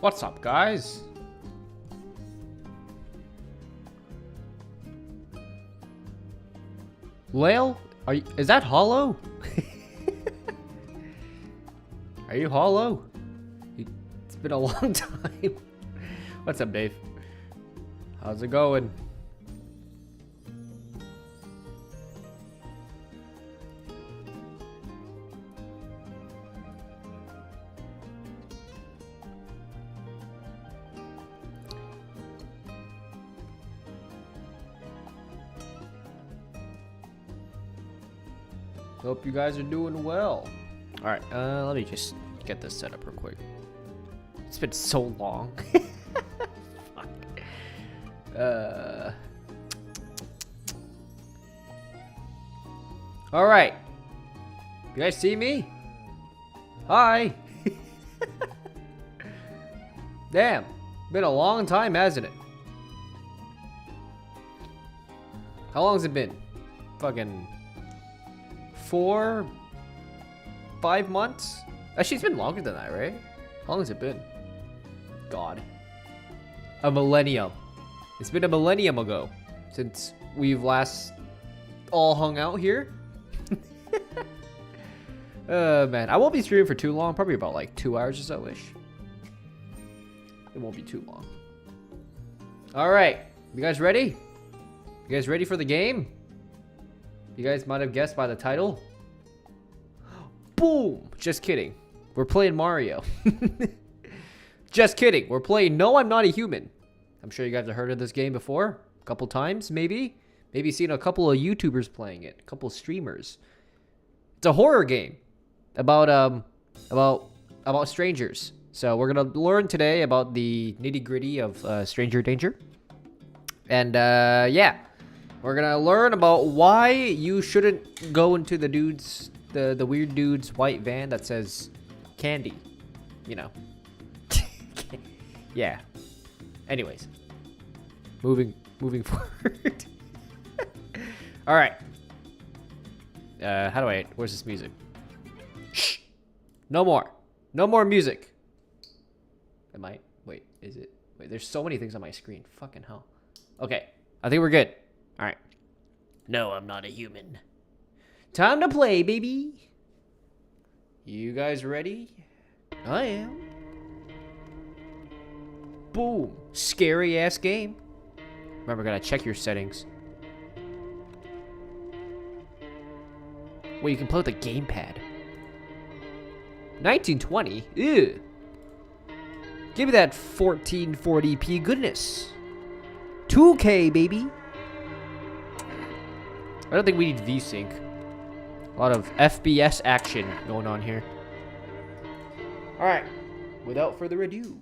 What's up, guys? Lael? Is that Hollow? Are you Hollow? It's been a long time. What's up, Dave? How's it going? Hope you guys are doing well. Alright, let me just get this set up real quick. It's been so long. Fuck. Alright. You guys see me? Hi. Damn. Been a long time, hasn't it? How long has it been? Fucking 4, 5 months? Actually, it's been longer than that, right? How long has it been? God. A millennium. It's been a millennium ago since we've last all hung out here. Man, I won't be streaming for too long. Probably about like 2 hours or so-ish. It won't be too long. Alright. You guys ready? You guys ready for the game? You guys might have guessed by the title. Boom! Just kidding. We're playing Mario. Just kidding. We're playing No, I'm Not a Human. I'm sure you guys have heard of this game before. A couple times, maybe. Maybe seen a couple of YouTubers playing it. A couple of streamers. It's a horror game. About strangers. So we're gonna learn today about the nitty-gritty of Stranger Danger. And yeah. We're gonna learn about why you shouldn't go into the weird dude's white van that says candy. You know. Yeah. Anyways. Moving forward. Alright. Where's this music? Shh. No more. No more music. Wait, is it? Wait, there's so many things on my screen. Fucking hell. Okay. I think we're good. Alright. No, I'm not a human. Time to play, baby. You guys ready? I am. Boom. Scary ass game. Remember, gotta check your settings. Well, you can play with a gamepad. 1920? Ew. Give me that 1440p goodness. 2K, baby. I don't think we need VSync. A lot of FPS action going on here. Alright. Without further ado.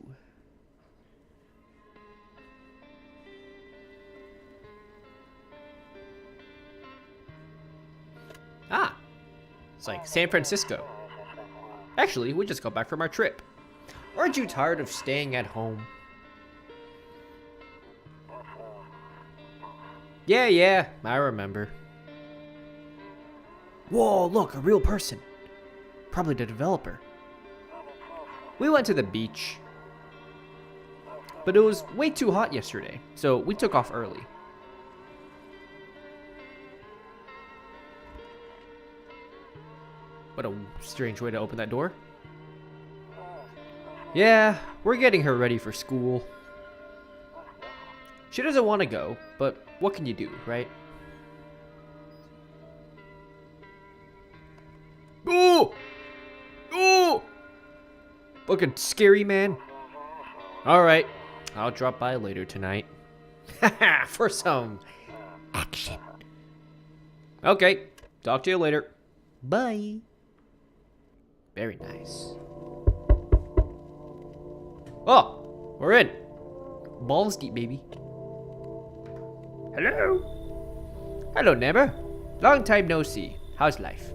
Ah. It's like San Francisco. Actually, we just got back from our trip. Aren't you tired of staying at home? Yeah, I remember. Whoa, look, a real person. Probably the developer. We went to the beach. But it was way too hot yesterday, so we took off early. What a strange way to open that door. Yeah, we're getting her ready for school. She doesn't want to go, but what can you do, right? Ooh! Ooh! Looking scary, man. Alright, I'll drop by later tonight. Haha, for some action. Okay, talk to you later. Bye. Very nice. Oh, we're in. Balls deep, baby. Hello. Hello, neighbor. Long time no see. How's life?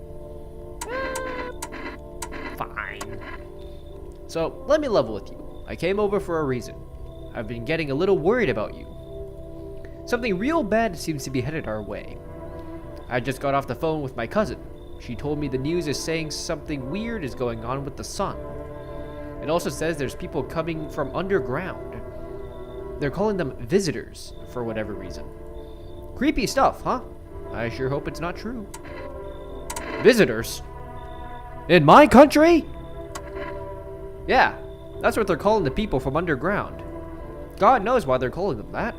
Fine. So, let me level with you. I came over for a reason. I've been getting a little worried about you. Something real bad seems to be headed our way. I just got off the phone with my cousin. She told me the news is saying something weird is going on with the sun. It also says there's people coming from underground. They're calling them visitors for whatever reason. Creepy stuff, huh? I sure hope it's not true. Visitors? In my country? Yeah, that's what they're calling the people from underground. God knows why they're calling them that.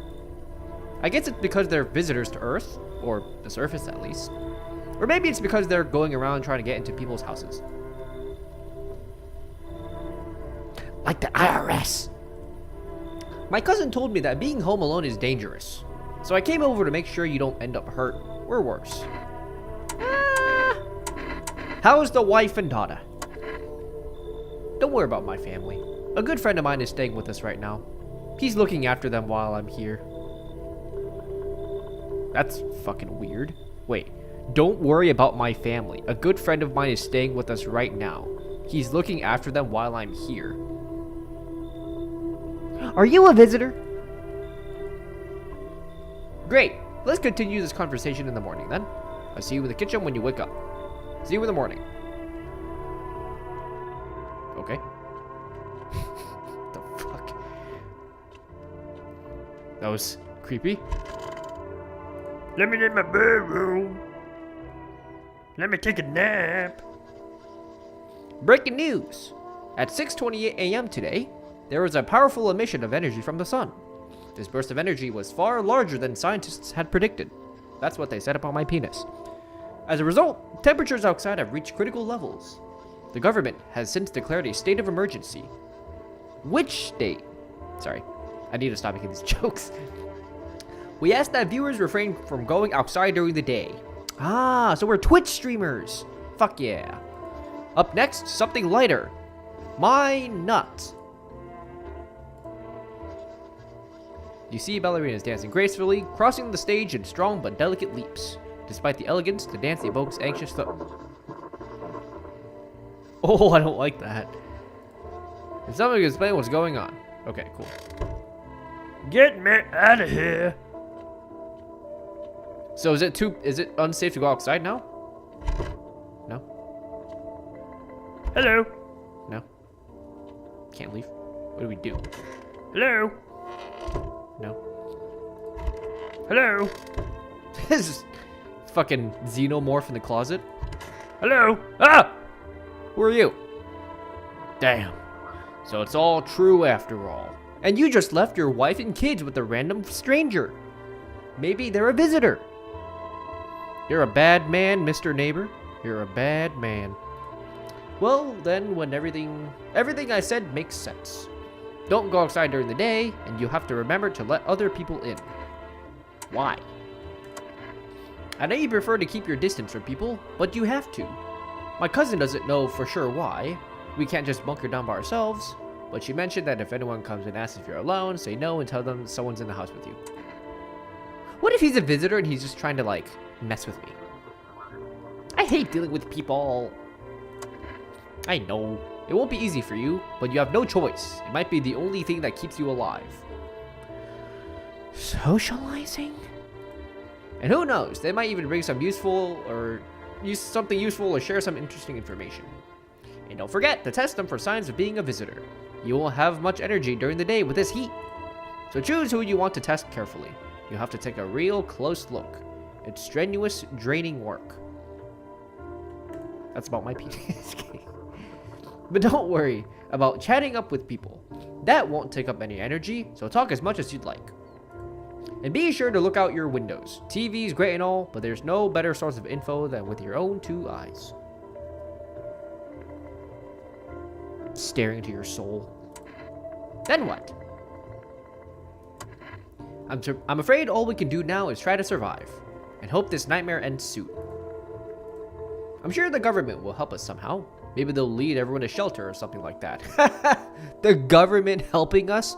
I guess it's because they're visitors to Earth, or the surface at least. Or maybe it's because they're going around trying to get into people's houses. Like the IRS. My cousin told me that being home alone is dangerous. So I came over to make sure you don't end up hurt or worse. How's the wife and daughter? Don't worry about my family. A good friend of mine is staying with us right now. He's looking after them while I'm here. That's fucking weird. Wait, don't worry about my family. A good friend of mine is staying with us right now. He's looking after them while I'm here. Are you a visitor? Great. Let's continue this conversation in the morning then. I'll see you in the kitchen when you wake up. See you in the morning. Okay. The fuck? That was creepy. Let me in my bedroom. Let me take a nap. Breaking news! At 6:28 a.m. today, there was a powerful emission of energy from the sun. This burst of energy was far larger than scientists had predicted. That's what they said upon my penis. As a result, temperatures outside have reached critical levels. The government has since declared a state of emergency. Which state? Sorry, I need to stop making these jokes. We ask that viewers refrain from going outside during the day. Ah, so we're Twitch streamers. Fuck yeah. Up next, something lighter. My nuts. You see ballerinas dancing gracefully, crossing the stage in strong but delicate leaps. Despite the elegance, the dance evokes anxious thought. Oh, I don't like that. If somebody can explain what's going on. Okay, cool. Get me out of here. So is it unsafe to go outside now? No? Hello. No? Can't leave? What do we do? Hello. No? Hello. This is fucking xenomorph in the closet. Hello. Ah! Who are you? Damn. So it's all true after all. And you just left your wife and kids with a random stranger. Maybe they're a visitor. You're a bad man, Mr. Neighbor. You're a bad man. Well, then when everything I said makes sense. Don't go outside during the day, and you have to remember to let other people in. Why? I know you prefer to keep your distance from people, but you have to. My cousin doesn't know for sure why. We can't just bunker down by ourselves, but she mentioned that if anyone comes and asks if you're alone, say no and tell them someone's in the house with you. What if he's a visitor and he's just trying to, like, mess with me? I hate dealing with people. I know. It won't be easy for you, but you have no choice. It might be the only thing that keeps you alive. Socializing? And who knows, they might even bring some useful or use something useful or share some interesting information. And don't forget to test them for signs of being a visitor. You won't have much energy during the day with this heat. So choose who you want to test carefully. You have to take a real close look. It's strenuous, draining work. That's about my penis. But don't worry about chatting up with people. That won't take up any energy, so talk as much as you'd like. And be sure to look out your windows. TV's great and all, but there's no better source of info than with your own two eyes. Staring into your soul. Then what? I'm afraid all we can do now is try to survive, and hope this nightmare ends soon. I'm sure the government will help us somehow. Maybe they'll lead everyone to shelter or something like that. The government helping us?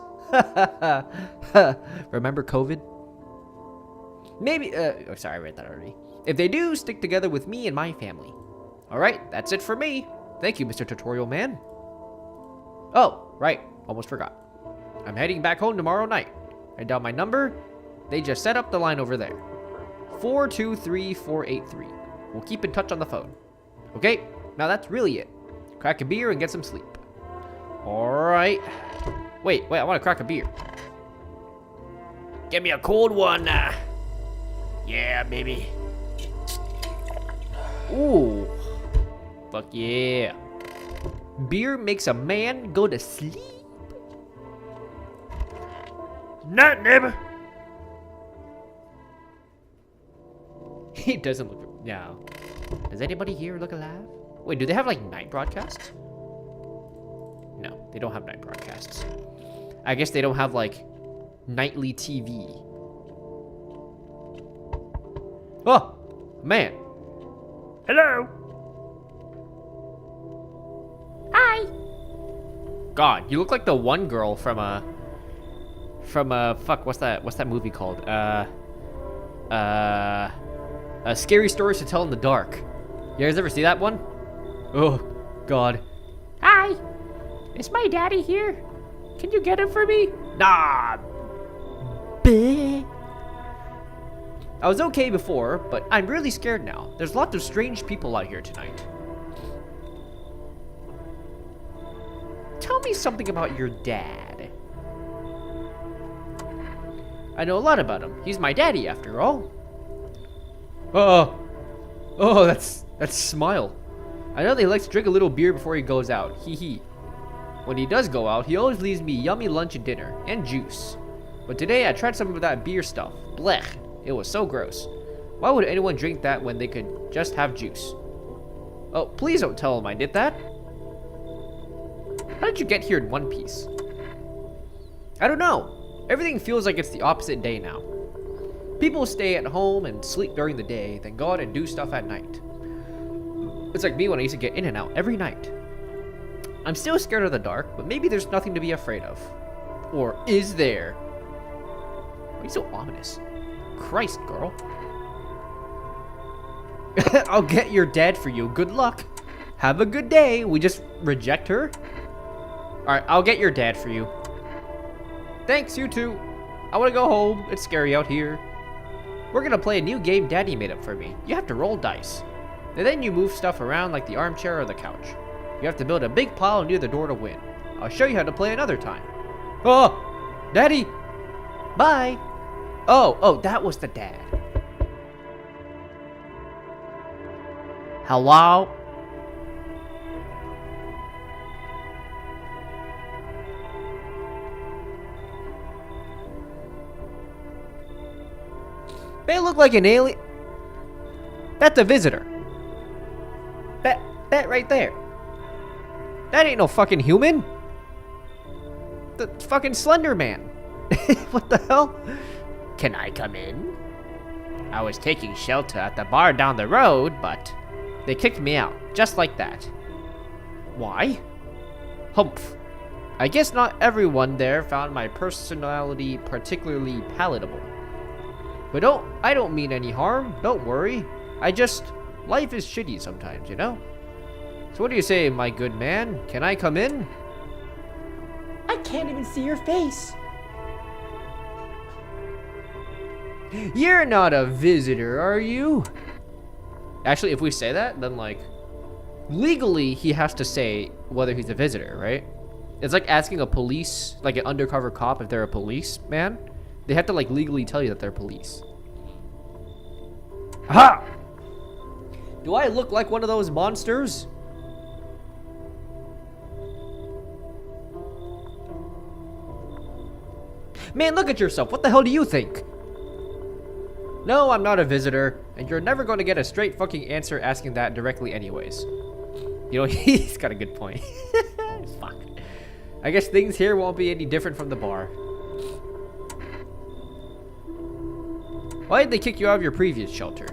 Remember COVID? Maybe, sorry, I read that already. If they do, stick together with me and my family. Alright, that's it for me. Thank you, Mr. Tutorial Man. Oh, right, almost forgot. I'm heading back home tomorrow night. Write down my number. They just set up the line over there. 423483. We'll keep in touch on the phone. Okay, now that's really it. Crack a beer and get some sleep. Alright. Wait, I want to crack a beer. Give me a cold one. Yeah, baby. Ooh. Fuck yeah. Beer makes a man go to sleep. Night, neighbor. He doesn't look. No. Does anybody here look alive? Wait, do they have like night broadcasts? No, they don't have night broadcasts. I guess they don't have like nightly TV. Oh, man. Hello. Hi. God, you look like the one girl from fuck, what's that movie called? Scary Stories to Tell in the Dark. You guys ever see that one? Oh, God. Hi. Is my daddy here? Can you get him for me? Nah. Bleh. I was okay before, but I'm really scared now. There's lots of strange people out here tonight. Tell me something about your dad. I know a lot about him. He's my daddy, after all. Oh, that's Smile. I know that he likes to drink a little beer before he goes out. Hee hee. When he does go out, he always leaves me yummy lunch and dinner, and juice. But today I tried some of that beer stuff. Blech. It was so gross. Why would anyone drink that when they could just have juice? Oh, please don't tell him I did that. How did you get here in one piece? I don't know. Everything feels like it's the opposite day now. People stay at home and sleep during the day, then go out and do stuff at night. It's like me when I used to get in and out every night. I'm still scared of the dark, but maybe there's nothing to be afraid of. Or is there? Why are you so ominous? Christ, girl. I'll get your dad for you. Good luck. Have a good day. We just reject her? Alright, I'll get your dad for you. Thanks, you too. I want to go home. It's scary out here. We're gonna play a new game Daddy made up for me. You have to roll dice. And then you move stuff around like the armchair or the couch. You have to build a big pile near the door to win. I'll show you how to play another time. Oh! Daddy! Bye! Oh, that was the dad. Hello? They look like an alien. That's a visitor. That right there. That ain't no fucking human. The fucking Slender Man. What the hell? Can I come in? I was taking shelter at the bar down the road, but they kicked me out, just like that. Why? Humph. I guess not everyone there found my personality particularly palatable. But I don't mean any harm, don't worry. Life is shitty sometimes, you know? So what do you say, my good man? Can I come in? I can't even see your face. You're not a visitor, are you? Actually, if we say that, then like, legally he has to say whether he's a visitor, right? It's like asking a police, like an undercover cop, if they're a policeman. They have to like legally tell you that they're police. Ha! Do I look like one of those monsters? Man, look at yourself. What the hell do you think? No, I'm not a visitor, and you're never going to get a straight fucking answer asking that directly anyways. You know, he's got a good point. Fuck. I guess things here won't be any different from the bar. Why did they kick you out of your previous shelter?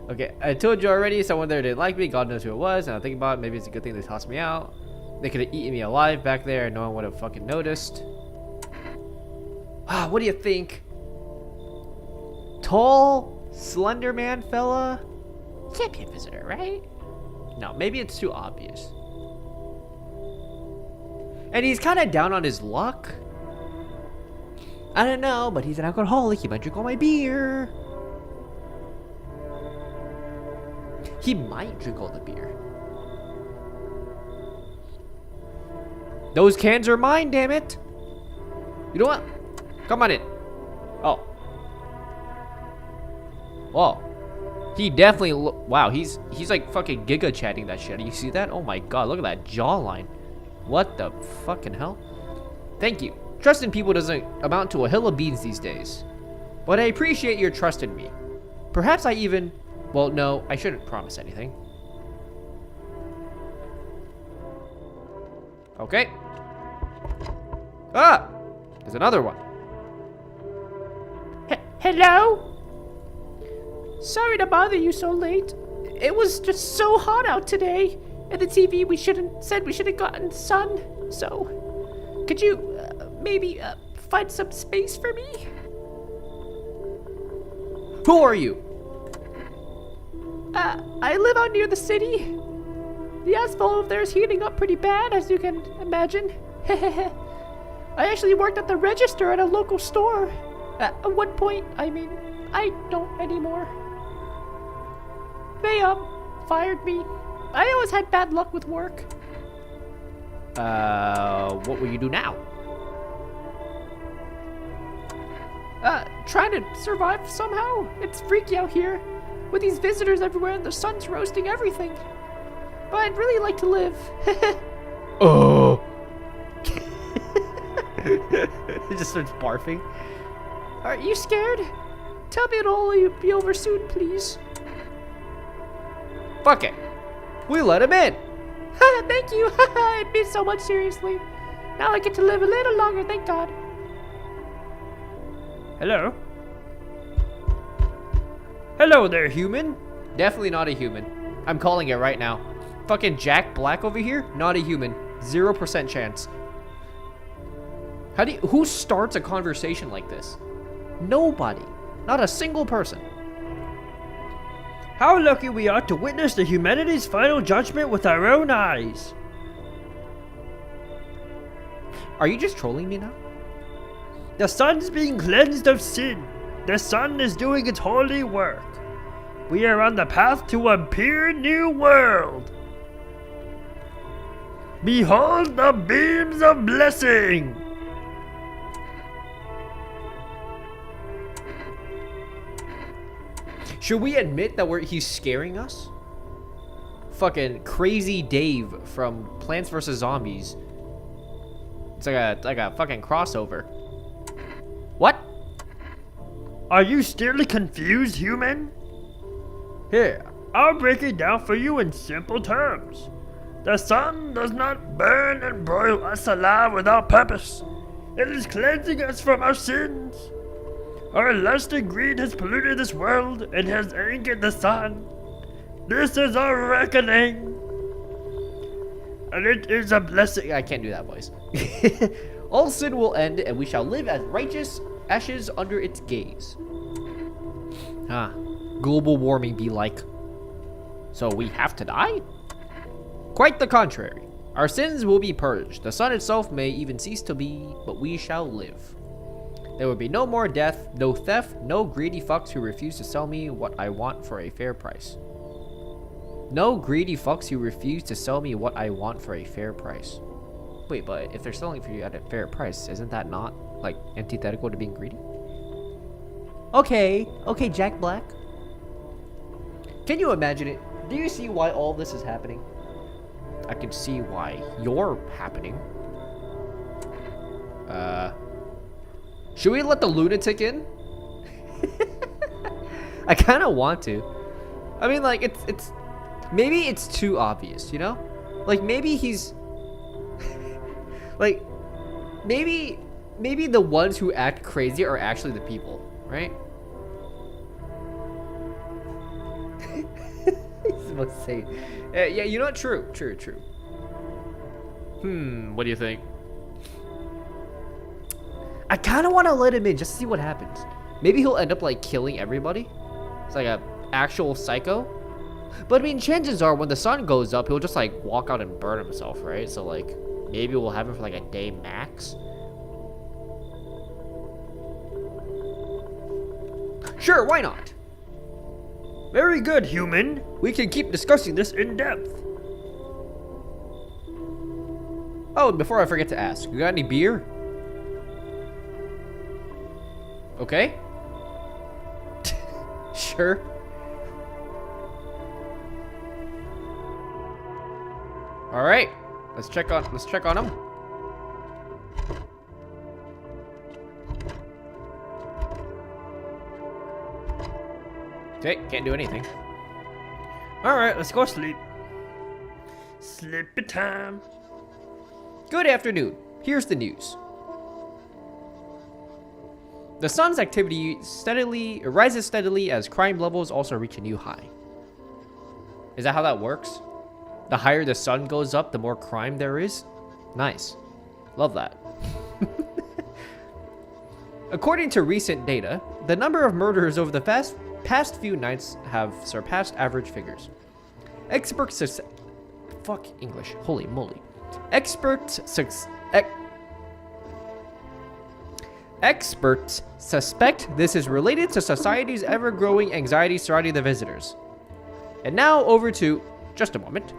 Okay, I told you already, someone there didn't like me. God knows who it was, and I think about it, maybe it's a good thing they tossed me out. They could have eaten me alive back there and no one would have fucking noticed. Ah, what do you think? Tall, slender man fella? Can't be a visitor, right? No, maybe it's too obvious. And he's kind of down on his luck. I don't know, but he's an alcoholic. He might drink all my beer. He might drink all the beer. Those cans are mine, damn it. You know what? Come on in. Oh. Whoa. He definitely wow, he's like fucking giga chatting that shit. You see that? Oh my god, look at that jawline. What the fucking hell? Thank you. Trust in people doesn't amount to a hill of beans these days. But I appreciate your trust in me. Perhaps I even... Well, no, I shouldn't promise anything. Okay. Ah! There's another one. Hello? Sorry to bother you so late. It was just so hot out today. And the TV said we should have gotten sun. So, could you maybe find some space for me? Who are you? I live out near the city. The asphalt over there is heating up pretty bad, as you can imagine. I actually worked at the register at a local store. At one point, I mean, I don't anymore. They, fired me. I always had bad luck with work. What will you do now? Trying to survive somehow. It's freaky out here, with these visitors everywhere and the sun's roasting everything. But I'd really like to live. Oh. He just starts barfing. Are you scared? Tell me it'll all be over soon, please. Fuck it. We let him in. Thank you. It means so much, seriously. Now I get to live a little longer, thank God. Hello? Hello there, human. Definitely not a human. I'm calling it right now. Fucking Jack Black over here, not a human. 0% chance. Who starts a conversation like this? Nobody. Not a single person. How lucky we are to witness the humanity's final judgment with our own eyes. Are you just trolling me now? The sun's being cleansed of sin. The sun is doing its holy work. We are on the path to a pure new world. Behold the beams of blessing. Should we admit that he's scaring us? Fucking Crazy Dave from Plants vs. Zombies. It's like a fucking crossover. What? Are you still confused, human? Here. I'll break it down for you in simple terms. The sun does not burn and broil us alive without purpose. It is cleansing us from our sins. Our lust and greed has polluted this world and has angered the sun. This is our reckoning. And it is a blessing. I can't do that voice. All sin will end, and we shall live as righteous ashes under its gaze. Global warming be like. So we have to die? Quite the contrary. Our sins will be purged. The sun itself may even cease to be, but we shall live. There will be no more death, no theft, no greedy fucks who refuse to sell me what I want for a fair price. No greedy fucks who refuse to sell me what I want for a fair price. Wait, but if they're selling for you at a fair price, isn't that not, like, antithetical to being greedy? Okay, Jack Black. Can you imagine it? Do you see why all this is happening? I can see why you're happening. Should we let the lunatic in? I kind of want to. I mean, like, it's maybe it's too obvious, you know? Like, maybe he's like, maybe the ones who act crazy are actually the people, right? He's supposed to say, yeah, you know what? True. What do you think? I kind of want to let him in just to see what happens. Maybe he'll end up like killing everybody. It's like a actual psycho. But I mean, chances are when the sun goes up, he'll just like walk out and burn himself, right? So like maybe we'll have him for like a day max. Sure, why not? Very good, human. We can keep discussing this in depth. Oh, and before I forget to ask, you got any beer? Okay. Sure. All right. Let's check on him. Okay, can't do anything. All right, let's go sleep. Sleepy time. Good afternoon. Here's the news. The sun's activity rises steadily as crime levels also reach a new high. Is that how that works? The higher the sun goes up, the more crime there is? Nice. Love that. According to recent data, the number of murders over the past few nights have surpassed average figures. Experts suspect this is related to society's ever-growing anxiety surrounding the visitors. And now over to, just a moment.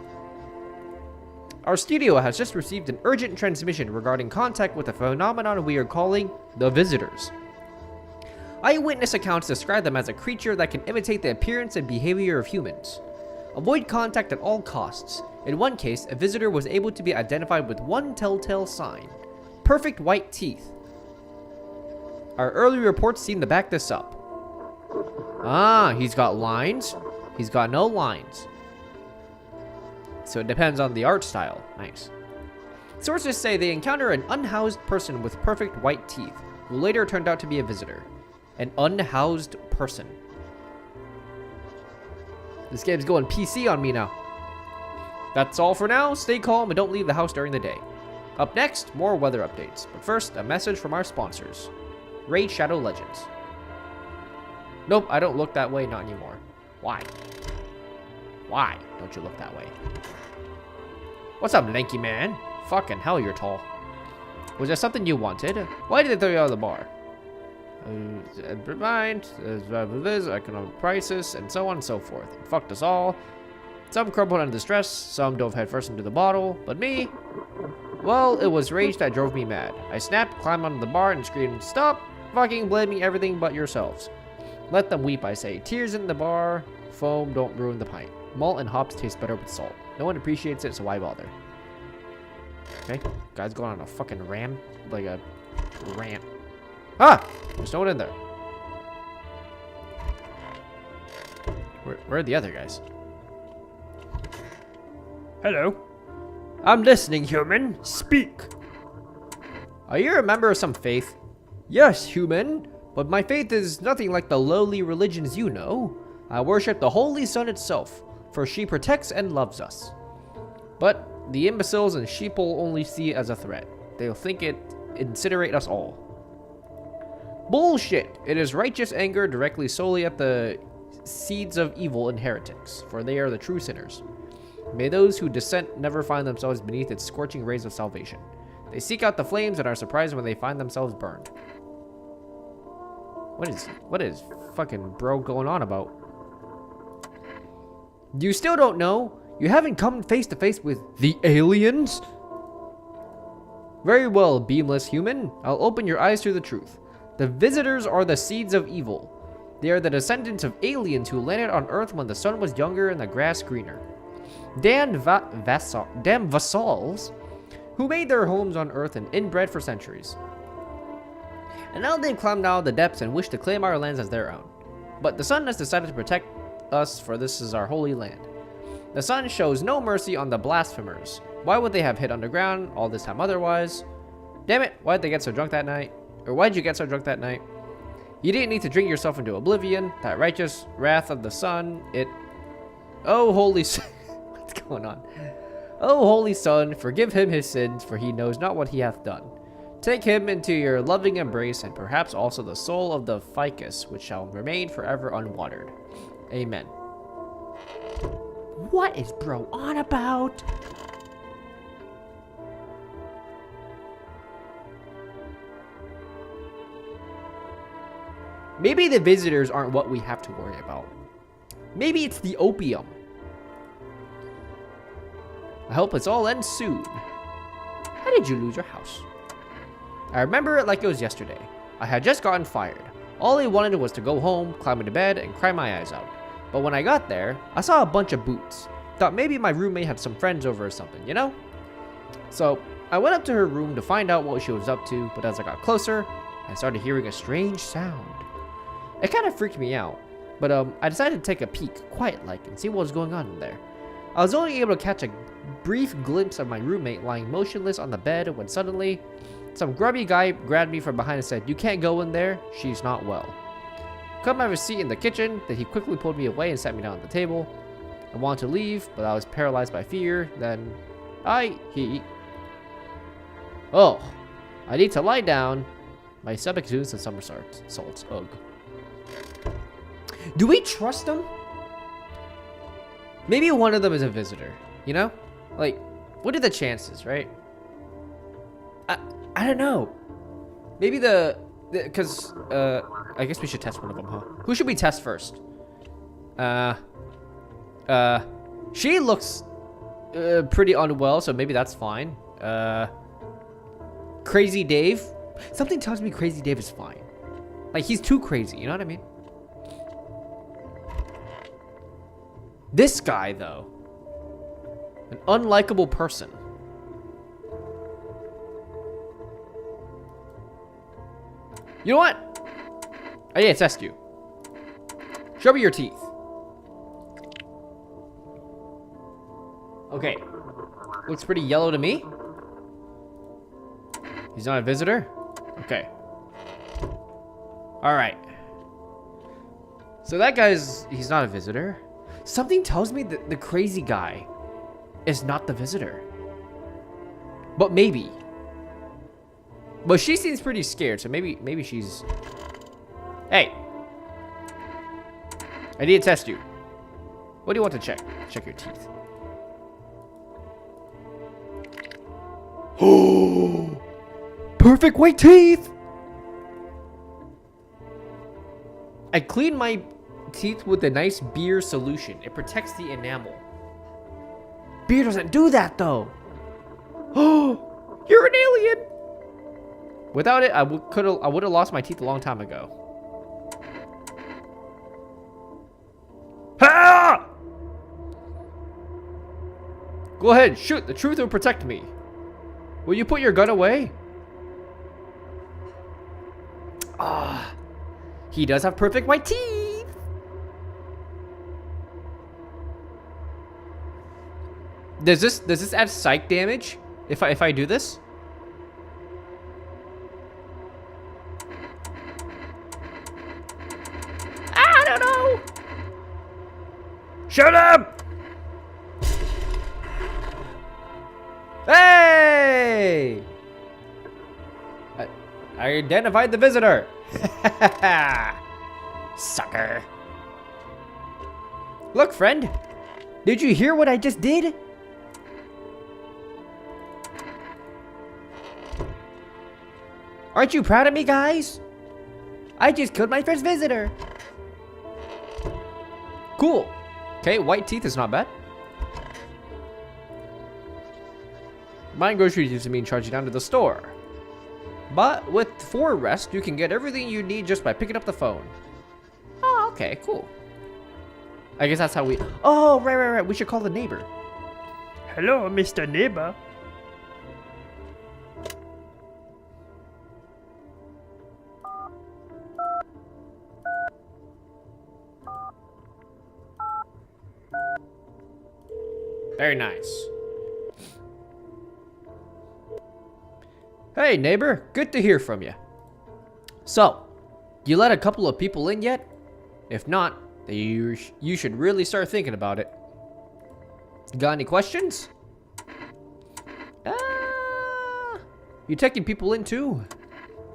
Our studio has just received an urgent transmission regarding contact with a phenomenon we are calling the visitors. Eyewitness accounts describe them as a creature that can imitate the appearance and behavior of humans. Avoid contact at all costs. In one case, a visitor was able to be identified with one telltale sign: perfect white teeth. Our early reports seem to back this up. Ah, he's got lines. He's got no lines. So it depends on the art style. Nice. Sources say they encounter an unhoused person with perfect white teeth, who later turned out to be a visitor. An unhoused person. This game's going PC on me now. That's all for now. Stay calm and don't leave the house during the day. Up next, more weather updates. But first, a message from our sponsors. Raid Shadow Legends. Nope, I don't look that way, not anymore. Why? Why don't you look that way? What's up, lanky man? Fucking hell, you're tall. Was there something you wanted? Why did they throw you out of the bar? Mind, economic crisis, and so on and so forth. It fucked us all. Some crumbled under stress, some dove headfirst into the bottle, but me? Well, it was rage that drove me mad. I snapped, climbed onto the bar, and screamed, "Stop fucking blaming everything but yourselves." Let them weep, I say. Tears in the bar, foam don't ruin the pint. Malt and hops taste better with salt. No one appreciates it, so why bother? Okay, guy's going on a fucking rant. Ah! There's no one in there. Where are the other guys? Hello. I'm listening, human. Speak. Are you a member of some faith? Yes, human. But my faith is nothing like the lowly religions you know. I worship the Holy Sun itself, for she protects and loves us. But the imbeciles and sheeple only see it as a threat. They'll think it incinerate us all. Bullshit! It is righteous anger directly solely at the seeds of evil and heretics, for they are the true sinners. May those who dissent never find themselves beneath its scorching rays of salvation. They seek out the flames and are surprised when they find themselves burned. What is fucking bro going on about? You still don't know? You haven't come face to face with the aliens? Very well, beamless human. I'll open your eyes to the truth. The visitors are the seeds of evil. They are the descendants of aliens who landed on Earth when the sun was younger and the grass greener. Damned vassals who made their homes on Earth and inbred for centuries. And now they've climbed out of the depths and wish to claim our lands as their own. But the sun has decided to protect us, for this is our holy land. The sun shows no mercy on the blasphemers. Why would they have hid underground all this time otherwise? Damn it, why'd they get so drunk that night? Or why'd you get so drunk that night? You didn't need to drink yourself into oblivion. That righteous wrath of the sun, Oh, holy what's going on? Oh, holy Son, forgive him his sins, for he knows not what he hath done. Take him into your loving embrace, and perhaps also the soul of the ficus, which shall remain forever unwatered. Amen. What is bro on about? Maybe the visitors aren't what we have to worry about. Maybe it's the opium. I hope it's all ends soon. How did you lose your house? I remember it like it was yesterday. I had just gotten fired. All I wanted was to go home, climb into bed, and cry my eyes out. But when I got there, I saw a bunch of boots. Thought maybe my roommate had some friends over or something, you know? So I went up to her room to find out what she was up to, but as I got closer, I started hearing a strange sound. It kind of freaked me out, but I decided to take a peek, quiet-like, and see what was going on in there. I was only able to catch a brief glimpse of my roommate lying motionless on the bed when suddenly, some grubby guy grabbed me from behind and said, "You can't go in there, she's not well." Come have a seat in the kitchen, then he quickly pulled me away and sat me down at the table. I wanted to leave, but I was paralyzed by fear. Then, oh, I need to lie down. My stomach is doing some somersaults. Ugh. Do we trust them? Maybe one of them is a visitor, you know? Like, what are the chances, right? I don't know. Maybe because, I guess we should test one of them, huh? Who should we test first? She looks, pretty unwell, so maybe that's fine. Crazy Dave. Something tells me Crazy Dave is fine. Like, he's too crazy, you know what I mean? This guy, though. An unlikable person. You know what? I need to test you. Show me your teeth. Okay. Looks pretty yellow to me. He's not a visitor? Okay. Alright. So that he's not a visitor. Something tells me that the crazy guy is not the visitor. But maybe. But she seems pretty scared, so maybe she's... Hey. I need to test you. What do you want to check? Check your teeth. Oh! Perfect white teeth! I clean my teeth with a nice beer solution. It protects the enamel. Beer doesn't do that, though. Oh! You're an alien! Without it, I would have lost my teeth a long time ago. Ha! Go ahead, shoot. The truth will protect me. Will you put your gun away? Ah, he does have perfect white teeth. Does this add psych damage if I do this? I don't know. Shut up! Hey! I identified the visitor. Sucker. Look, friend. Did you hear what I just did? Aren't you proud of me, guys? I just killed my first visitor. Cool. Okay, white teeth is not bad. Buying groceries used to mean charging down to the store. But with 4 rest, you can get everything you need just by picking up the phone. Oh, okay, cool. I guess that's how we... Oh, right. We should call the neighbor. Hello, Mr. Neighbor. Very nice. Hey, neighbor. Good to hear from you. So, you let a couple of people in yet? If not, then you should really start thinking about it. Got any questions? You taking people in too?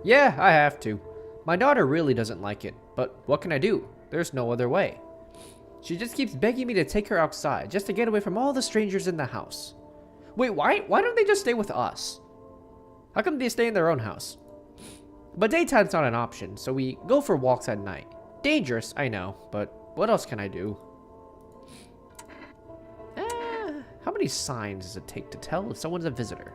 Yeah, I have to. My daughter really doesn't like it, but what can I do? There's no other way. She just keeps begging me to take her outside, just to get away from all the strangers in the house. Wait, why don't they just stay with us? How come they stay in their own house? But daytime's not an option, so we go for walks at night. Dangerous, I know, but what else can I do? How many signs does it take to tell if someone's a visitor?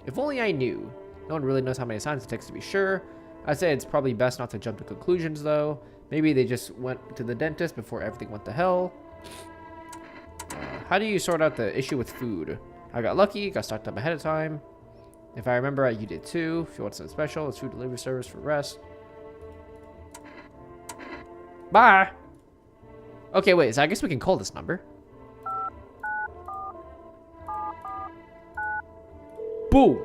If only I knew. No one really knows how many signs it takes to be sure. I'd say it's probably best not to jump to conclusions, though. Maybe they just went to the dentist before everything went to hell. How do you sort out the issue with food? I got lucky, got stocked up ahead of time. If I remember right, you did too. If you want something special, it's food delivery service for rest. Bye! Okay, wait, so I guess we can call this number. Boom!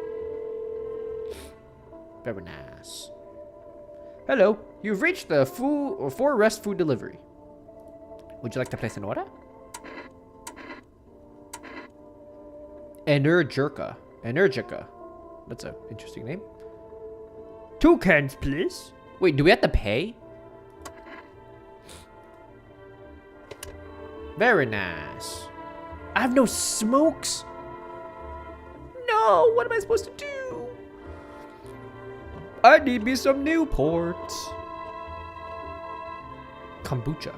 Very nice. Hello, you've reached the for rest food delivery. Would you like to place an order? Energica. That's an interesting name. 2 cans, please. Wait, do we have to pay? Very nice. I have no smokes. No, what am I supposed to do? I need me some Newports. Kombucha.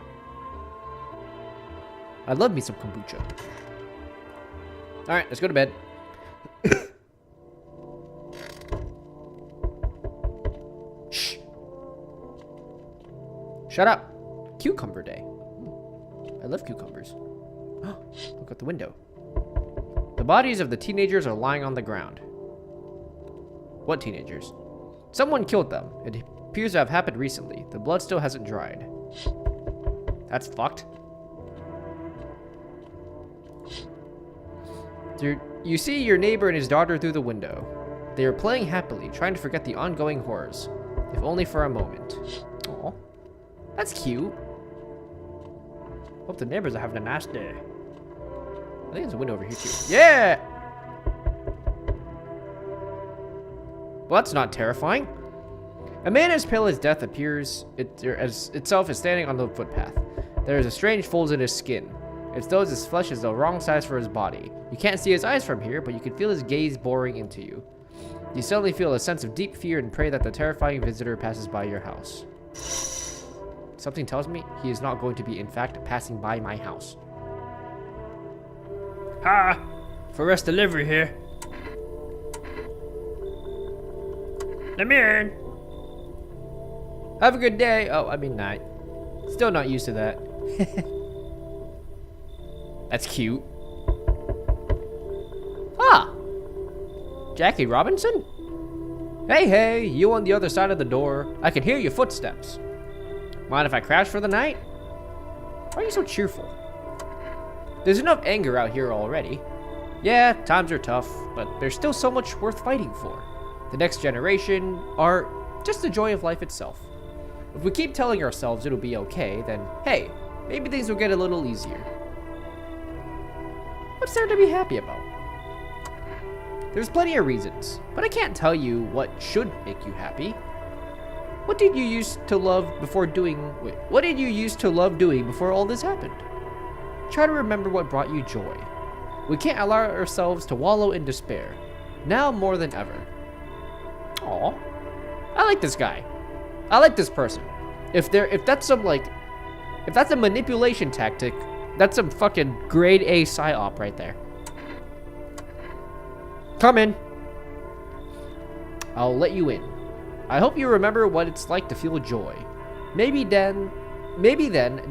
I love me some kombucha. Alright, let's go to bed. Shh. Shut up. Cucumber day. I love cucumbers. Look out the window. The bodies of the teenagers are lying on the ground. What teenagers? Someone killed them. It appears to have happened recently. The blood still hasn't dried. That's fucked. You see your neighbor and his daughter through the window. They are playing happily, trying to forget the ongoing horrors, if only for a moment. Aw, that's cute. Hope the neighbors are having a nice day. I think there's a window over here too. Yeah! Well, that's not terrifying. A man as pale as death appears as itself is standing on the footpath. There is a strange fold in his skin. It's though his flesh is the wrong size for his body. You can't see his eyes from here, but you can feel his gaze boring into you. You suddenly feel a sense of deep fear and pray that the terrifying visitor passes by your house. Something tells me he is not going to be, in fact, passing by my house. Ha! For rest delivery here. Let me in. Have a good day. Oh, I mean night. Still not used to that. That's cute. Ah! Jackie Robinson? Hey, you on the other side of the door. I can hear your footsteps. Mind if I crash for the night? Why are you so cheerful? There's enough anger out here already. Yeah, times are tough, but there's still so much worth fighting for. The next generation, art, just the joy of life itself. If we keep telling ourselves it'll be okay, then hey, maybe things will get a little easier. What's there to be happy about? There's plenty of reasons, but I can't tell you what should make you happy. What did you used to love before doing? What did you used to love doing before all this happened? Try to remember what brought you joy. We can't allow ourselves to wallow in despair, now more than ever. Aw, I like this guy. I like this person. If that's a manipulation tactic, that's some fucking grade A psyop right there. Come in. I'll let you in. I hope you remember what it's like to feel joy. Maybe then,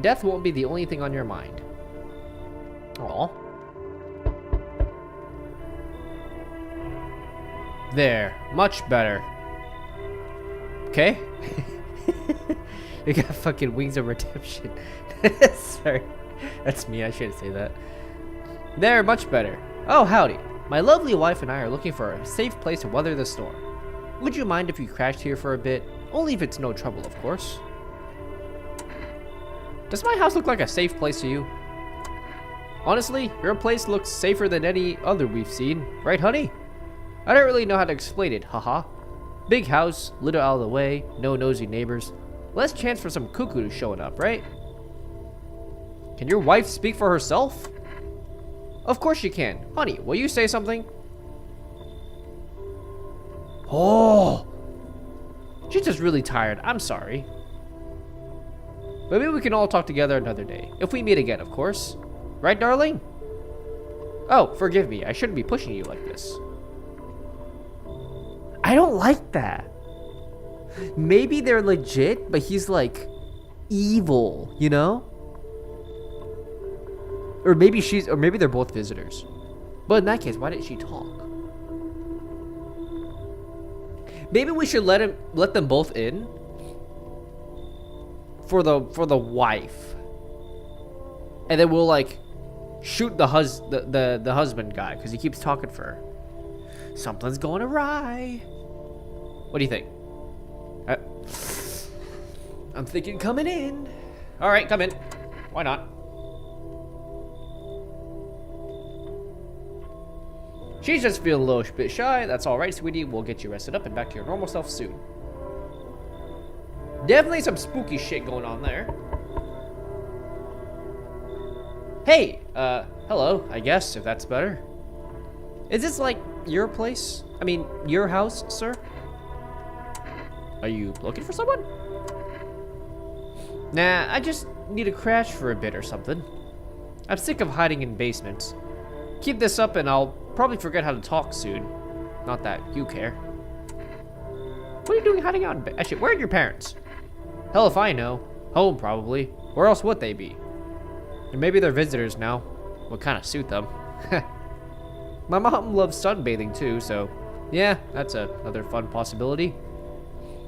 death won't be the only thing on your mind. Aw. There, much better. Okay. You got fucking wings of redemption. Sorry. That's me, I shouldn't say that. There, much better. Oh, howdy. My lovely wife and I are looking for a safe place to weather the storm. Would you mind if we crashed here for a bit? Only if it's no trouble, of course. Does my house look like a safe place to you? Honestly, your place looks safer than any other we've seen, right honey? I don't really know how to explain it, haha. Big house, little out of the way, no nosy neighbors. Less chance for some cuckoo showing up, right? Can your wife speak for herself? Of course she can. Honey, will you say something? Oh! She's just really tired. I'm sorry. Maybe we can all talk together another day. If we meet again, of course. Right, darling? Oh, forgive me. I shouldn't be pushing you like this. I don't like that. Maybe they're legit, but he's like evil, you know? Or maybe they're both visitors. But in that case, why didn't she talk? Maybe we should let them both in for the wife. And then we'll like shoot the husband guy because he keeps talking for her. Something's going awry. What do you think? I'm thinking coming in. All right, come in. Why not? She's just feeling a little bit shy. That's all right, sweetie. We'll get you rested up and back to your normal self soon. Definitely some spooky shit going on there. Hey, hello, I guess, if that's better. Is this like your place? I mean, your house, sir? Are you looking for someone? Nah, I just need to crash for a bit or something. I'm sick of hiding in basements. Keep this up and I'll probably forget how to talk soon. Not that you care. What are you doing hiding out in bed? Actually, where are your parents? Hell if I know. Home, probably. Where else would they be? And maybe they're visitors now. Would kind of suit them. My mom loves sunbathing too, so yeah, that's another fun possibility.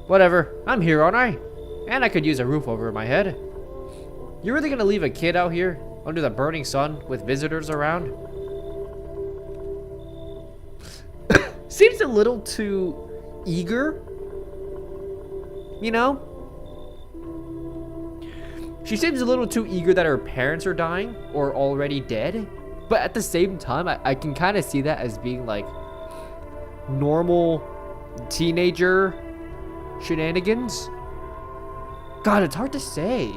Whatever, I'm here, aren't I? And I could use a roof over my head. You really gonna leave a kid out here under the burning sun with visitors around? Seems a little too eager, you know? She seems a little too eager that her parents are dying or already dead. But at the same time, I can kind of see that as being like normal teenager shenanigans. God, it's hard to say.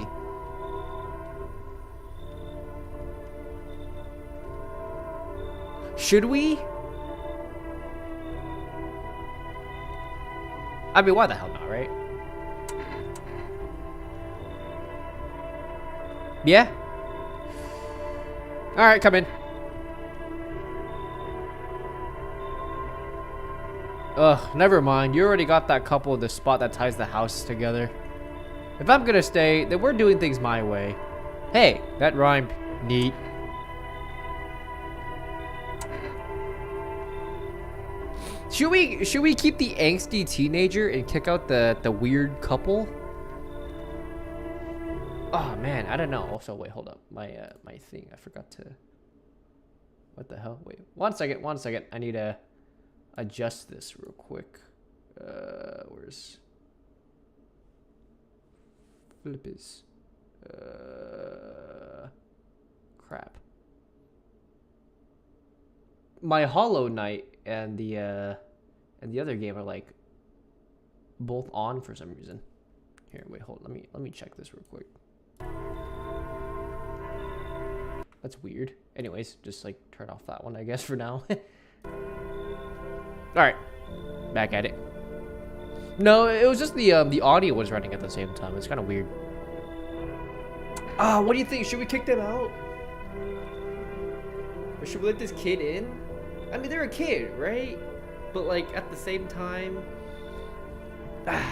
Should we? I mean, why the hell not, right? Yeah? Alright, come in. Ugh, never mind. You already got that couple of the spot that ties the house together. If I'm gonna stay, then we're doing things my way. Hey, that rhymed. Neat. Should we keep the angsty teenager and kick out the weird couple? Oh man, I don't know. Also, wait, hold up. My thing. I forgot to. What the hell? Wait, one second. I need to adjust this real quick. Where's flip is? Crap. My Hollow Knight and the other game are like both on for some reason. Here, wait, hold. Let me check this real quick. That's weird. Anyways, just like turn off that one, I guess, for now. Alright. Back at it. No, it was just the audio was running at the same time. It's kind of weird. What do you think? Should we kick them out? Or should we let this kid in? I mean, they're a kid, right? But like at the same time, I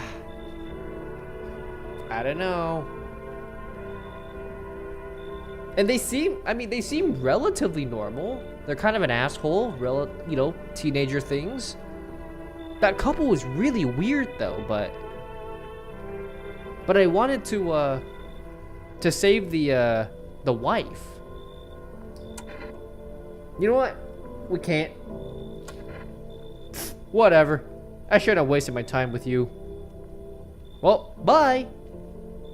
don't know. And they seem relatively normal. They're kind of an asshole, you know, teenager things. That couple was really weird though, but I wanted to save the wife. You know what? We can't. Whatever. I shouldn't have wasted my time with you. Well, bye.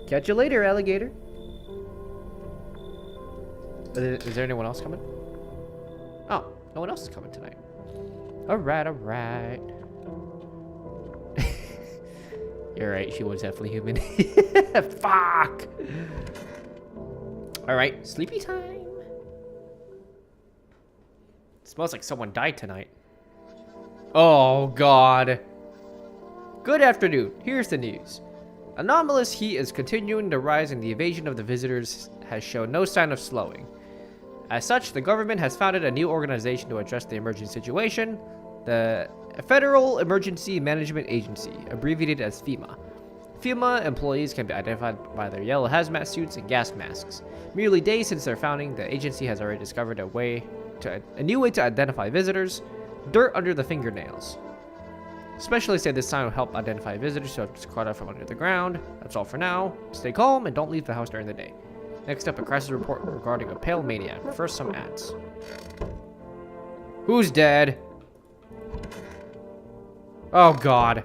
Catch you later, alligator. Is there anyone else coming? Oh, no one else is coming tonight. Alright. You're right, she was definitely human. Fuck! Alright, sleepy time. It smells like someone died tonight. Oh, God. Good afternoon. Here's the news. Anomalous heat is continuing to rise and the invasion of the visitors has shown no sign of slowing. As such, the government has founded a new organization to address the emerging situation. The Federal Emergency Management Agency, abbreviated as FEMA. FEMA employees can be identified by their yellow hazmat suits and gas masks. Merely days since their founding, the agency has already discovered a new way to identify visitors: dirt under the fingernails. Specialists say this sign will help identify visitors who have just crawled out from under the ground. That's all for now. Stay calm and don't leave the house during the day. Next up, a crisis report regarding a pale maniac. First, some ads. Who's dead? Oh, God.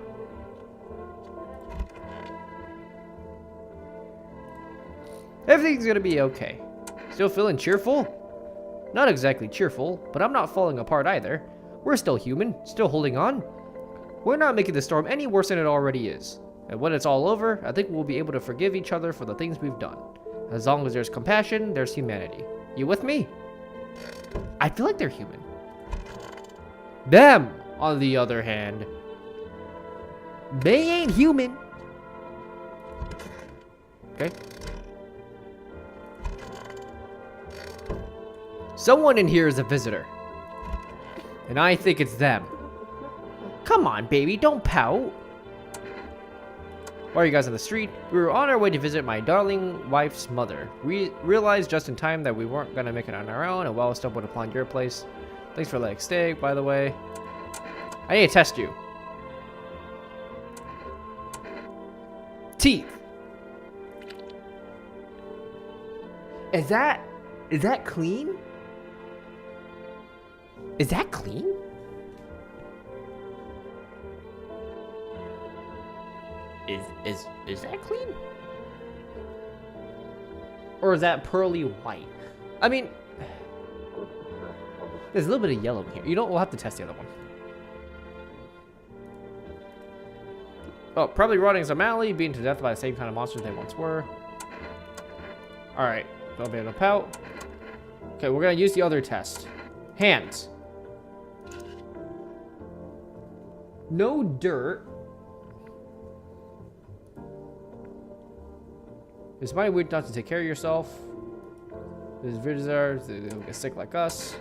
Everything's gonna be okay. Still feeling cheerful? Not exactly cheerful, but I'm not falling apart either. We're still human, still holding on. We're not making the storm any worse than it already is. And when it's all over, I think we'll be able to forgive each other for the things we've done. As long as there's compassion, there's humanity. You with me? I feel like they're human. Them, on the other hand, they ain't human. Okay. Someone in here is a visitor. And I think it's them. Come on, baby, don't pout. Why are you guys on the street? We were on our way to visit my darling wife's mother. We realized just in time that we weren't gonna make it on our own, and well stumbled upon your place. Thanks for letting stay, by the way. I need to test you. Teeth. Is that clean? Is that clean? Is that clean? Or is that pearly white? I mean, there's a little bit of yellow here. You know, we'll have to test the other one. Oh, probably rotting as a Mally, beaten to death by the same kind of monsters they once were. Alright, don't be able to pout. Okay, we're gonna use the other test. Hands. No dirt. It's mighty weird not to take care of yourself. There's visitors, they'll get sick like us.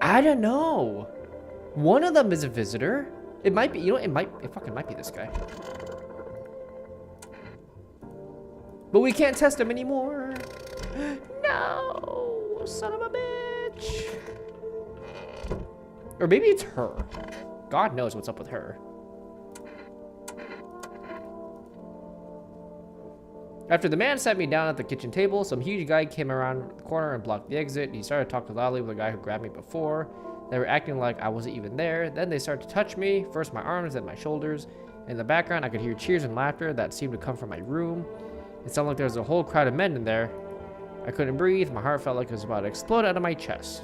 I don't know. One of them is a visitor. It might be, you know, it fucking might be this guy. But we can't test him anymore. No, son of a bitch. Or maybe it's her. God knows what's up with her. After the man sat me down at the kitchen table, some huge guy came around the corner and blocked the exit. He started talking loudly with the guy who grabbed me before. They were acting like I wasn't even there. Then they started to touch me, first my arms, then my shoulders. In the background, I could hear cheers and laughter that seemed to come from my room. It sounded like there was a whole crowd of men in there. I couldn't breathe. My heart felt like it was about to explode out of my chest.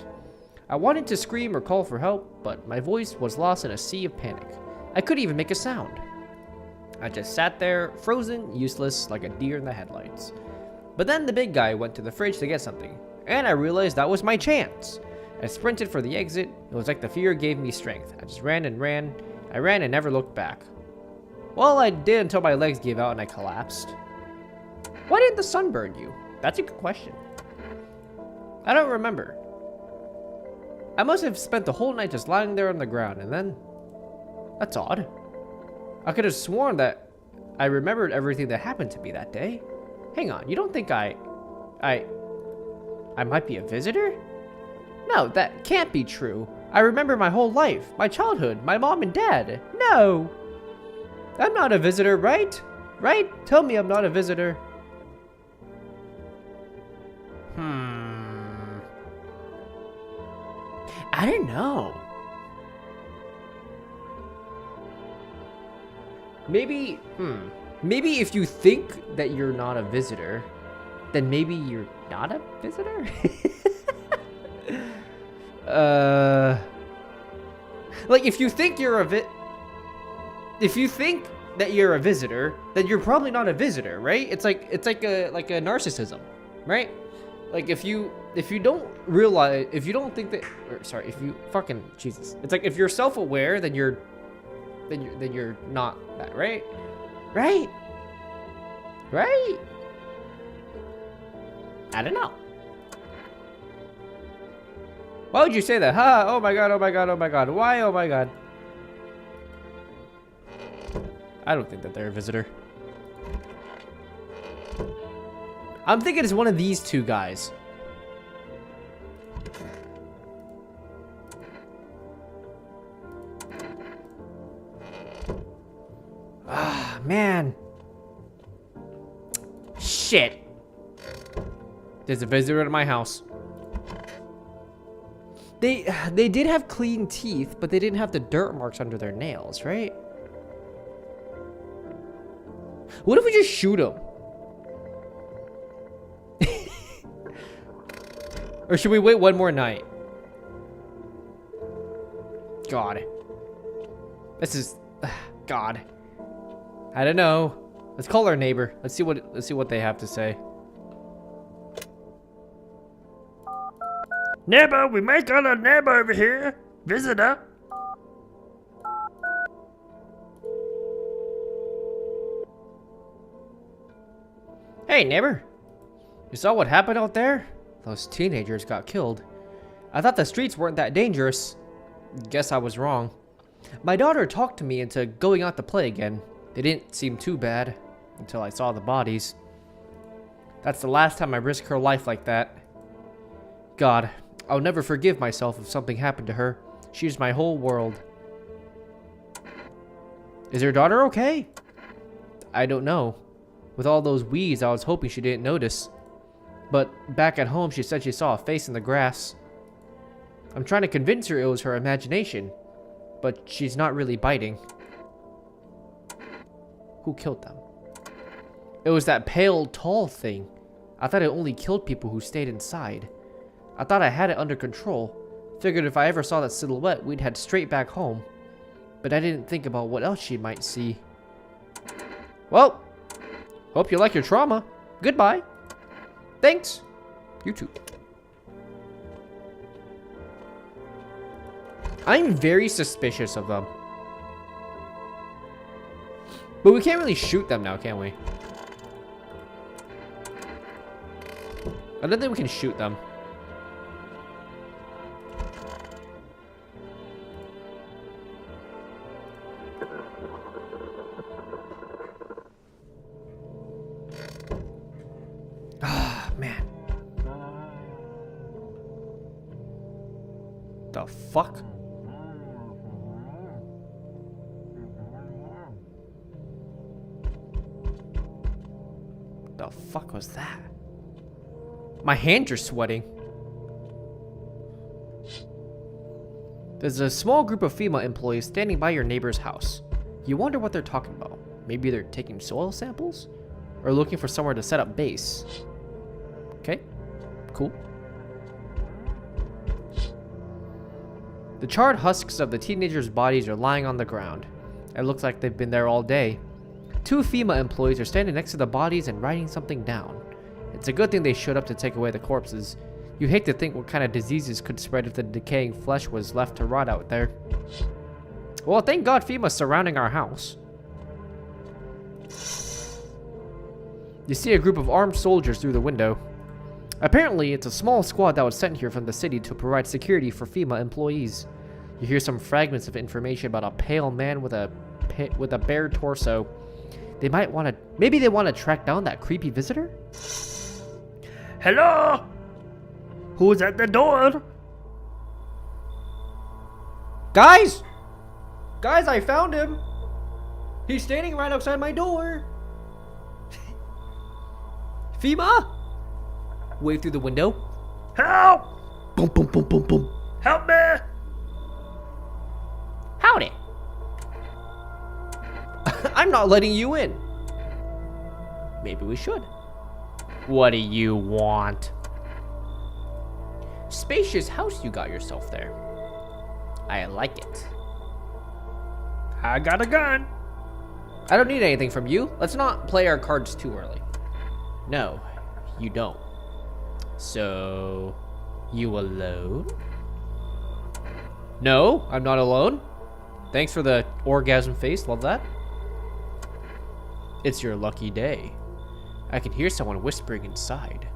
I wanted to scream or call for help, but my voice was lost in a sea of panic. I couldn't even make a sound. I just sat there, frozen, useless, like a deer in the headlights. But then the big guy went to the fridge to get something, and I realized that was my chance. I sprinted for the exit. It was like the fear gave me strength. I just ran and ran. I ran and never looked back. Well, I did until my legs gave out and I collapsed. Why didn't the sun burn you? That's a good question. I don't remember. I must have spent the whole night just lying there on the ground, and then... That's odd. I could have sworn that I remembered everything that happened to me that day. Hang on, you don't think I might be a visitor? No, that can't be true. I remember my whole life, my childhood, my mom and dad. No! I'm not a visitor, right? Right? Tell me I'm not a visitor. I don't know. Maybe, maybe if you think that you're not a visitor, then maybe you're not a visitor? Like if you think you're if you think that you're a visitor, then you're probably not a visitor, right? It's like a narcissism, right? Like if you don't realize, if you don't think that, or sorry, if you fucking Jesus, it's like if you're self-aware, then you're not that, right? Right? Right? I don't know. Why would you say that? Huh? Oh my god, oh my god, oh my god. Why? Oh my god. I don't think that they're a visitor. I'm thinking it's one of these two guys. Ah, man. Shit. There's a visitor at my house. They did have clean teeth, but they didn't have the dirt marks under their nails, right? What if we just shoot him? Or should we wait one more night? God. This is God. I don't know. Let's call our neighbor. Let's see what they have to say. Neighbor, we may got a neighbor over here. Visitor. Hey, neighbor. You saw what happened out there? Those teenagers got killed. I thought the streets weren't that dangerous. Guess I was wrong. My daughter talked to me into going out to play again. They didn't seem too bad until I saw the bodies. That's the last time I risked her life like that. God, I'll never forgive myself if something happened to her. She's my whole world. Is your daughter okay? I don't know. With all those weeds, I was hoping she didn't notice. But back at home, she said she saw a face in the grass. I'm trying to convince her it was her imagination, but she's not really biting. Who killed them? It was that pale, tall thing. I thought it only killed people who stayed inside. I thought I had it under control. Figured if I ever saw that silhouette, we'd head straight back home. But I didn't think about what else she might see. Well, hope you like your trauma. Goodbye. Thanks. You too. I'm very suspicious of them. But we can't really shoot them now, can we? I don't think we can shoot them. Ah, man. The fuck? The fuck was that? My hands are sweating. There's a small group of female employees standing by your neighbor's house. You wonder what they're talking about. Maybe they're taking soil samples? Or looking for somewhere to set up base. Okay, cool. The charred husks of the teenagers' bodies are lying on the ground. It looks like they've been there all day. Two female employees are standing next to the bodies and writing something down. It's a good thing they showed up to take away the corpses. You hate to think what kind of diseases could spread if the decaying flesh was left to rot out there. Well, thank God FEMA's surrounding our house. You see a group of armed soldiers through the window. Apparently, it's a small squad that was sent here from the city to provide security for FEMA employees. You hear some fragments of information about a pale man with a bare torso. Maybe they want to track down that creepy visitor? Hello? Who's at the door? Guys! Guys, I found him! He's standing right outside my door! FEMA? Wave through the window. Help! Boom, boom, boom, boom, boom. Help me! Howdy. I'm not letting you in. Maybe we should. What do you want? Spacious house you got yourself there. I like it. I got a gun. I don't need anything from you. Let's not play our cards too early. No, you don't. So, you alone? No, I'm not alone. Thanks for the orgasm face. Love that. It's your lucky day. I can hear someone whispering inside.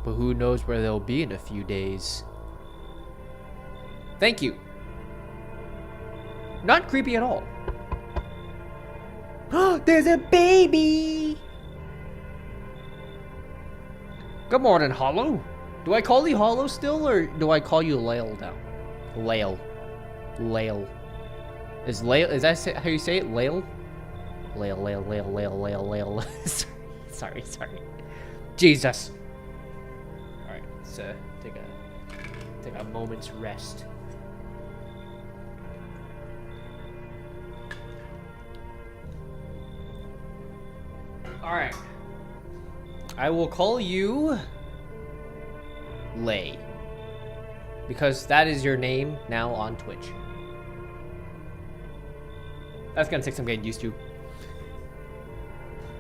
But who knows where they'll be in a few days. Thank you. Not creepy at all. There's a baby! Good morning, Hollow. Do I call you Hollow still, or do I call you Lael now? Lael. Lael. Is that how you say it? Lael? Lael, Lael, Lael, Lael, Lael, Lael. Sorry. Jesus. Alright, let's take a moment's rest. Alright. I will call you Lay. Because that is your name now on Twitch. That's gonna take some getting used to.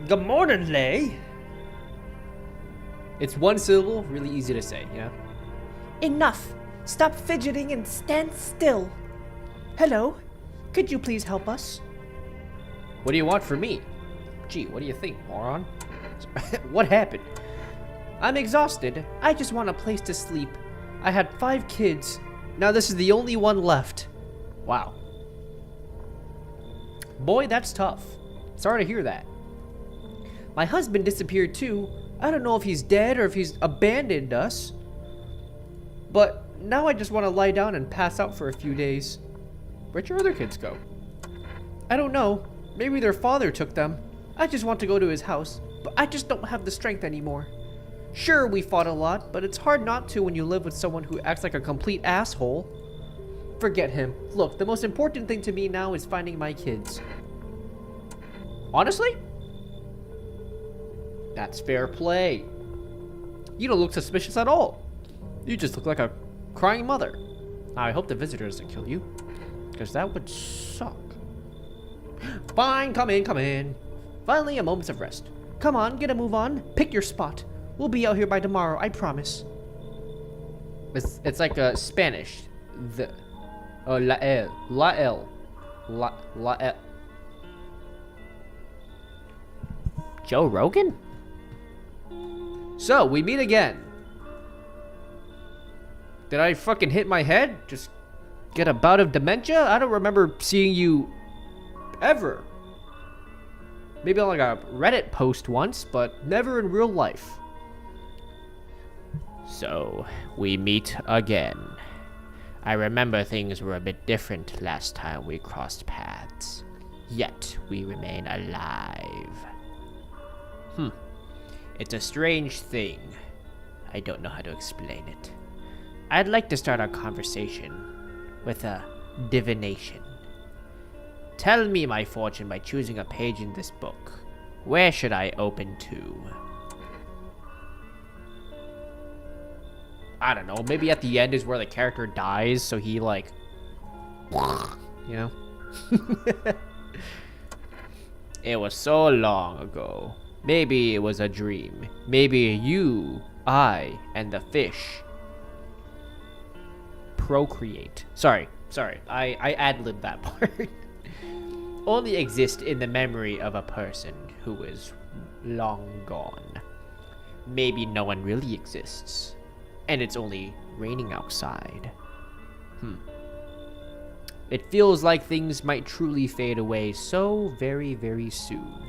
Good morning, Lay. It's one syllable, really easy to say, you know? Enough! Stop fidgeting and stand still. Hello? Could you please help us? What do you want from me? Gee, what do you think, moron? What happened? I'm exhausted. I just want a place to sleep. I had 5 kids. Now this is the only one left. Wow. Boy, that's tough. Sorry to hear that. My husband disappeared too. I don't know if he's dead or if he's abandoned us. But now I just want to lie down and pass out for a few days. Where'd your other kids go? I don't know. Maybe their father took them. I just want to go to his house, but I just don't have the strength anymore. Sure, we fought a lot, but it's hard not to when you live with someone who acts like a complete asshole. Forget him. Look, the most important thing to me now is finding my kids. Honestly? That's fair play. You don't look suspicious at all. You just look like a crying mother. Now, I hope the visitor doesn't kill you, because that would suck. Fine, come in. Finally, a moment of rest. Come on, get a move on. Pick your spot. We'll be out here by tomorrow, I promise. It's like Spanish. The Lael. Joe Rogan? So, we meet again. Did I fucking hit my head? Just get a bout of dementia? I don't remember seeing you ever. Maybe on like a Reddit post once, but never in real life. So, we meet again. I remember things were a bit different last time we crossed paths. Yet, we remain alive. It's a strange thing. I don't know how to explain it. I'd like to start our conversation with a divination. Tell me my fortune by choosing a page in this book. Where should I open to? I don't know, maybe at the end is where the character dies, so he like, you know? It was so long ago. Maybe it was a dream. Maybe you, I, and the fish procreate. Sorry, I ad-libbed that part. Only exist in the memory of a person who is long gone. Maybe no one really exists, and it's only raining outside. It feels like things might truly fade away so very, very soon.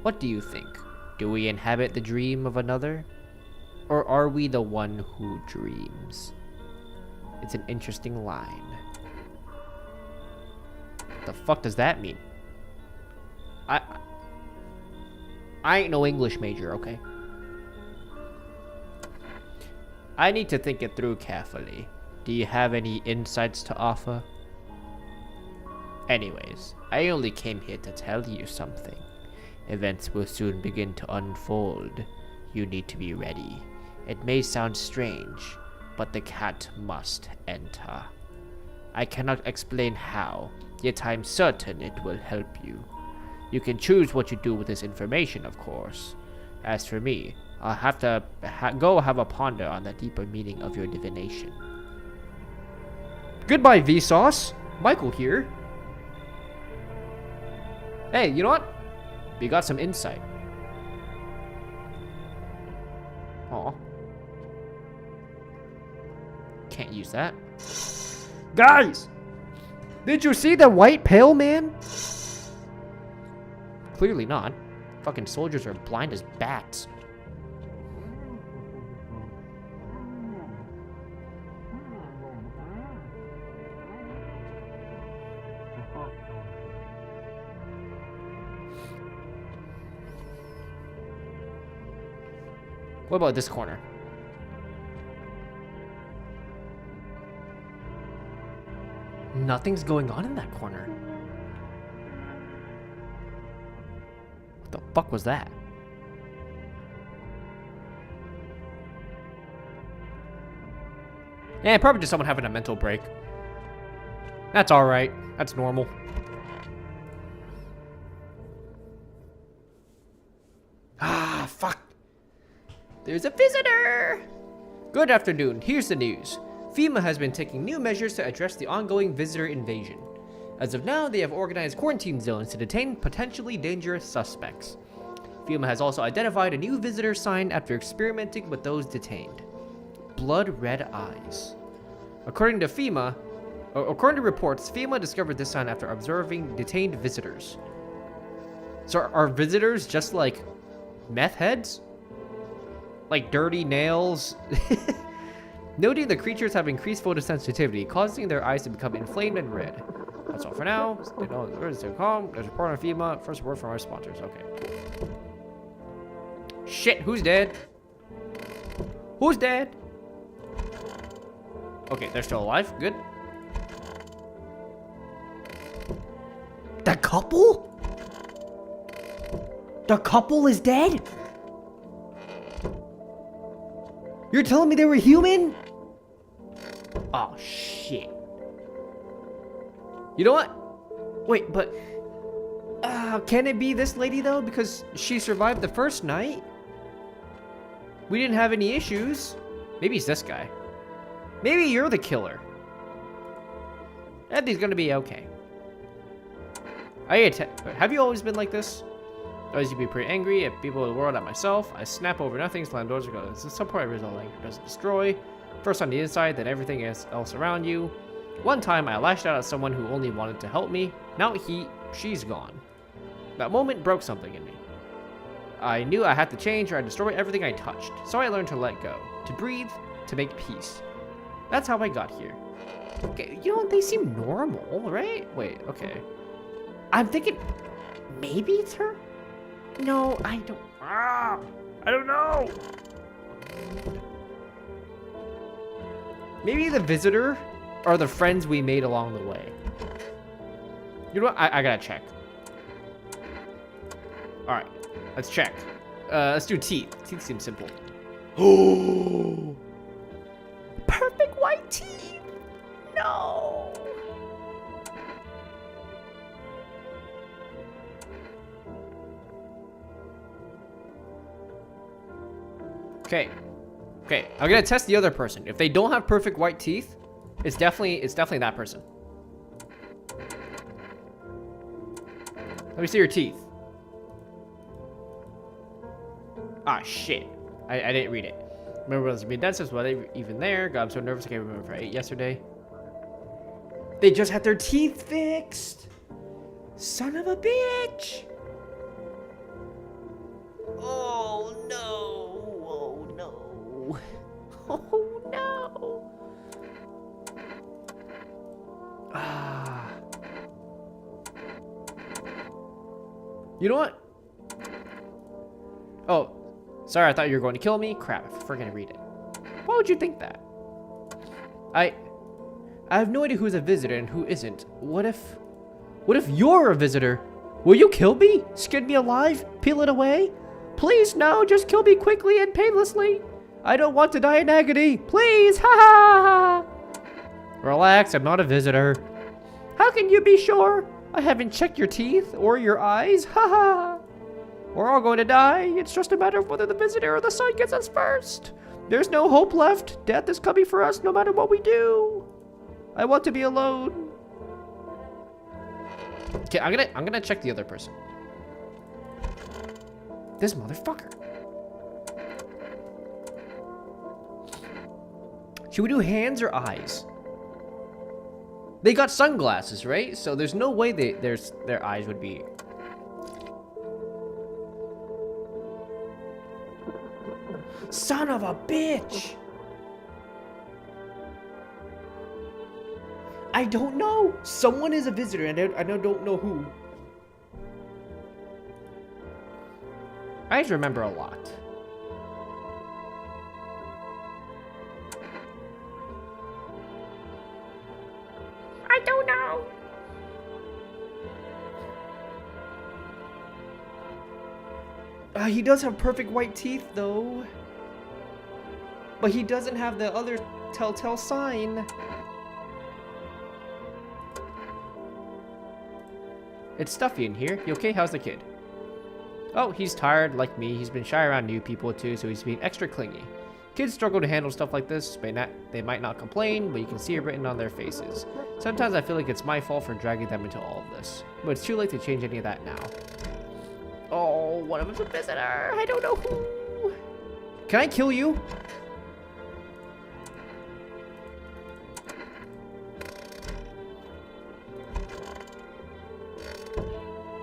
What do you think? Do we inhabit the dream of another? Or are we the one who dreams? It's an interesting line. What the fuck does that mean? I ain't no English major, okay? I need to think it through carefully. Do you have any insights to offer? Anyways, I only came here to tell you something. Events will soon begin to unfold. You need to be ready. It may sound strange, but the cat must enter. I cannot explain how, yet I'm certain it will help you. You can choose what you do with this information, of course. As for me, I'll have to go have a ponder on the deeper meaning of your divination. Goodbye, Vsauce. Michael here. Hey, you know what? We got some insight. Aw. Can't use that. Guys! Did you see the white pale man? Clearly not. Fucking soldiers are blind as bats. What about this corner? Nothing's going on in that corner. What the fuck was that? Yeah, probably just someone having a mental break. That's alright. That's normal. Ah, fuck. There's a visitor! Good afternoon. Here's the news. FEMA has been taking new measures to address the ongoing visitor invasion. As of now, they have organized quarantine zones to detain potentially dangerous suspects. FEMA has also identified a new visitor sign after experimenting with those detained. Blood red eyes. According to reports, FEMA discovered this sign after observing detained visitors. So are visitors just like meth heads? Like dirty nails? Noting the creatures have increased photosensitivity, causing their eyes to become inflamed and red. That's all for now. Stay calm. There's a report on FEMA. First word from our sponsors. Okay. Shit, who's dead? Who's dead? Okay, they're still alive. Good. The couple? The couple is dead? You're telling me they were human? Oh, shit. You know what? Wait, but... can it be this lady, though? Because she survived the first night? We didn't have any issues. Maybe it's this guy. Maybe you're the killer. Everything's gonna be okay. Have you always been like this? I used to be pretty angry at people in the world, at myself. I snap over nothing, slam doors, and go, at some point I realized it doesn't destroy. First on the inside, then everything else around you. One time, I lashed out at someone who only wanted to help me. Now she's gone. That moment broke something in me. I knew I had to change or I'd destroy everything I touched. So I learned to let go, to breathe, to make peace. That's how I got here. Okay, you know, they seem normal, right? Wait, okay. I'm thinking, maybe it's her? No, I don't. I don't know. Maybe the visitor are the friends we made along the way. You know what? I gotta check. All right, let's check. Let's do teeth. Teeth seem simple. Oh, perfect white teeth. No. Okay. Okay, I'm gonna test the other person. If they don't have perfect white teeth, it's definitely that person. Let me see your teeth. Ah, shit. I didn't read it. Remember when I was being dentist? Were they even there? God, I'm so nervous. I can't remember if I ate yesterday. They just had their teeth fixed. Son of a bitch. Oh, no. Oh, no. Oh, no. Ah. You know what? Oh, sorry, I thought you were going to kill me. Crap, I forgot to read it. Why would you think that? I have no idea who's a visitor and who isn't. What if you're a visitor? Will you kill me? Skin me alive? Peel it away? Please, no, just kill me quickly and painlessly. I don't want to die in agony. Please, ha ha ha. Relax, I'm not a visitor. How can you be sure? I haven't checked your teeth or your eyes. Ha ha. We're all going to die. It's just a matter of whether the visitor or the sun gets us first. There's no hope left. Death is coming for us no matter what we do. I want to be alone. Okay, I'm gonna check the other person. This motherfucker. Should we do hands or eyes? They got sunglasses, right? So there's no way their eyes would be. Son of a bitch! I don't know. Someone is a visitor, and I don't know who. I just remember a lot. I don't know. He does have perfect white teeth, though. But he doesn't have the other telltale sign. It's stuffy in here. You okay? How's the kid? Oh, he's tired, like me. He's been shy around new people, too, so he's being extra clingy. Kids struggle to handle stuff like this. They might not complain, but you can see it written on their faces. Sometimes I feel like it's my fault for dragging them into all of this. But it's too late to change any of that now. Oh, one of them's a visitor. I don't know who. Can I kill you?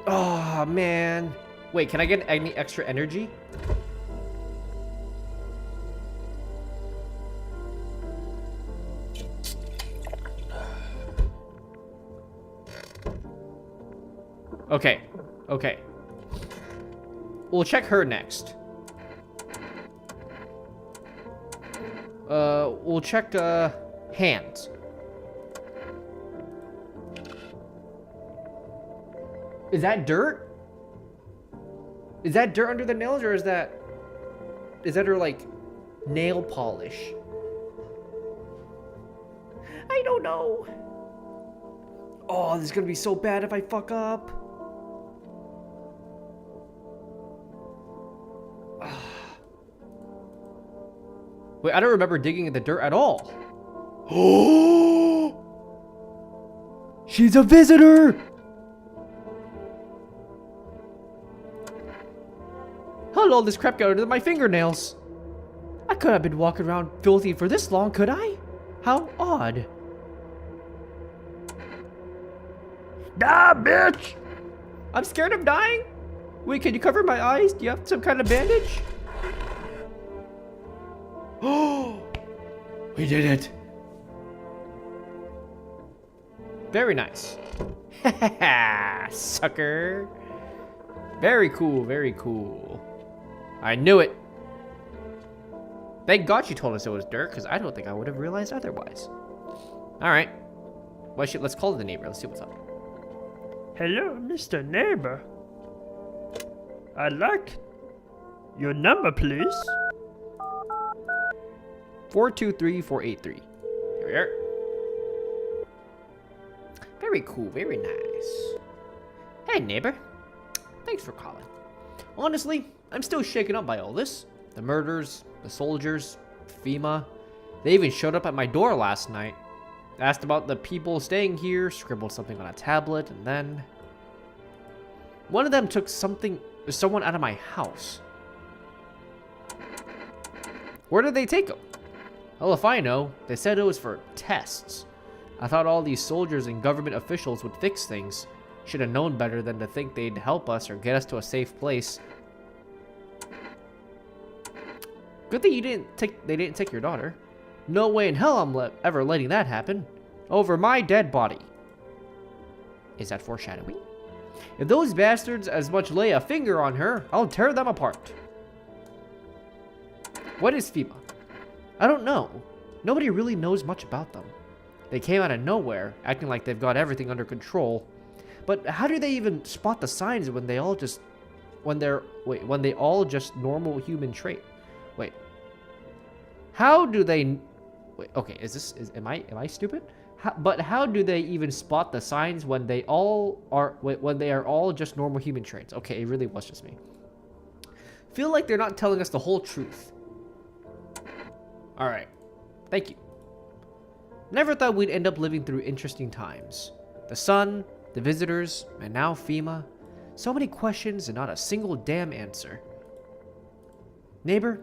Oh, man. Wait, can I get any extra energy? Okay. Okay. We'll check her next. We'll check, hands. Is that dirt? Is that dirt under the nails, or is that her, like, nail polish? I don't know. Oh, this is gonna be so bad if I fuck up. Wait, I don't remember digging in the dirt at all. Oh! She's a visitor! How did all this crap get under my fingernails? I couldn't have been walking around filthy for this long, could I? How odd. Die, bitch! I'm scared of dying? Wait, can you cover my eyes? Do you have some kind of bandage? Oh! We did it. Very nice. Sucker. Very cool, very cool. I knew it. Thank God she told us it was dirt, because I don't think I would have realized otherwise. Alright. Well, shit, let's call the neighbor. Let's see what's up. Hello, Mr. Neighbor. I'd like your number, please. 423483. Here we are. Very cool, very nice. Hey, neighbor. Thanks for calling. Honestly, I'm still shaken up by all this. The murders, the soldiers, FEMA. They even showed up at my door last night. Asked about the people staying here, scribbled something on a tablet, and then... one of them took someone out of my house. Where did they take him? Well, if I know, they said it was for tests. I thought all these soldiers and government officials would fix things. Should have known better than to think they'd help us or get us to a safe place. Good thing they didn't take your daughter. No way in hell I'm ever letting that happen. Over my dead body. Is that foreshadowing? If those bastards as much lay a finger on her, I'll tear them apart. What is FEMA? I don't know. Nobody really knows much about them. They came out of nowhere, acting like they've got everything under control. But how do they even spot the signs when they all just... when they all just normal human trait? Wait. How do they... Wait, okay, am I stupid? But how do they even spot the signs when they are all just normal human traits? Okay, it really was just me. Feel like they're not telling us the whole truth. All right. Thank you. Never thought we'd end up living through interesting times. The sun, the visitors, and now FEMA. So many questions and not a single damn answer. Neighbor,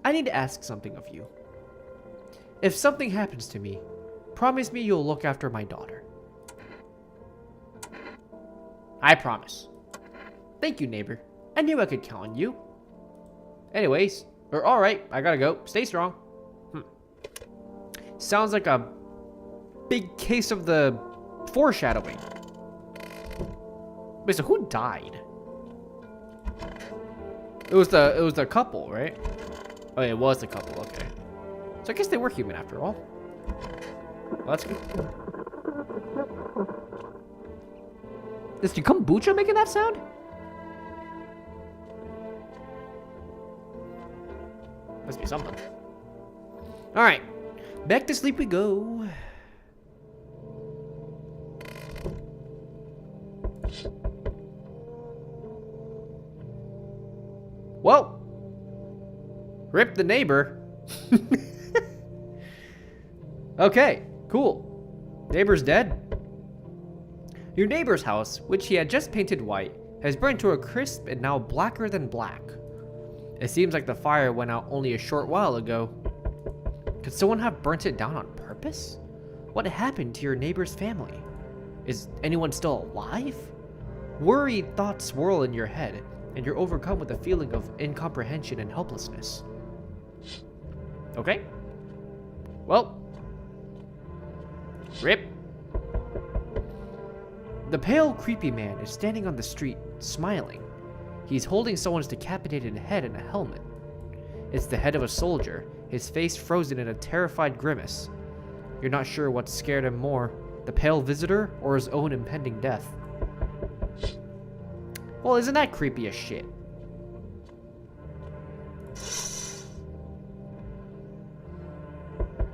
I need to ask something of you. If something happens to me, Promise me you'll look after my daughter. I promise. Thank you, neighbor. I knew I could count on you. Anyways, alright, I gotta go. Stay strong. Sounds like a big case of the foreshadowing. Wait, so who died? It was the couple, right? Oh, yeah, it was the couple, okay. So I guess they were human after all. Well, that's good. Is the kombucha making that sound? Must be something. Alright. Back to sleep we go. Well. Rip the neighbor. Okay, cool. Neighbor's dead. Your neighbor's house, which he had just painted white, has burned to a crisp and now blacker than black. It seems like the fire went out only a short while ago. Could someone have burnt it down on purpose? What happened to your neighbor's family? Is anyone still alive? Worried thoughts swirl in your head, and you're overcome with a feeling of incomprehension and helplessness. Okay. Well. Rip. The pale, creepy man is standing on the street, smiling. He's holding someone's decapitated head in a helmet. It's the head of a soldier, his face frozen in a terrified grimace. You're not sure what scared him more, the pale visitor or his own impending death. Well, isn't that creepy as shit?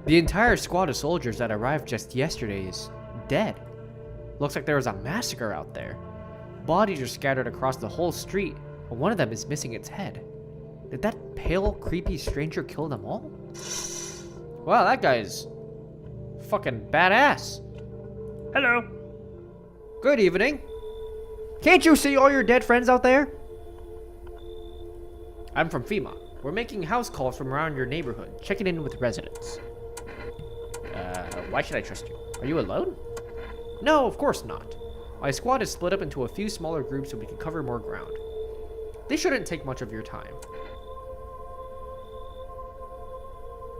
The entire squad of soldiers that arrived just yesterday is dead. Looks like there was a massacre out there. Bodies are scattered across the whole street, and one of them is missing its head. Did that pale, creepy stranger kill them all? Wow, that guy's fucking badass. Hello. Good evening. Can't you see all your dead friends out there? I'm from FEMA. We're making house calls from around your neighborhood, checking in with residents. Why should I trust you? Are you alone? No, of course not. My squad is split up into a few smaller groups so we can cover more ground. They shouldn't take much of your time.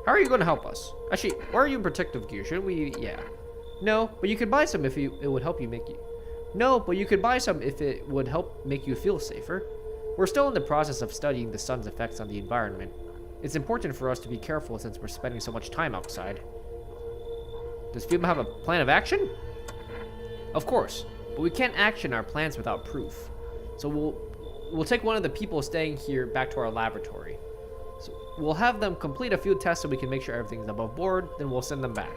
How are you going to help us? Actually, why are you in protective gear? Shouldn't we? Yeah. No, but you could buy some if it would help you make you... No, but you could buy some if it would help make you feel safer. We're still in the process of studying the sun's effects on the environment. It's important for us to be careful since we're spending so much time outside. Does FEMA have a plan of action? Of course, but we can't action our plans without proof. So we'll take one of the people staying here back to our laboratory. So we'll have them complete a few tests so we can make sure everything's above board, then we'll send them back.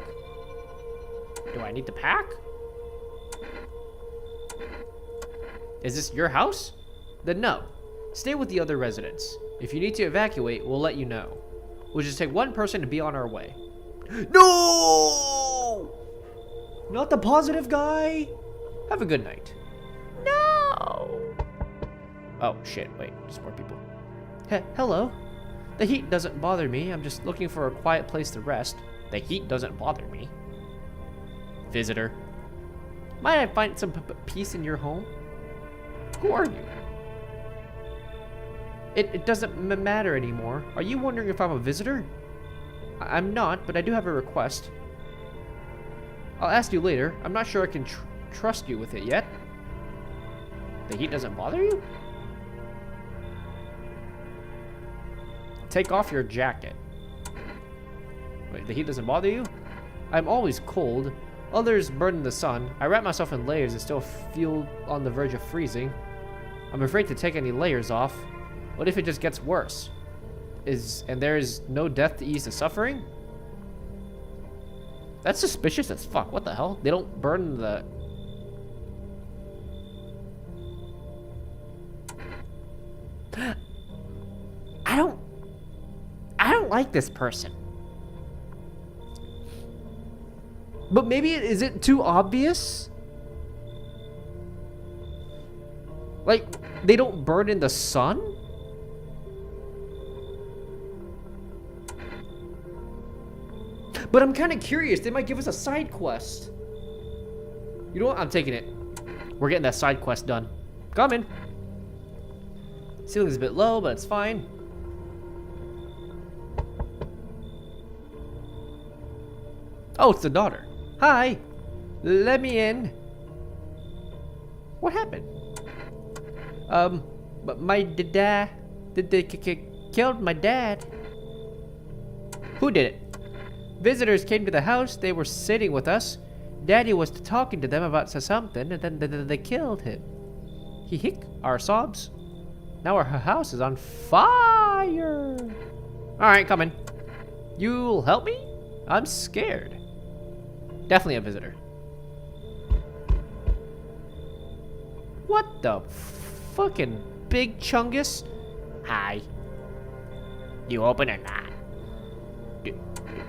Do I need to pack? Is this your house? Then no. Stay with the other residents. If you need to evacuate, we'll let you know. We'll just take one person to be on our way. No! Not the positive guy. Have a good night. No! Oh, shit. Wait, there's more people. Hello. The heat doesn't bother me. I'm just looking for a quiet place to rest. The heat doesn't bother me. Visitor. Might I find some peace in your home? Who are you? It doesn't matter anymore. Are you wondering if I'm a visitor? I'm not, but I do have a request. I'll ask you later. I'm not sure I can trust you with it yet. The heat doesn't bother you? Take off your jacket. Wait, the heat doesn't bother you? I'm always cold. Others burn in the sun. I wrap myself in layers and still feel on the verge of freezing. I'm afraid to take any layers off. What if it just gets worse? And there is no death to ease the suffering? That's suspicious as fuck. What the hell? They don't burn the... I don't like this person. But maybe is it too obvious? Like, they don't burn in the sun? But I'm kind of curious. They might give us a side quest. You know what? I'm taking it. We're getting that side quest done. Coming. Ceiling's a bit low, but it's fine. Oh, it's the daughter. Hi. Let me in. What happened? But my dad, they killed my dad. Who did it? Visitors came to the house. They were sitting with us. Daddy was talking to them about something, and then they killed him. He hick our sobs. Now our house is on fire. All right, coming. You'll help me? I'm scared. Definitely a visitor. What the fucking big chungus? Hi. You open or not?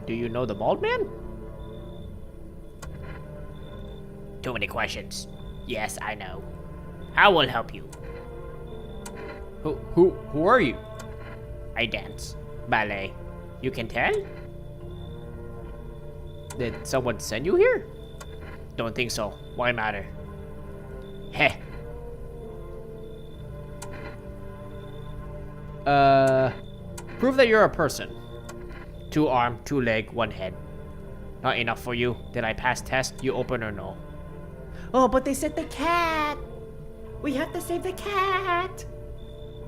Do you know the bald man? Too many questions. Yes, I know. I will help you. Who are you? I dance. Ballet. You can tell? Did someone send you here? Don't think so. Why matter? Heh. Prove that you're a person. 2 arm, 2 leg, 1 head. Not enough for you. Did I pass test? You open or no? Oh, but they said the cat. We have to save the cat.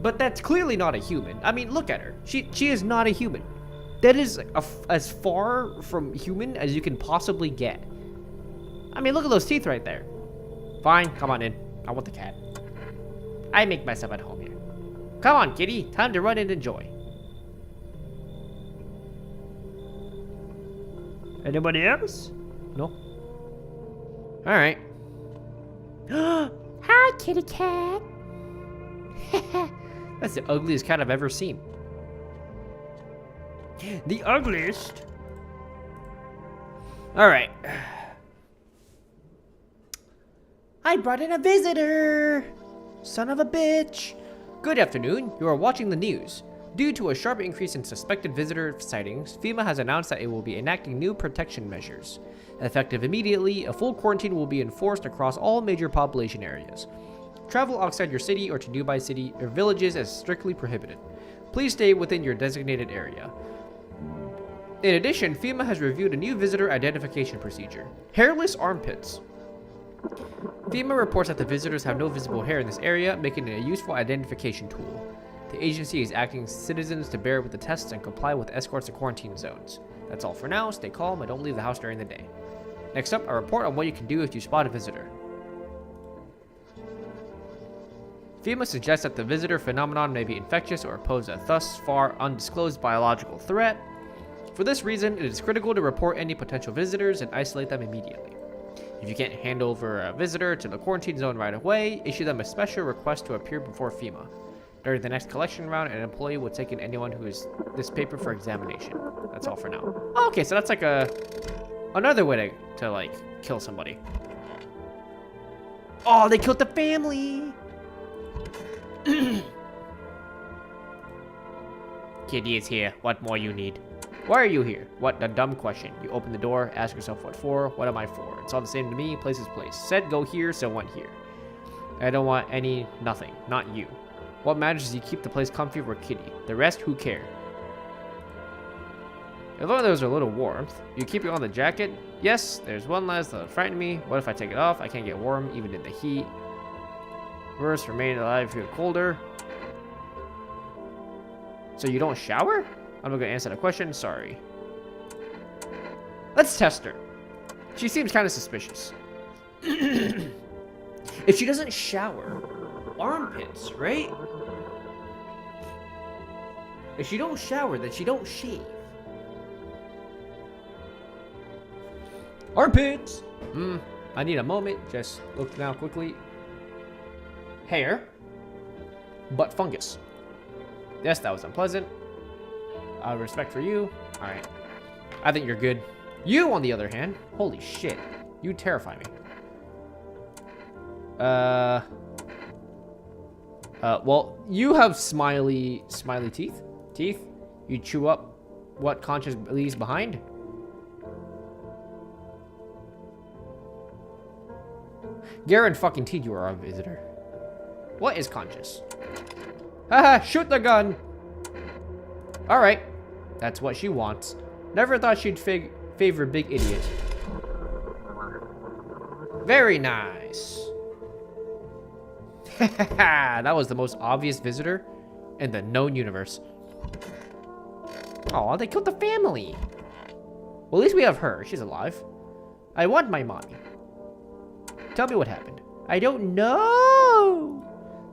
But that's clearly not a human. I mean, look at her. She is not a human. That is as far from human as you can possibly get. I mean, look at those teeth right there. Fine, come on in. I want the cat. I make myself at home here. Come on, kitty. Time to run and enjoy. Anybody else? No? Alright. Hi, kitty cat. That's the ugliest cat I've ever seen. The ugliest? Alright. I brought in a visitor! Son of a bitch! Good afternoon, you are watching the news. Due to a sharp increase in suspected visitor sightings, FEMA has announced that it will be enacting new protection measures. Effective immediately, a full quarantine will be enforced across all major population areas. Travel outside your city or to nearby city or villages is strictly prohibited. Please stay within your designated area. In addition, FEMA has reviewed a new visitor identification procedure. Hairless armpits. FEMA reports that the visitors have no visible hair in this area, making it a useful identification tool. The agency is asking citizens to bear with the tests and comply with escorts to quarantine zones. That's all for now. Stay calm and don't leave the house during the day. Next up, a report on what you can do if you spot a visitor. FEMA suggests that the visitor phenomenon may be infectious or pose a thus far undisclosed biological threat. For this reason, it is critical to report any potential visitors and isolate them immediately. If you can't hand over a visitor to the quarantine zone right away, issue them a special request to appear before FEMA. During the next collection round, an employee will take in anyone who is this paper for examination. That's all for now. Oh, okay, so that's like another way to like kill somebody. Oh, they killed the family. Kitty is here. What more you need? Why are you here? What a dumb question. You open the door, ask yourself what for. What am I for? It's all the same to me. Place is place. Said go here, so went here. I don't want nothing. Not you. What matters is you keep the place comfy for Kitty. The rest, who care? As long as there's a little warmth. You keep it on the jacket? Yes, there's one last that'll frighten me. What if I take it off? I can't get warm, even in the heat. Worse, remain alive, feel colder. So you don't shower? I'm not gonna answer the question, sorry. Let's test her. She seems kind of suspicious. If she doesn't shower, armpits, right? If she don't shower, then she don't shave. Armpits! I need a moment. Just look down quickly. Hair. Butt fungus. Yes, that was unpleasant. Respect for you. Alright. I think you're good. You, on the other hand. Holy shit. You terrify me. Well, you have smiley teeth. You chew up what conscience leaves behind. Garen fucking Teed, you are a visitor. What is conscious? Haha, shoot the gun! Alright. That's what she wants. Never thought she'd favor big idiot. Very nice. That was the most obvious visitor in the known universe. Oh, they killed the family. Well, at least we have her. She's alive. I want my mommy. Tell me what happened. I don't know.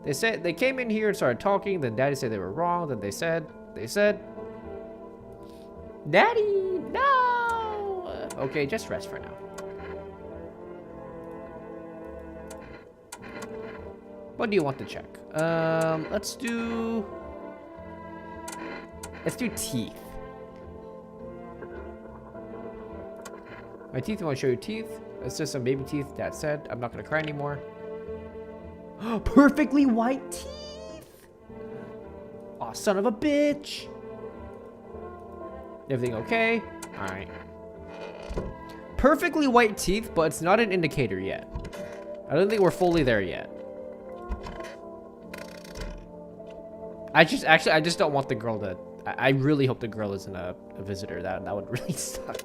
They said they came in here and started talking. Then Daddy said they were wrong. Then they said, Daddy, no. Okay, just rest for now. What do you want to check? Let's do teeth. My teeth, I want to show you teeth. It's just some baby teeth. Dad said, I'm not gonna cry anymore. Perfectly white teeth. Oh, son of a bitch. Everything okay? All right. Perfectly white teeth, but it's not an indicator yet. I don't think we're fully there yet. I just don't want the girl to. I really hope the girl isn't a visitor. That would really suck.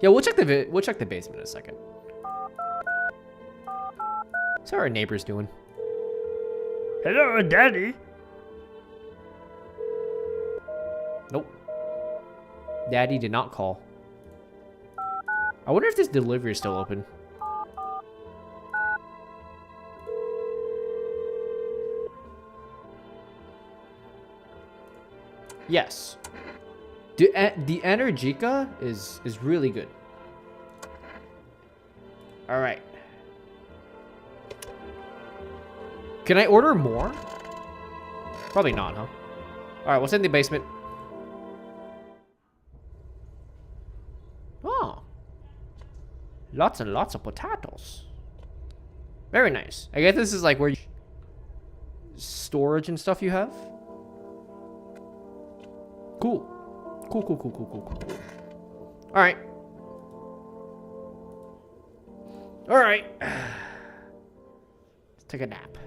Yeah, we'll check the basement in a second. So how are our neighbors doing? Hello, Daddy. Nope. Daddy did not call. I wonder if this delivery is still open. Yes. The Energica is really good. All right. Can I order more? Probably not, huh? All right, what's in the basement? Oh. Lots and lots of potatoes. Very nice. I guess this is like where storage and stuff you have. Cool. Cool. All right. All right. Let's take a nap.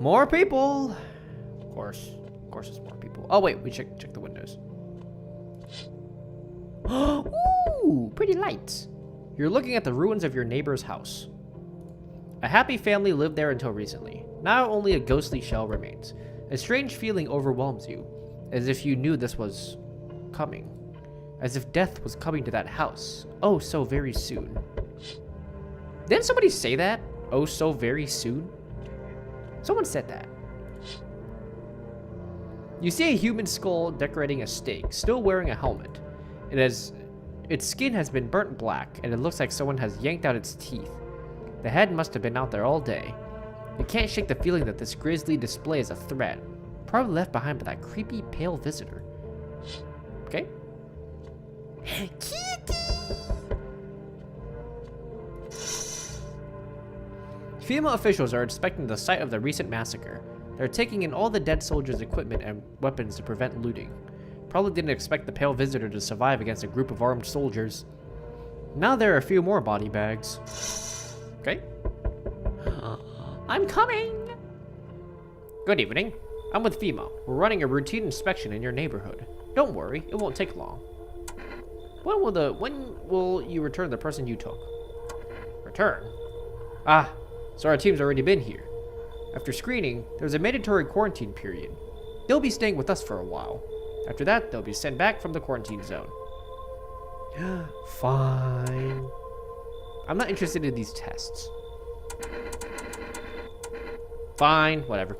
More people. Of course it's more people. Oh wait, we check the windows. Ooh, pretty lights. You're looking at the ruins of your neighbor's house. A happy family lived there until recently. Now only a ghostly shell remains. A strange feeling overwhelms you, as if you knew this was coming. As if death was coming to that house. Oh, so very soon. Didn't somebody say that? Oh, so very soon? Someone said that. You see a human skull decorating a stake, still wearing a helmet. Its skin has been burnt black, and it looks like someone has yanked out its teeth. The head must have been out there all day. You can't shake the feeling that this grisly display is a threat. Probably left behind by that creepy, pale visitor. Okay. Kitty! FEMA officials are inspecting the site of the recent massacre. They're taking in all the dead soldiers' equipment and weapons to prevent looting. Probably didn't expect the pale visitor to survive against a group of armed soldiers. Now there are a few more body bags. Okay. I'm coming! Good evening. I'm with FEMA. We're running a routine inspection in your neighborhood. Don't worry, it won't take long. When will you return the person you took? Return? Ah, so our team's already been here. After screening, there's a mandatory quarantine period. They'll be staying with us for a while. After that, they'll be sent back from the quarantine zone. Fine. I'm not interested in these tests. Fine, whatever.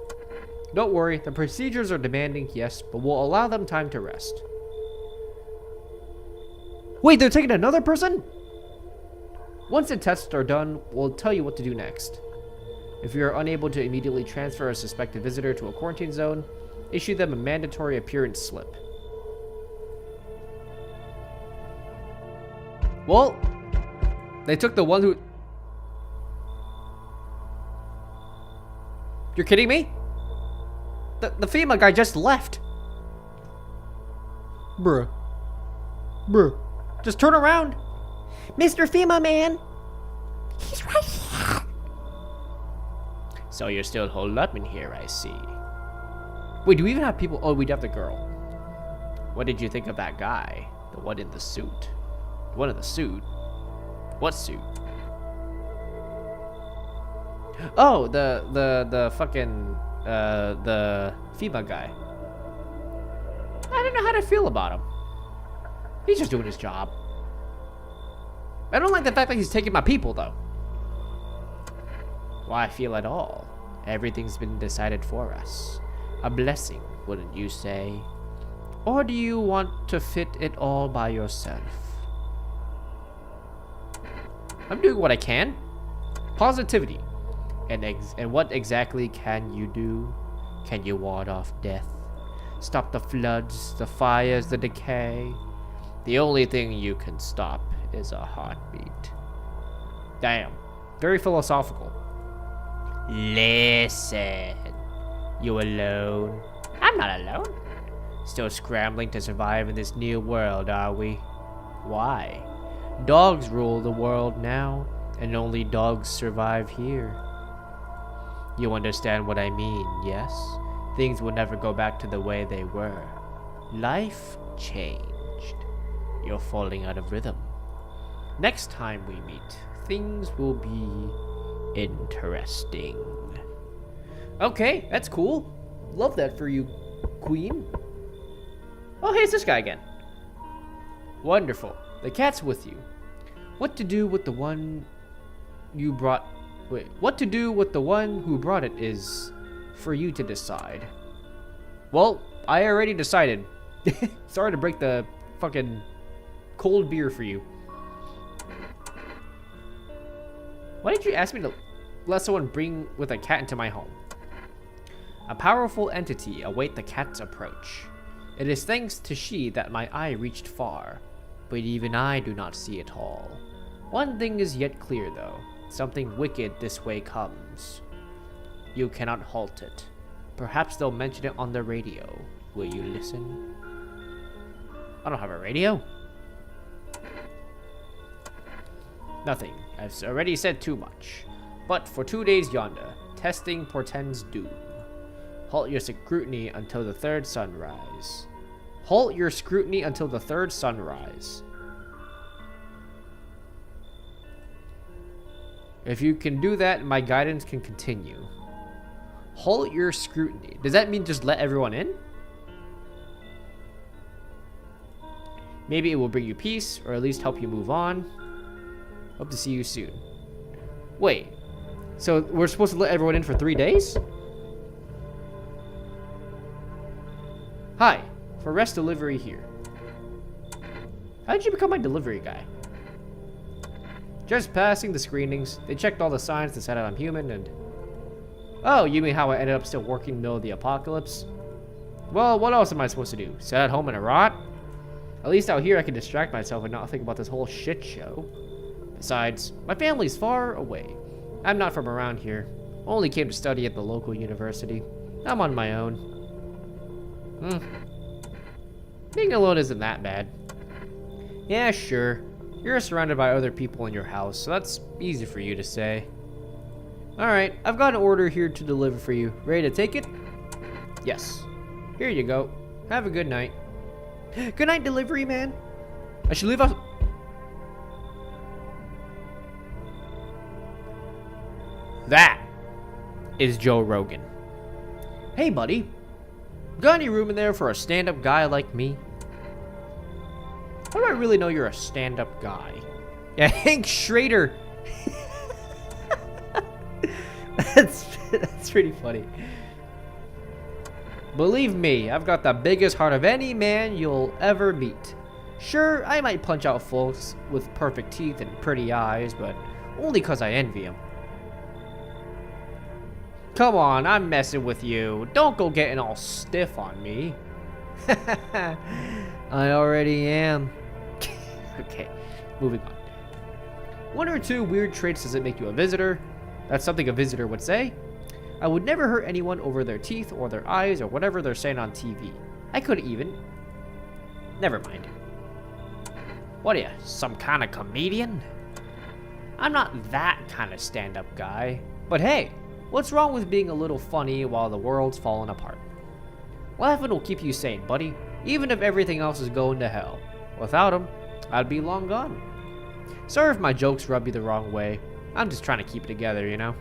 Don't worry, the procedures are demanding, yes, but we'll allow them time to rest. Wait, they're taking another person? Once the tests are done, we'll tell you what to do next. If you are unable to immediately transfer a suspected visitor to a quarantine zone, issue them a mandatory appearance slip. Well, they took the one who... You're kidding me? The FEMA guy just left. Bruh. Just turn around. Mr. FEMA man. He's right here. So you're still holed up in here, I see. Wait, do we even have people? Oh, we do have the girl. What did you think of that guy? The one in the suit. The one in the suit? What suit? Oh, the fucking the FEMA guy. I don't know how to feel about him. He's just doing his job. I don't like the fact that he's taking my people, though. Why feel at all? Everything's been decided for us. A blessing, wouldn't you say? Or do you want to fit it all by yourself? I'm doing what I can. Positivity. And what exactly can you do? Can you ward off death? Stop the floods, the fires, the decay? The only thing you can stop is a heartbeat. Damn. Very philosophical. Listen. You alone? I'm not alone. Still scrambling to survive in this new world, are we? Why? Dogs rule the world now, and only dogs survive here. You understand what I mean, yes? Things will never go back to the way they were. Life changed. You're falling out of rhythm. Next time we meet, things will be interesting. Okay, that's cool. Love that for you, Queen. Oh, hey, it's this guy again. Wonderful. The cat's with you. What to do with the one you brought... Wait, what to do with the one who brought it is for you to decide. Well, I already decided. Sorry to break the fucking cold beer for you. Why did you ask me to let someone bring with a cat into my home? A powerful entity await the cat's approach. It is thanks to she that my eye reached far, but even I do not see it all. One thing is yet clear though, something wicked this way comes. You cannot halt it. Perhaps they'll mention it on the radio. Will you listen? I don't have a radio. Nothing. I've already said too much. But for 2 days yonder, testing portends doom. Halt your scrutiny until the third sunrise. Halt your scrutiny until the third sunrise. If you can do that, my guidance can continue. Halt your scrutiny. Does that mean just let everyone in? Maybe it will bring you peace, or at least help you move on. Hope to see you soon. Wait, so we're supposed to let everyone in for 3 days? Hi, for rest delivery here. How did you become my delivery guy? Just passing the screenings. They checked all the signs, decided I'm human, and... Oh, you mean how I ended up still working in the middle of the apocalypse? Well, what else am I supposed to do? Sit at home and rot? At least out here I can distract myself and not think about this whole shit show. Besides, my family's far away. I'm not from around here. Only came to study at the local university. I'm on my own. Being alone isn't that bad. Yeah, sure. You're surrounded by other people in your house, so that's easy for you to say. Alright, I've got an order here to deliver for you. Ready to take it? Yes. Here you go. Have a good night. Good night, delivery man. I should leave us. That is Joe Rogan. Hey, buddy. Got any room in there for a stand-up guy like me? How do I really know you're a stand-up guy? Yeah, Hank Schrader. That's pretty funny. Believe me, I've got the biggest heart of any man you'll ever meet. Sure, I might punch out folks with perfect teeth and pretty eyes, but only 'cause I envy them. Come on, I'm messing with you. Don't go getting all stiff on me. I already am. Okay, moving on. 1 or 2 weird traits doesn't make you a visitor. That's something a visitor would say. I would never hurt anyone over their teeth or their eyes or whatever they're saying on TV. I could even. Never mind. What are you, some kind of comedian? I'm not that kind of stand-up guy. But hey, what's wrong with being a little funny while the world's falling apart? Laughing will keep you sane, buddy, even if everything else is going to hell. Without them, I'd be long gone. Sorry if my jokes rub you the wrong way. I'm just trying to keep it together, you know?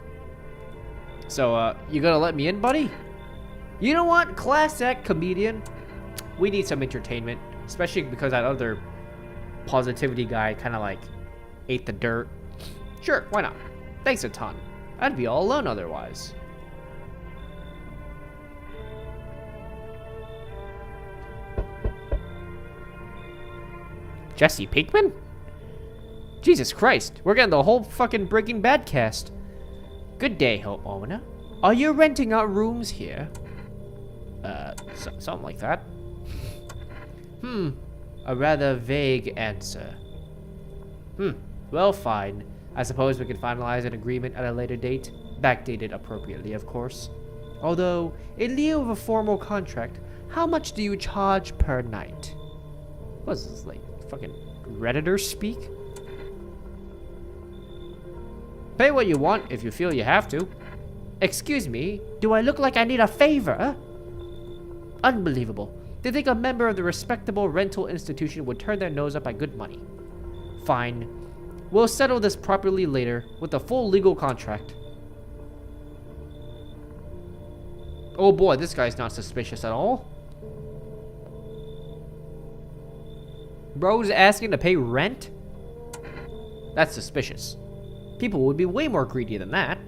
So, you gonna let me in, buddy? You know what? Class act comedian. We need some entertainment, especially because that other positivity guy kind of like ate the dirt. Sure, why not? Thanks a ton. I'd be all alone otherwise. Jesse Pinkman? Jesus Christ, we're getting the whole fucking Breaking Bad cast. Good day, homeowner. Are you renting out rooms here? Something like that. A rather vague answer. Well, fine. I suppose we can finalize an agreement at a later date. Backdated appropriately, of course. Although, in lieu of a formal contract, how much do you charge per night? What is this, like, fucking Redditor speak? Pay what you want if you feel you have to. Excuse me, do I look like I need a favor? Unbelievable. They think a member of the respectable rental institution would turn their nose up at good money. Fine. We'll settle this properly later with a full legal contract. Oh boy, this guy's not suspicious at all. Bro's asking to pay rent? That's suspicious. People would be way more greedy than that.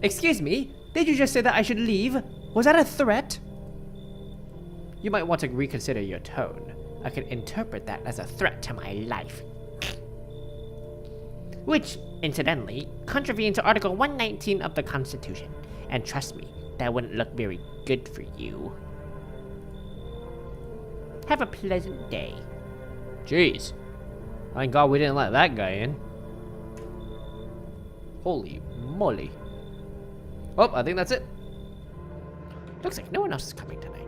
Excuse me, did you just say that I should leave? Was that a threat? You might want to reconsider your tone. I can interpret that as a threat to my life. Which, incidentally, contravenes Article 119 of the Constitution. And trust me, that wouldn't look very good for you. Have a pleasant day. Jeez. Thank God we didn't let that guy in. Holy moly. Oh, I think that's it. Looks like no one else is coming tonight.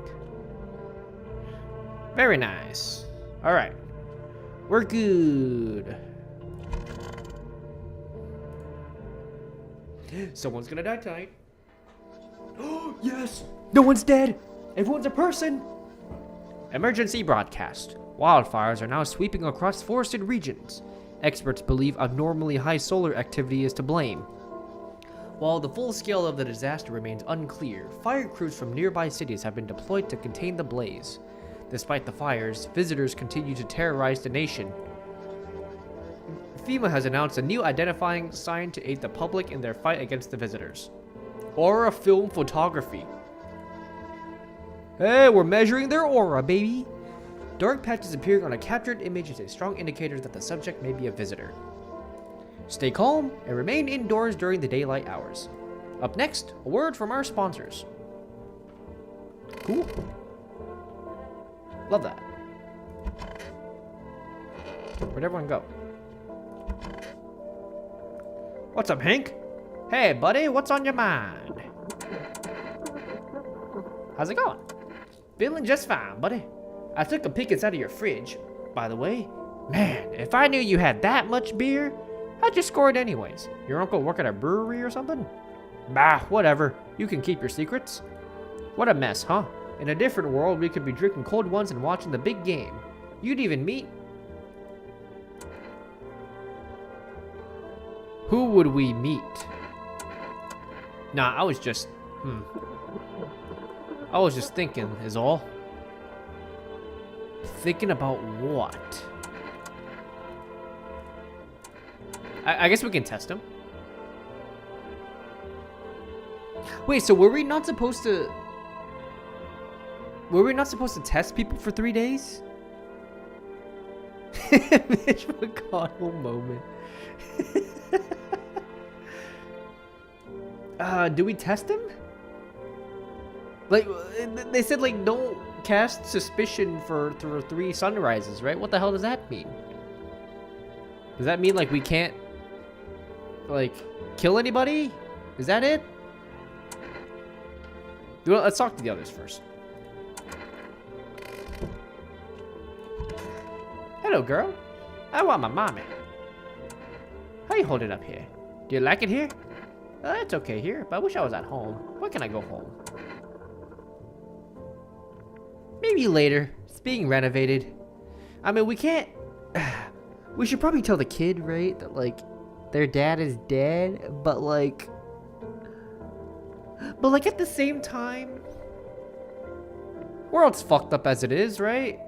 Very nice. Alright. We're good. Someone's gonna die tonight. Oh, yes! No one's dead! Everyone's a person! Emergency broadcast. Wildfires are now sweeping across forested regions. Experts believe abnormally high solar activity is to blame. While the full scale of the disaster remains unclear, fire crews from nearby cities have been deployed to contain the blaze. Despite the fires, visitors continue to terrorize the nation. FEMA has announced a new identifying sign to aid the public in their fight against the visitors. Aura film photography. Hey, we're measuring their aura, baby. Dark patches appearing on a captured image is a strong indicator that the subject may be a visitor. Stay calm and remain indoors during the daylight hours. Up next, a word from our sponsors. Cool. Love that. Where'd everyone go? What's up, Hank? Hey, buddy, what's on your mind? How's it going? Feeling just fine, buddy. I took a peek inside of your fridge, by the way. Man, if I knew you had that much beer, how'd you score it anyways? Your uncle work at a brewery or something? Bah, whatever. You can keep your secrets. What a mess, huh? In a different world, we could be drinking cold ones and watching the big game. You'd even meet... Who would we meet? Nah, I was just... I was just thinking, is all. Thinking about what? I guess we can test him. Wait, so were we not supposed to... Were we not supposed to test people for 3 days? Mitch McConnell moment. Do we test him? Like, they said, like, don't cast suspicion for 3 sunrises, right? What the hell does that mean? Does that mean, like, we can't, like, kill anybody? Is that it? Well, let's talk to the others first. Hello, girl. I want my mommy. How you holding up here? Do you like it here? It's okay here, but I wish I was at home. When can I go home? Maybe later. It's being renovated. I mean, we can't... We should probably tell the kid, right? That, like, their dad is dead, but, like... But, like, at the same time... World's fucked up as it is, right?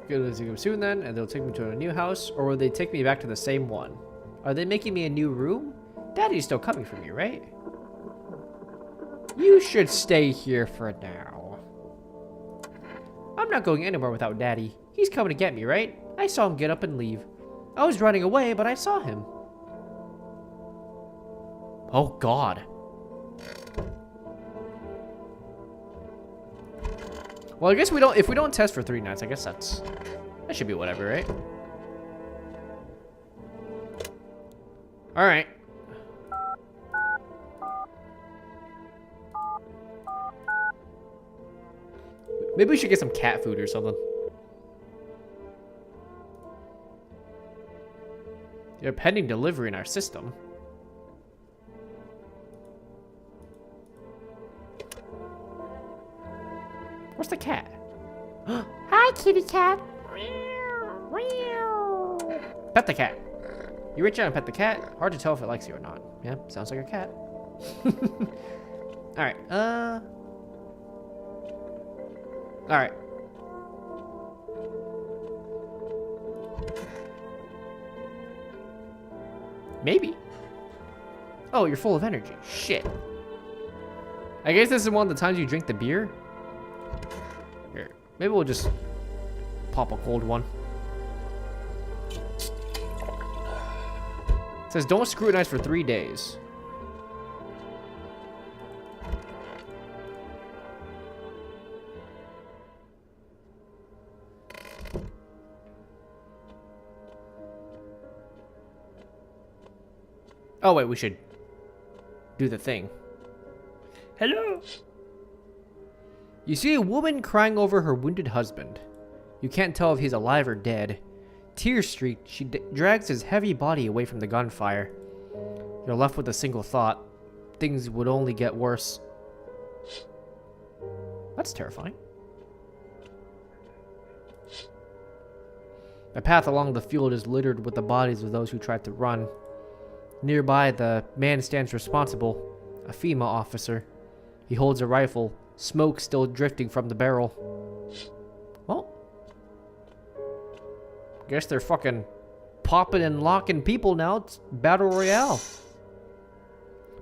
Good to go soon then, and they'll take me to a new house, or will they take me back to the same one? Are they making me a new room? Daddy's still coming for me, right? You should stay here for now. I'm not going anywhere without Daddy. He's coming to get me, right? I saw him get up and leave. I was running away, but I saw him. Oh, God. Well, I guess we don't... If we don't test for 3 nights, I guess that should be whatever, right? All right. Maybe we should get some cat food or something. You're pending delivery in our system. Where's the cat? Hi, kitty cat. Pet the cat. You reach out and pet the cat. Hard to tell if it likes you or not. Yeah, sounds like a cat. All right. All right. Maybe. Oh, you're full of energy. Shit. I guess this is one of the times you drink the beer. Here, maybe we'll just pop a cold one. It says don't scrutinize for 3 days. Oh wait, we should do the thing. Hello? You see a woman crying over her wounded husband. You can't tell if he's alive or dead. Tear-streaked, she drags his heavy body away from the gunfire. You're left with a single thought. Things would only get worse. That's terrifying. The path along the field is littered with the bodies of those who tried to run. Nearby, the man stands responsible, a FEMA officer. He holds a rifle, smoke still drifting from the barrel. Well, guess they're fucking popping and locking people now. It's Battle Royale.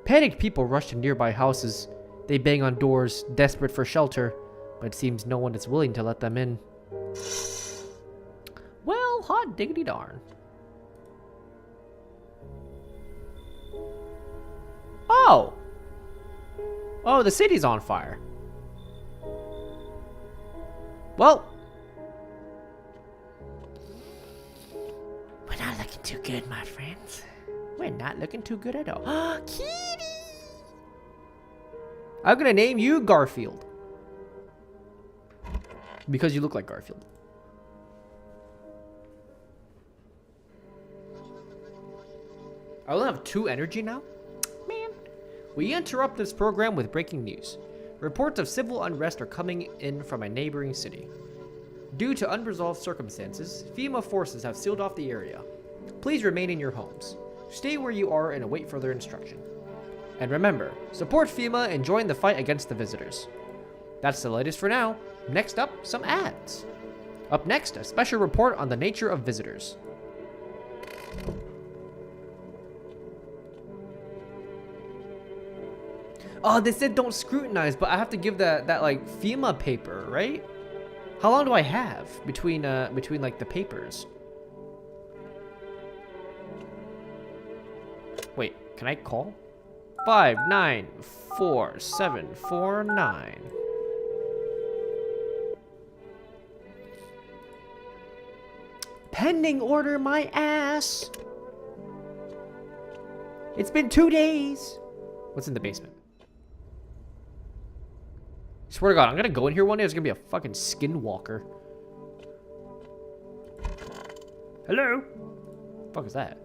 Panicked people rush to nearby houses. They bang on doors, desperate for shelter, but it seems no one is willing to let them in. Well, hot diggity darn. Oh! Oh, the city's on fire. Well, we're not looking too good, my friends. We're not looking too good at all. Kitty! I'm gonna name you Garfield. Because you look like Garfield. I only have 2 energy now? Man. We interrupt this program with breaking news. Reports of civil unrest are coming in from a neighboring city. Due to unresolved circumstances, FEMA forces have sealed off the area. Please remain in your homes. Stay where you are and await further instruction. And remember, support FEMA and join the fight against the visitors. That's the latest for now. Next up, some ads. Up next, a special report on the nature of visitors. Oh, they said don't scrutinize, but I have to give that like FEMA paper, right? How long do I have between like the papers? Wait, can I call? 594749. Pending order, my ass. It's been 2 days. What's in the basement? Swear to God, I'm gonna go in here one day. There's gonna be a fucking skinwalker. Hello? Fuck is that?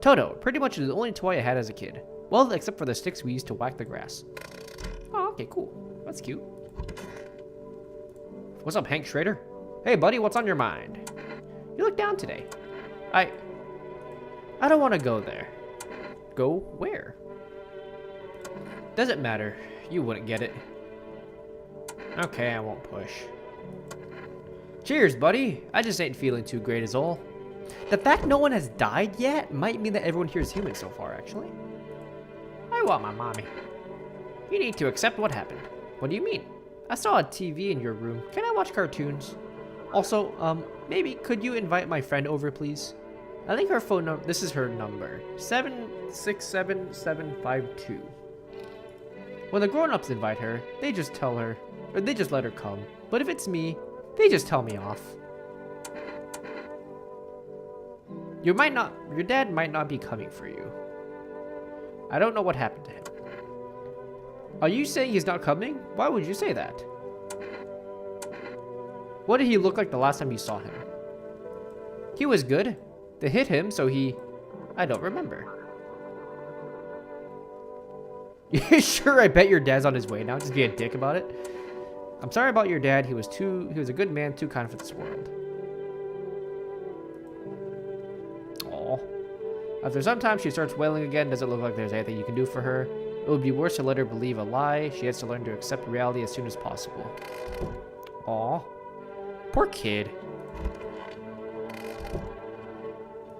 Toto, pretty much the only toy I had as a kid. Well, except for the sticks we used to whack the grass. Oh, okay, cool. That's cute. What's up, Hank Schrader? Hey, buddy, what's on your mind? You look down today. I don't want to go there. Go where? Doesn't matter. You wouldn't get it. Okay, I won't push. Cheers, buddy. I just ain't feeling too great is all. The fact no one has died yet might mean that everyone here is human so far, actually. I want my mommy. You need to accept what happened. What do you mean? I saw a TV in your room. Can I watch cartoons? Also, maybe could you invite my friend over, please? I think her phone number, this is her number, 767752. When the grown-ups invite her, they just tell her, or they just let her come. But if it's me, they just tell me off. Your dad might not be coming for you. I don't know what happened to him. Are you saying he's not coming? Why would you say that? What did he look like the last time you saw him? He was good. They hit him, so I don't remember. You sure? I bet your dad's on his way now. Just be a dick about it. I'm sorry about your dad. He was a good man, too kind for this world. Aw. After some time, she starts wailing again. Doesn't look like there's anything you can do for her. It would be worse to let her believe a lie. She has to learn to accept reality as soon as possible. Aw. Poor kid.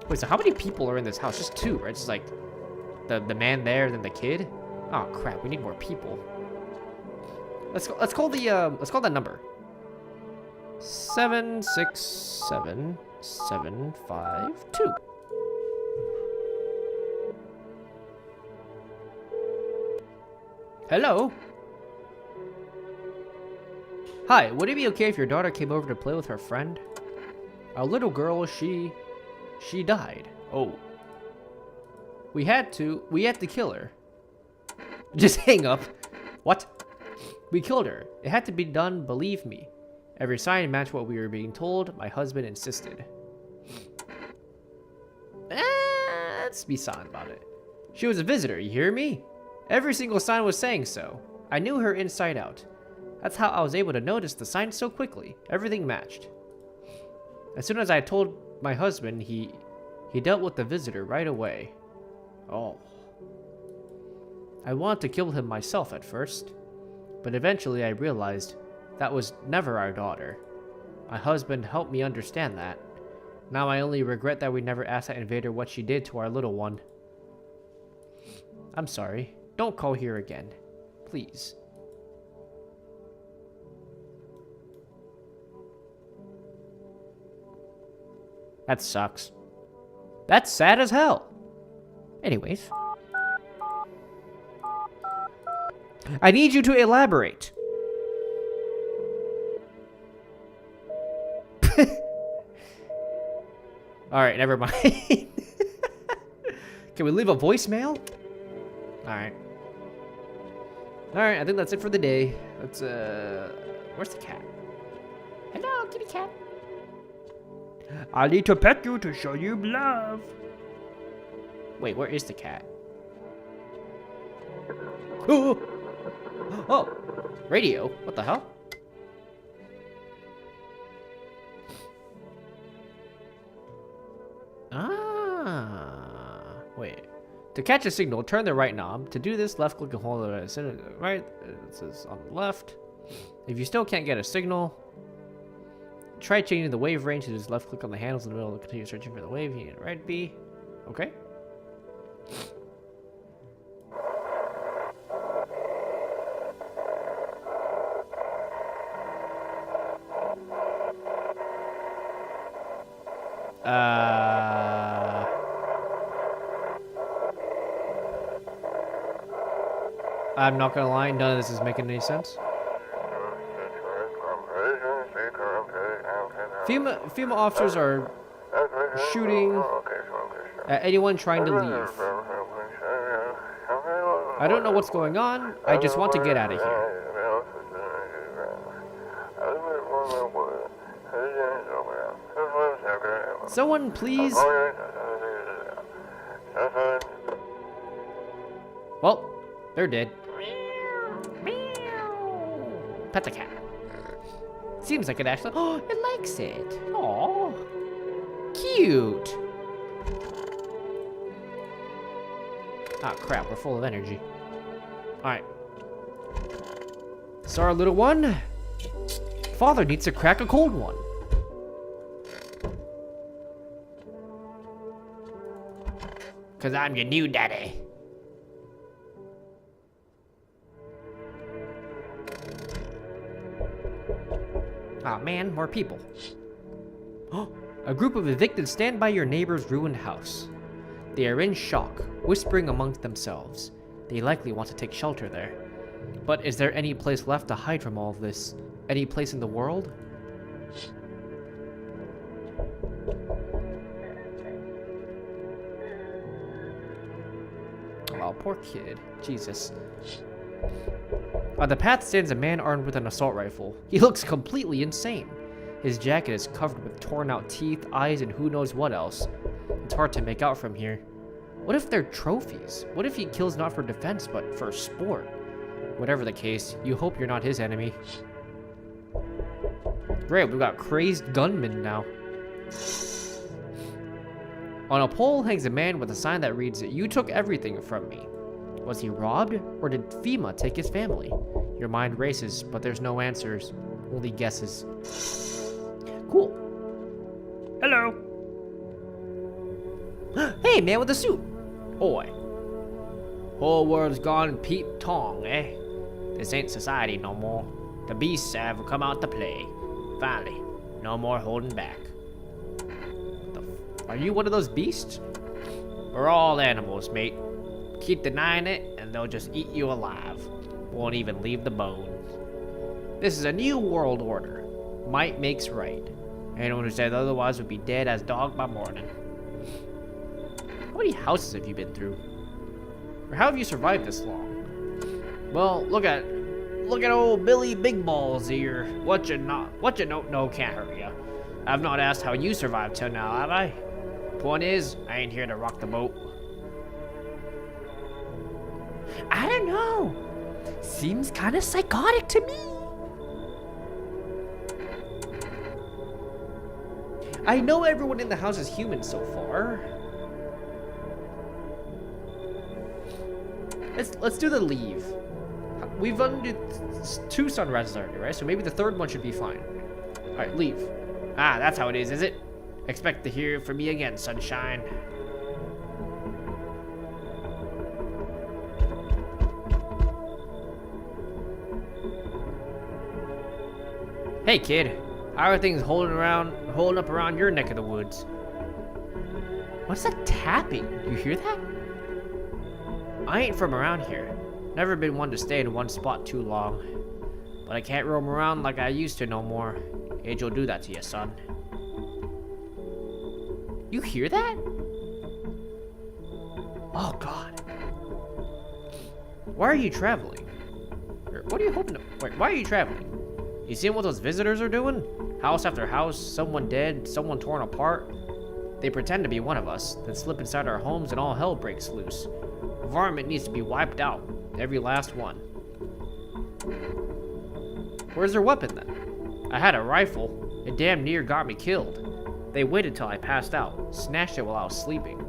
Wait, so how many people are in this house? Just two, right? Just like the man there, then the kid. Oh crap, we need more people. Let's call that number. 767752. Hello? Hi, would it be okay if your daughter came over to play with her friend? Our little girl, she died. Oh. We had to kill her. Just hang up. What? We killed her. It had to be done, believe me. Every sign matched what we were being told. My husband insisted. Let's be silent about it. She was a visitor, you hear me? Every single sign was saying so. I knew her inside out. That's how I was able to notice the signs so quickly. Everything matched. As soon as I told my husband, he dealt with the visitor right away. Oh. I wanted to kill him myself at first, but eventually I realized that was never our daughter. My husband helped me understand that. Now I only regret that we never asked that invader what she did to our little one. I'm sorry. Don't call here again. Please. That sucks. That's sad as hell. Anyways. I need you to elaborate. Alright, never mind. Can we leave a voicemail? Alright. Alright, I think that's it for the day. Let's, where's the cat? Hello, kitty cat. I need to pet you to show you love. Wait, where is the cat? Oh! Oh! Radio? What the hell? Ah! Wait. To catch a signal, turn the right knob. To do this, left click and hold it. Right, it says on the left. If you still can't get a signal, try changing the wave range. Just left click on the handles in the middle and continue searching for the wave. You need right B. Okay. I'm not gonna lie, none of this is making any sense. FEMA officers are shooting at anyone trying to leave. I don't know what's going on, I just want to get out of here. Someone please. Well, they're dead. Pet the cat. Seems like it actually. Oh, it likes it. Aww. Cute. Ah, crap. We're full of energy. Alright. Sorry, little one. Father needs to crack a cold one. Cause I'm your new daddy. Ah, man, more people. A group of evicted stand by your neighbor's ruined house. They are in shock, whispering amongst themselves. They likely want to take shelter there. But is there any place left to hide from all of this? Any place in the world? Oh, poor kid. Jesus. On the path stands a man armed with an assault rifle. He looks completely insane. His jacket is covered with torn out teeth, eyes, and who knows what else. It's hard to make out from here. What if they're trophies? What if he kills not for defense, but for sport? Whatever the case, you hope you're not his enemy. Great, we've got crazed gunmen now. On a pole hangs a man with a sign that reads, "You took everything from me." Was he robbed, or did FEMA take his family? Your mind races, but there's no answers, only guesses. Cool. Hello. Hey, man with the suit. Oi. Whole world's gone peep tong, eh? This ain't society no more. The beasts have come out to play. Finally, no more holding back. Are you one of those beasts? We're all animals, mate. Keep denying it, and they'll just eat you alive. Won't even leave the bones. This is a new world order. Might makes right. Anyone who said otherwise would be dead as dog by morning. How many houses have you been through? Or how have you survived this long? Well, look at old Billy Big Balls here. What you don't know can't hurt ya. I've not asked how you survived till now, have I? Point is, I ain't here to rock the boat. I don't know. Seems kind of psychotic to me. I know everyone in the house is human so far. Let's do the leave. We've done 2 sunrises already, right? So maybe the 3rd one should be fine. All right, leave. Ah, that's how it is it? Expect to hear from me again, sunshine. Hey, kid. How are things holding up around your neck of the woods? What's that tapping? You hear that? I ain't from around here. Never been one to stay in one spot too long. But I can't roam around like I used to no more. Age will do that to you, son. You hear that? Oh, God. Why are you traveling? What are you hoping to... Wait, why are you traveling? You seen what those visitors are doing? House after house, someone dead, someone torn apart. They pretend to be one of us, then slip inside our homes and all hell breaks loose. Environment needs to be wiped out. Every last one. Where's their weapon then? I had a rifle. It damn near got me killed. They waited till I passed out, snatched it while I was sleeping.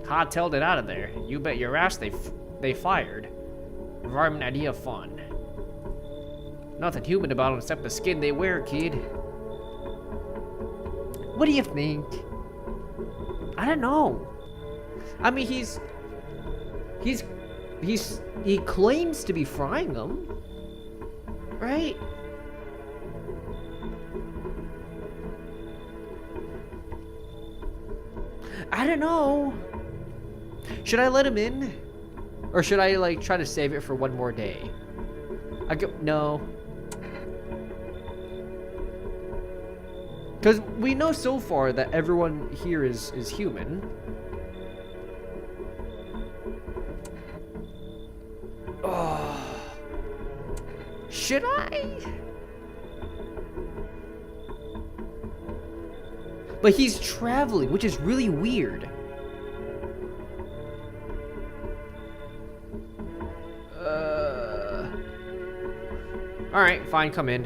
Hot-tailed it out of there. You bet your ass they fired. Environment idea fun. Nothing human about them except the skin they wear, kid. What do you think? I don't know. I mean, he claims to be frying them, right? I don't know. Should I let him in? Or should I, like, try to save it for one more day? No. Because we know so far that everyone here is human. Oh. Should I? But he's traveling, which is really weird. Alright, fine, come in.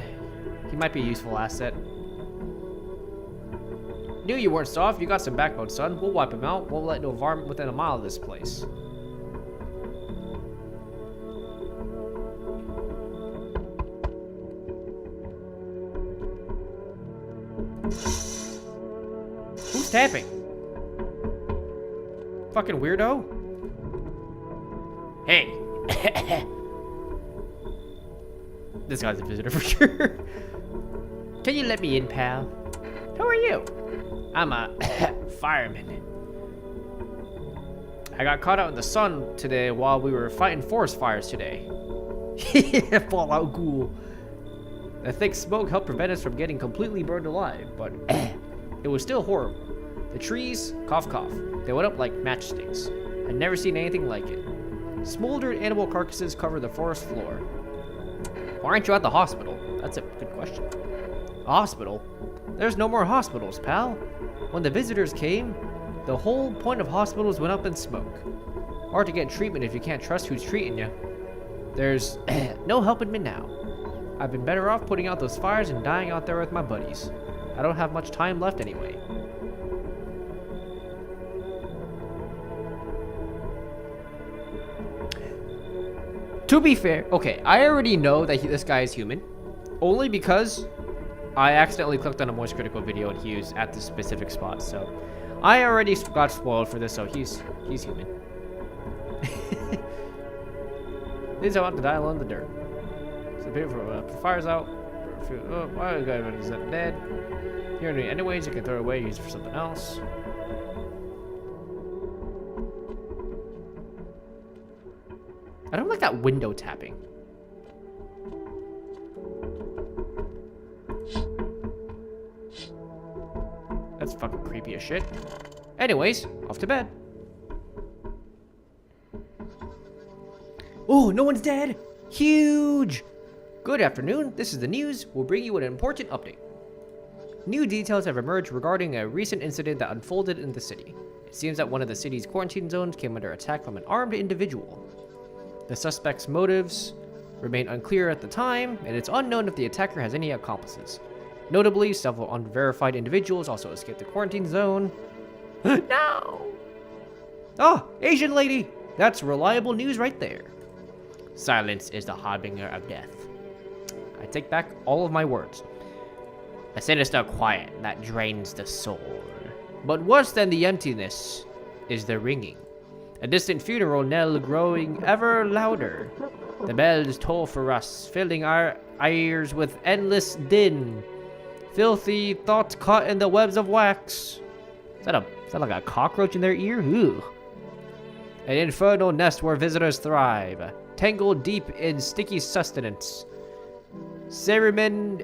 He might be a useful asset. Knew you weren't soft. You got some backbone, son. We'll wipe him out. Won't let no varmint within a mile of this place. Who's tapping? Fucking weirdo. Hey. This guy's a visitor for sure. Can you let me in, pal? Who are you? I'm a fireman. I got caught out in the sun today while we were fighting forest fires today. Fallout Ghoul. The thick smoke helped prevent us from getting completely burned alive, but it was still horrible. The trees, cough cough, they went up like matchsticks. I'd never seen anything like it. Smoldered animal carcasses covered the forest floor. Why aren't you at the hospital? That's a good question. A hospital? There's no more hospitals, pal. When the visitors came, the whole point of hospitals went up in smoke. Hard to get treatment if you can't trust who's treating you. There's no helping me now. I've been better off putting out those fires and dying out there with my buddies. I don't have much time left anyway. To be fair, okay, I already know that this guy is human, only because I accidentally clicked on a Moist Critical video and he was at this specific spot, so I already got spoiled for this, so he's human. These are about to die alone in the dirt. So the fire's out. Oh, why is that dead? Here anyways, you can throw it away, use it for something else. I don't like that window tapping. That's fucking creepy as shit. Anyways, off to bed. Oh, no one's dead! Huge! Good afternoon, this is the news. We'll bring you an important update. New details have emerged regarding a recent incident that unfolded in the city. It seems that one of the city's quarantine zones came under attack from an armed individual. The suspect's motives remain unclear at the time, and it's unknown if the attacker has any accomplices. Notably, several unverified individuals also escaped the quarantine zone. No! Ah, Asian lady! That's reliable news right there. Silence is the harbinger of death. I take back all of my words. A sinister quiet that drains the soul. But worse than the emptiness is the ringing. A distant funeral knell growing ever louder. The bells toll for us, filling our ears with endless din. Filthy thoughts caught in the webs of wax. Is that like a cockroach in their ear? Ooh. An infernal nest where visitors thrive, tangled deep in sticky sustenance. Cerumen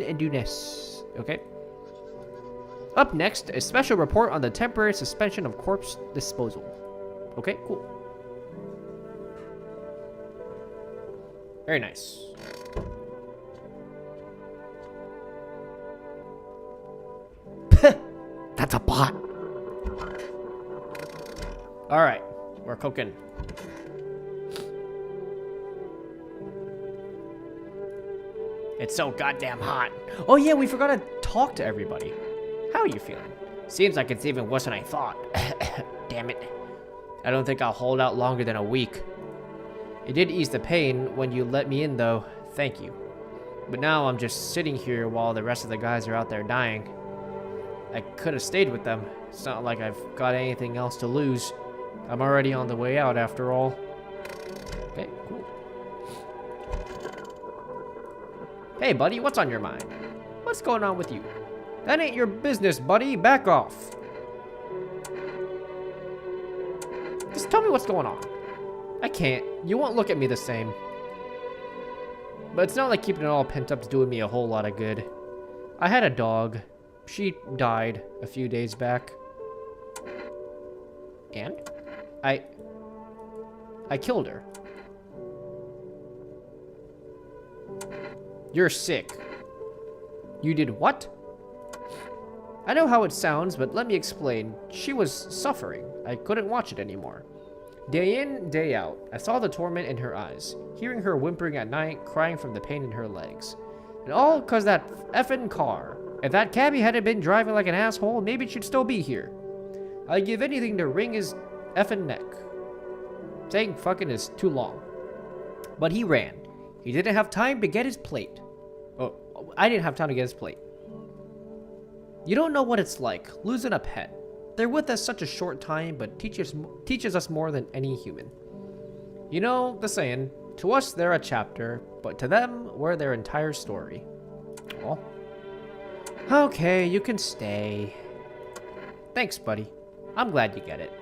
edunes. Okay. Up next, a special report on the temporary suspension of corpse disposal. Okay, cool. Very nice. That's a bot. Alright, we're cooking. It's so goddamn hot. Oh yeah, we forgot to talk to everybody. How are you feeling? Seems like it's even worse than I thought. Damn it. I don't think I'll hold out longer than a week. It did ease the pain when you let me in though. Thank you. But now I'm just sitting here while the rest of the guys are out there dying. I could have stayed with them. It's not like I've got anything else to lose. I'm already on the way out after all. Okay, cool. Hey buddy, what's on your mind? What's going on with you? That ain't your business, buddy. Back off. Just tell me what's going on. I can't. You won't look at me the same. But it's not like keeping it all pent up's doing me a whole lot of good. I had a dog. She died a few days back. And? I killed her. You're sick. You did what? I know how it sounds, but let me explain. She was suffering. I couldn't watch it anymore. Day in, day out, I saw the torment in her eyes, hearing her whimpering at night, crying from the pain in her legs. And all because that effing car. If that cabbie hadn't been driving like an asshole, maybe she'd still be here. I'd give anything to wring his effing neck. Saying fucking is too long. But he ran. He didn't have time to get his plate. Oh, I didn't have time to get his plate. You don't know what it's like, losing a pet. They're with us such a short time, but teaches us more than any human. You know the saying, to us they're a chapter, but to them, we're their entire story. Aw. Okay, you can stay. Thanks, buddy. I'm glad you get it.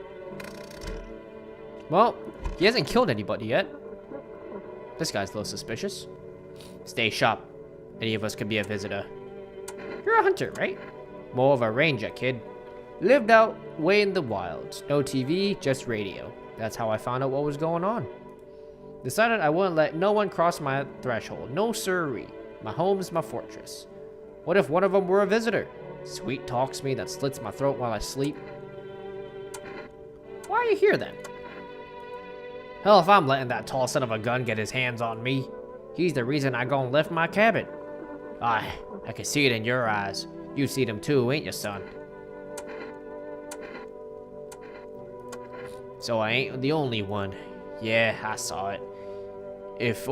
Well, he hasn't killed anybody yet. This guy's a little suspicious. Stay sharp. Any of us could be a visitor. You're a hunter, right? More of a ranger, kid. Lived out way in the wilds. No TV, just radio. That's how I found out what was going on. Decided I wouldn't let no one cross my threshold. No sirree. My home's my fortress. What if one of them were a visitor? Sweet talks me that slits my throat while I sleep. Why are you here then? Hell if I'm letting that tall son of a gun get his hands on me. He's the reason I gone left my cabin. I can see it in your eyes. You see them too, ain't you, son? So I ain't the only one. Yeah, I saw it. If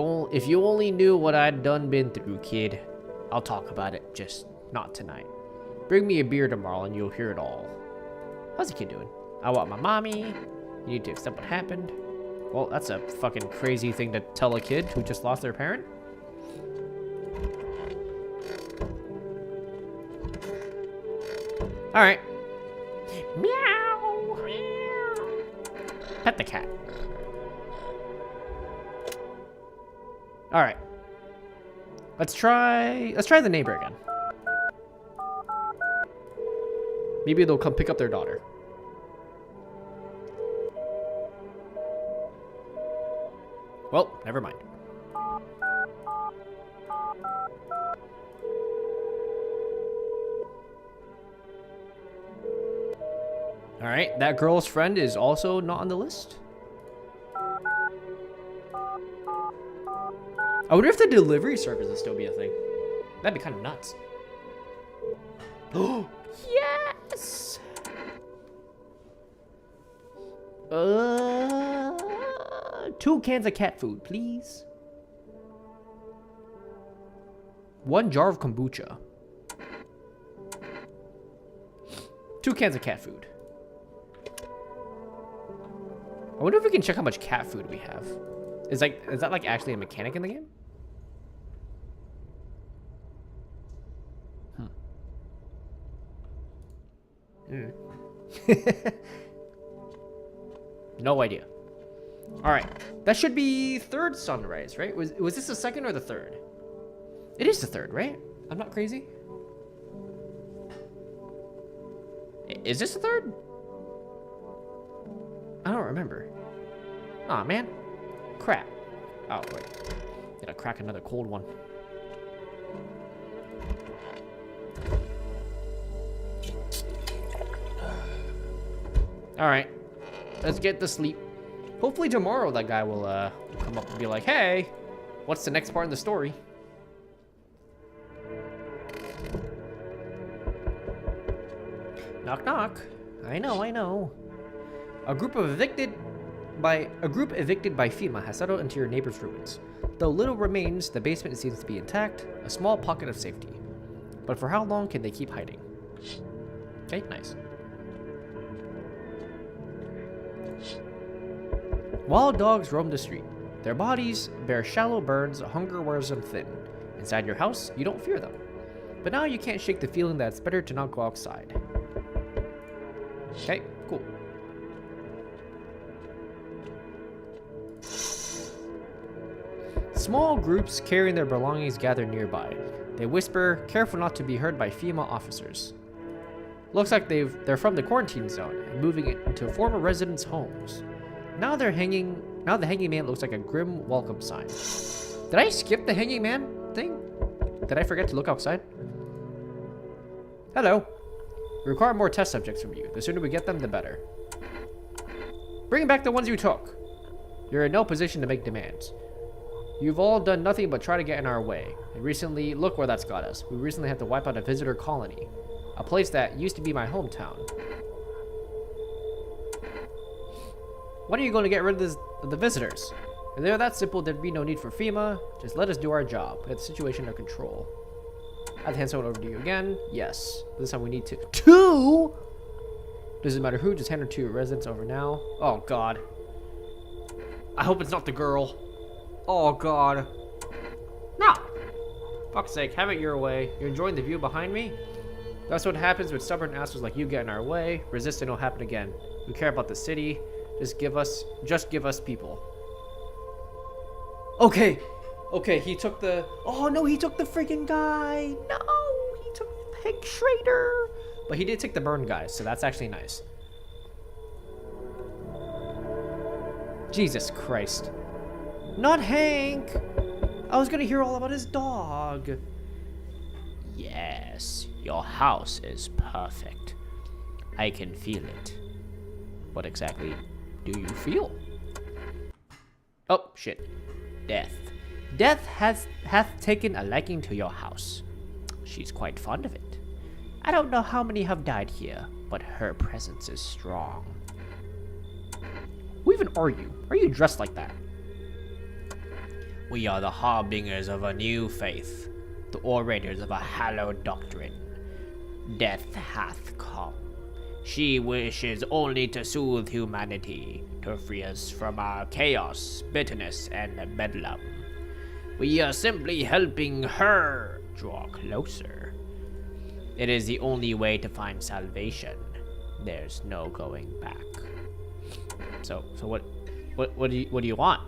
you only knew what I'd done been through, kid. I'll talk about it, just not tonight. Bring me a beer tomorrow and you'll hear it all. How's the kid doing? I want my mommy. You need to accept what happened. Well, that's a fucking crazy thing to tell a kid who just lost their parent. Alright. Meow. Meow. Pet the cat. Alright. Let's try the neighbor again. Maybe they'll come pick up their daughter. Well, never mind. Alright, that girl's friend is also not on the list. I wonder if the delivery service will still be a thing. That'd be kind of nuts. Oh, yes! 2 cans of cat food, please. 1 jar of kombucha. 2 cans of cat food. I wonder if we can check how much cat food we have. Is that like actually a mechanic in the game? No idea. Alright. That should be 3rd sunrise, right? Was this the 2nd or the 3rd? It is the 3rd, right? I'm not crazy. Is this the 3rd? I don't remember. Aw, man. Crap. Oh, wait. Gotta crack another cold one. Alright. Let's get to sleep. Hopefully tomorrow that guy will come up and be like, hey, what's the next part of the story? Knock knock. I know. A group evicted by FEMA has settled into your neighbor's ruins. Though little remains, the basement seems to be intact, a small pocket of safety. But for how long can they keep hiding? Okay, nice. Wild dogs roam the street. Their bodies bear shallow burns, hunger wears them thin. Inside your house, you don't fear them. But now you can't shake the feeling that it's better to not go outside. Okay, cool. Small groups carrying their belongings gather nearby. They whisper, careful not to be heard by FEMA officers. Looks like they're from the quarantine zone and moving it into former residents' homes. Now the hanging man looks like a grim welcome sign. Did I skip the hanging man thing? Did I forget to look outside? Hello. We require more test subjects from you. The sooner we get them, the better. Bring back the ones you took. You're in no position to make demands. You've all done nothing but try to get in our way. And recently, look where that's got us. We recently had to wipe out a visitor colony. A place that used to be my hometown. When are you going to get rid of the visitors? If they're that simple, there'd be no need for FEMA. Just let us do our job. Get the situation under control. I have to hand someone over to you again. Yes. This time we need to. 2? Doesn't matter who, just hand her to your residents over now. Oh, God. I hope it's not the girl. Oh, God. No! Fuck's sake, have it your way. You're enjoying the view behind me? That's what happens when stubborn assholes like you get in our way. Resist and it'll happen again. We care about the city. Just give us people. Okay. Okay, he took the... Oh, no, he took the freaking guy. No, he took Hank Schrader. But he did take the burn guy, so that's actually nice. Jesus Christ. Not Hank. I was gonna hear all about his dog. Yes, your house is perfect. I can feel it. What exactly do you feel? Oh, shit. Death. Death hath taken a liking to your house. She's quite fond of it. I don't know how many have died here, but her presence is strong. Who even are you? Why are you dressed like that? We are the harbingers of a new faith, the orators of a hallowed doctrine. Death hath come. She wishes only to soothe humanity, to free us from our chaos, bitterness, and bedlam. We are simply helping her draw closer. It is the only way to find salvation. There's no going back. So what do you want?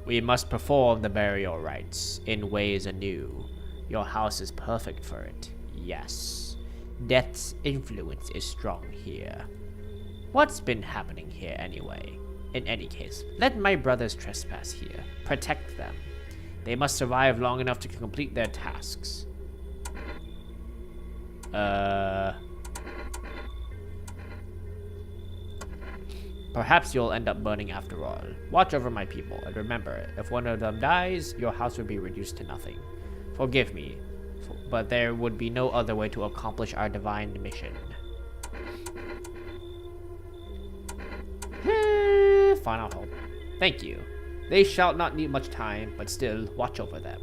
We must perform the burial rites in ways anew. Your house is perfect for it. Yes. Death's influence is strong here. What's been happening here anyway? In any case, let my brothers trespass here. Protect them. They must survive long enough to complete their tasks. Perhaps you'll end up burning after all. Watch over my people, and remember, if one of them dies, your house will be reduced to nothing. Forgive me, but there would be no other way to accomplish our divine mission. Final hope. Thank you. They shall not need much time, but still, watch over them.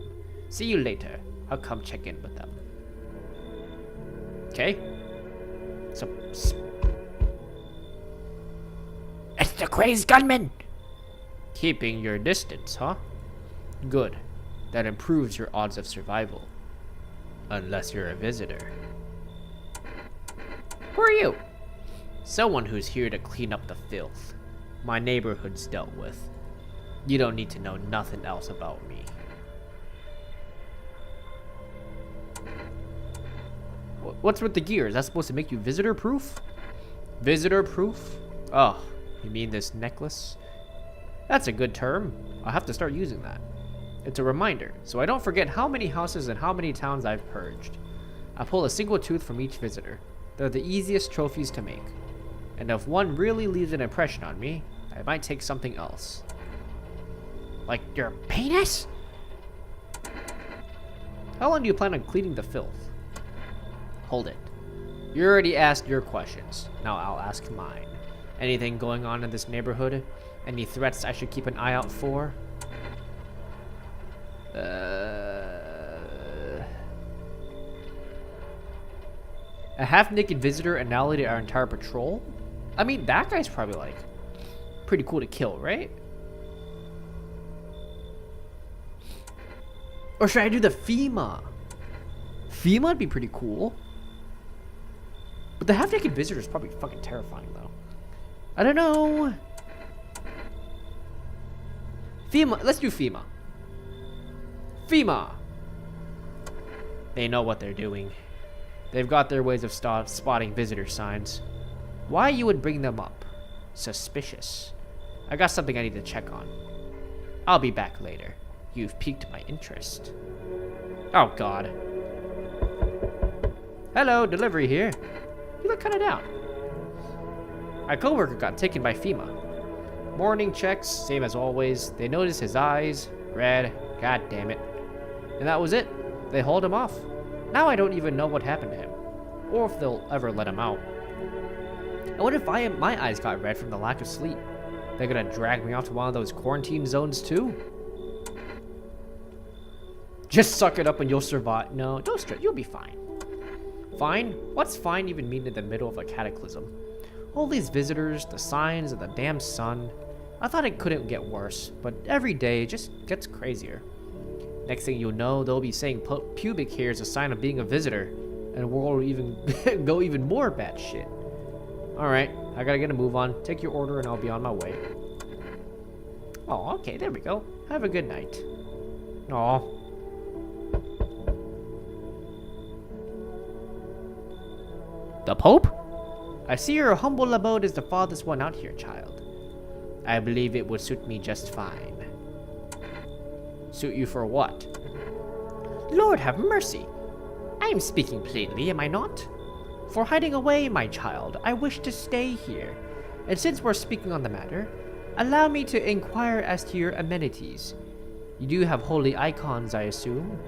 See you later. I'll come check in with them. Okay? So... It's the crazed gunman! Keeping your distance, huh? Good. That improves your odds of survival. Unless you're a visitor. Who are you? Someone who's here to clean up the filth my neighborhood's dealt with. You don't need to know nothing else about me. What's with the gear? Is that supposed to make you visitor proof? Visitor proof? Oh, you mean this necklace? That's a good term. I'll have to start using that. It's a reminder, so I don't forget how many houses and how many towns I've purged. I pull a single tooth from each visitor. They're the easiest trophies to make. And if one really leaves an impression on me, I might take something else. Like your penis? How long do you plan on cleaning the filth? Hold it. You already asked your questions. Now I'll ask mine. Anything going on in this neighborhood? Any threats I should keep an eye out for? A half-naked visitor annihilated our entire patrol? I mean, that guy's probably, like, pretty cool to kill, right? Or should I do the FEMA? FEMA would be pretty cool. But the half-naked visitor is probably fucking terrifying, though. I don't know. FEMA. Let's do FEMA. FEMA. They know what they're doing. They've got their ways of spotting visitor signs. Why you would bring them up? Suspicious. I got something I need to check on. I'll be back later. You've piqued my interest. Oh, God. Hello, delivery here. You look kind of down. My coworker got taken by FEMA. Morning checks, same as always. They noticed his eyes, red, god damn it. And that was it. They hauled him off. Now I don't even know what happened to him, or if they'll ever let him out. And what if my eyes got red from the lack of sleep? They're gonna drag me off to one of those quarantine zones too? Just suck it up and you'll survive. No, don't stress, you'll be fine. Fine? What's fine even mean in the middle of a cataclysm? All these visitors, the signs, and the damn sun. I thought it couldn't get worse, but every day it just gets crazier. Next thing you'll know, they'll be saying pubic hair is a sign of being a visitor, and we'll even go even more batshit. Alright, I gotta get a move on. Take your order and I'll be on my way. Oh, okay, there we go. Have a good night. Aw. The Pope? I see your humble abode is the farthest one out here, child. I believe it would suit me just fine. Suit you for what? Lord have mercy. I am speaking plainly, am I not? For hiding away, my child, I wish to stay here. And since we're speaking on the matter, allow me to inquire as to your amenities. You do have holy icons, I assume.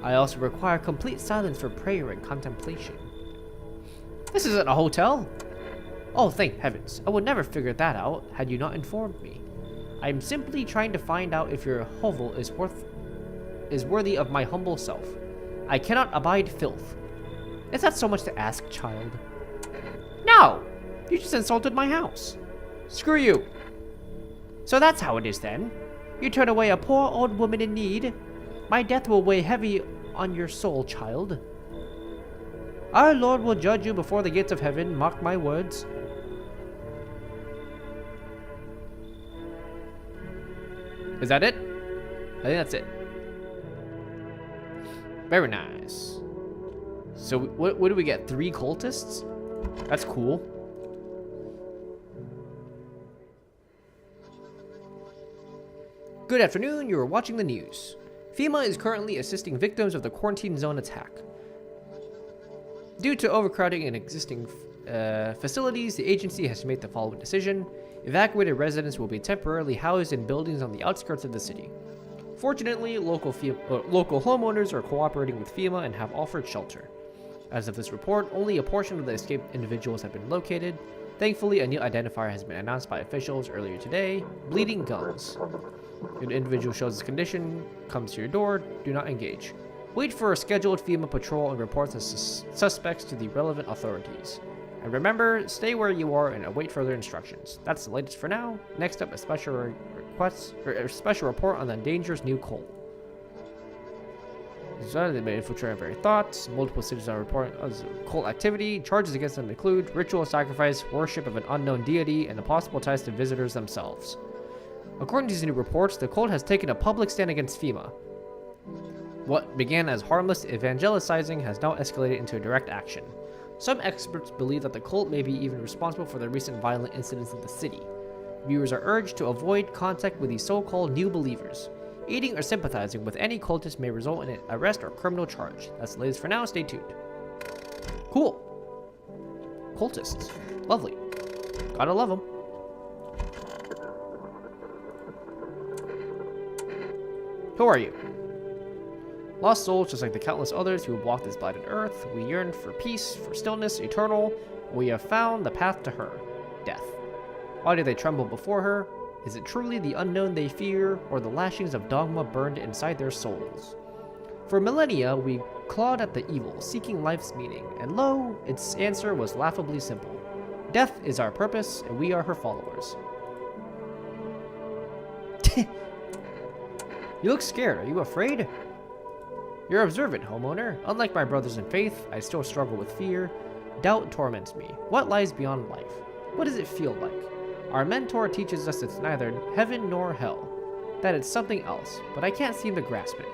I also require complete silence for prayer and contemplation. This isn't a hotel. Oh, thank heavens. I would never figure that out had you not informed me. I am simply trying to find out if your hovel is worthy of my humble self. I cannot abide filth. Is that so much to ask, child? No! You just insulted my house. Screw you. So that's how it is then. You turn away a poor old woman in need. My death will weigh heavy on your soul, child. Our Lord will judge you before the gates of heaven, mark my words. Is that it? I think that's it. Very nice. So what do we get? 3 cultists? That's cool. Good afternoon, you are watching the news. FEMA is currently assisting victims of the quarantine zone attack. Due to overcrowding in existing facilities, the agency has made the following decision. Evacuated residents will be temporarily housed in buildings on the outskirts of the city. Fortunately, local homeowners are cooperating with FEMA and have offered shelter. As of this report, only a portion of the escaped individuals have been located. Thankfully, a new identifier has been announced by officials earlier today: bleeding gums. If an individual shows this condition, comes to your door, do not engage. Wait for a scheduled FEMA patrol and report the suspects to the relevant authorities. And remember, stay where you are and await further instructions. That's the latest for now. Next up, a special report on the dangerous new cult. They may infiltrate very thoughts. Multiple cities are reporting cult activity. Charges against them include ritual sacrifice, worship of an unknown deity, and the possible ties to visitors themselves. According to these new reports, the cult has taken a public stand against FEMA. What began as harmless evangelizing has now escalated into direct action. Some experts believe that the cult may be even responsible for the recent violent incidents in the city. Viewers are urged to avoid contact with these so-called new believers. Aiding or sympathizing with any cultist may result in an arrest or criminal charge. That's the latest for now. Stay tuned. Cool. Cultists. Lovely. Gotta love them. Who are you? Lost souls, just like the countless others who have walked this blighted earth, we yearn for peace, for stillness, eternal. We have found the path to her, death. Why do they tremble before her? Is it truly the unknown they fear, or the lashings of dogma burned inside their souls? For millennia, we clawed at the evil, seeking life's meaning, and lo, its answer was laughably simple. Death is our purpose, and we are her followers. You look scared. Are you afraid? You're observant, homeowner. Unlike my brothers in faith, I still struggle with fear. Doubt torments me. What lies beyond life? What does it feel like? Our mentor teaches us it's neither heaven nor hell, that it's something else, but I can't seem to grasp it.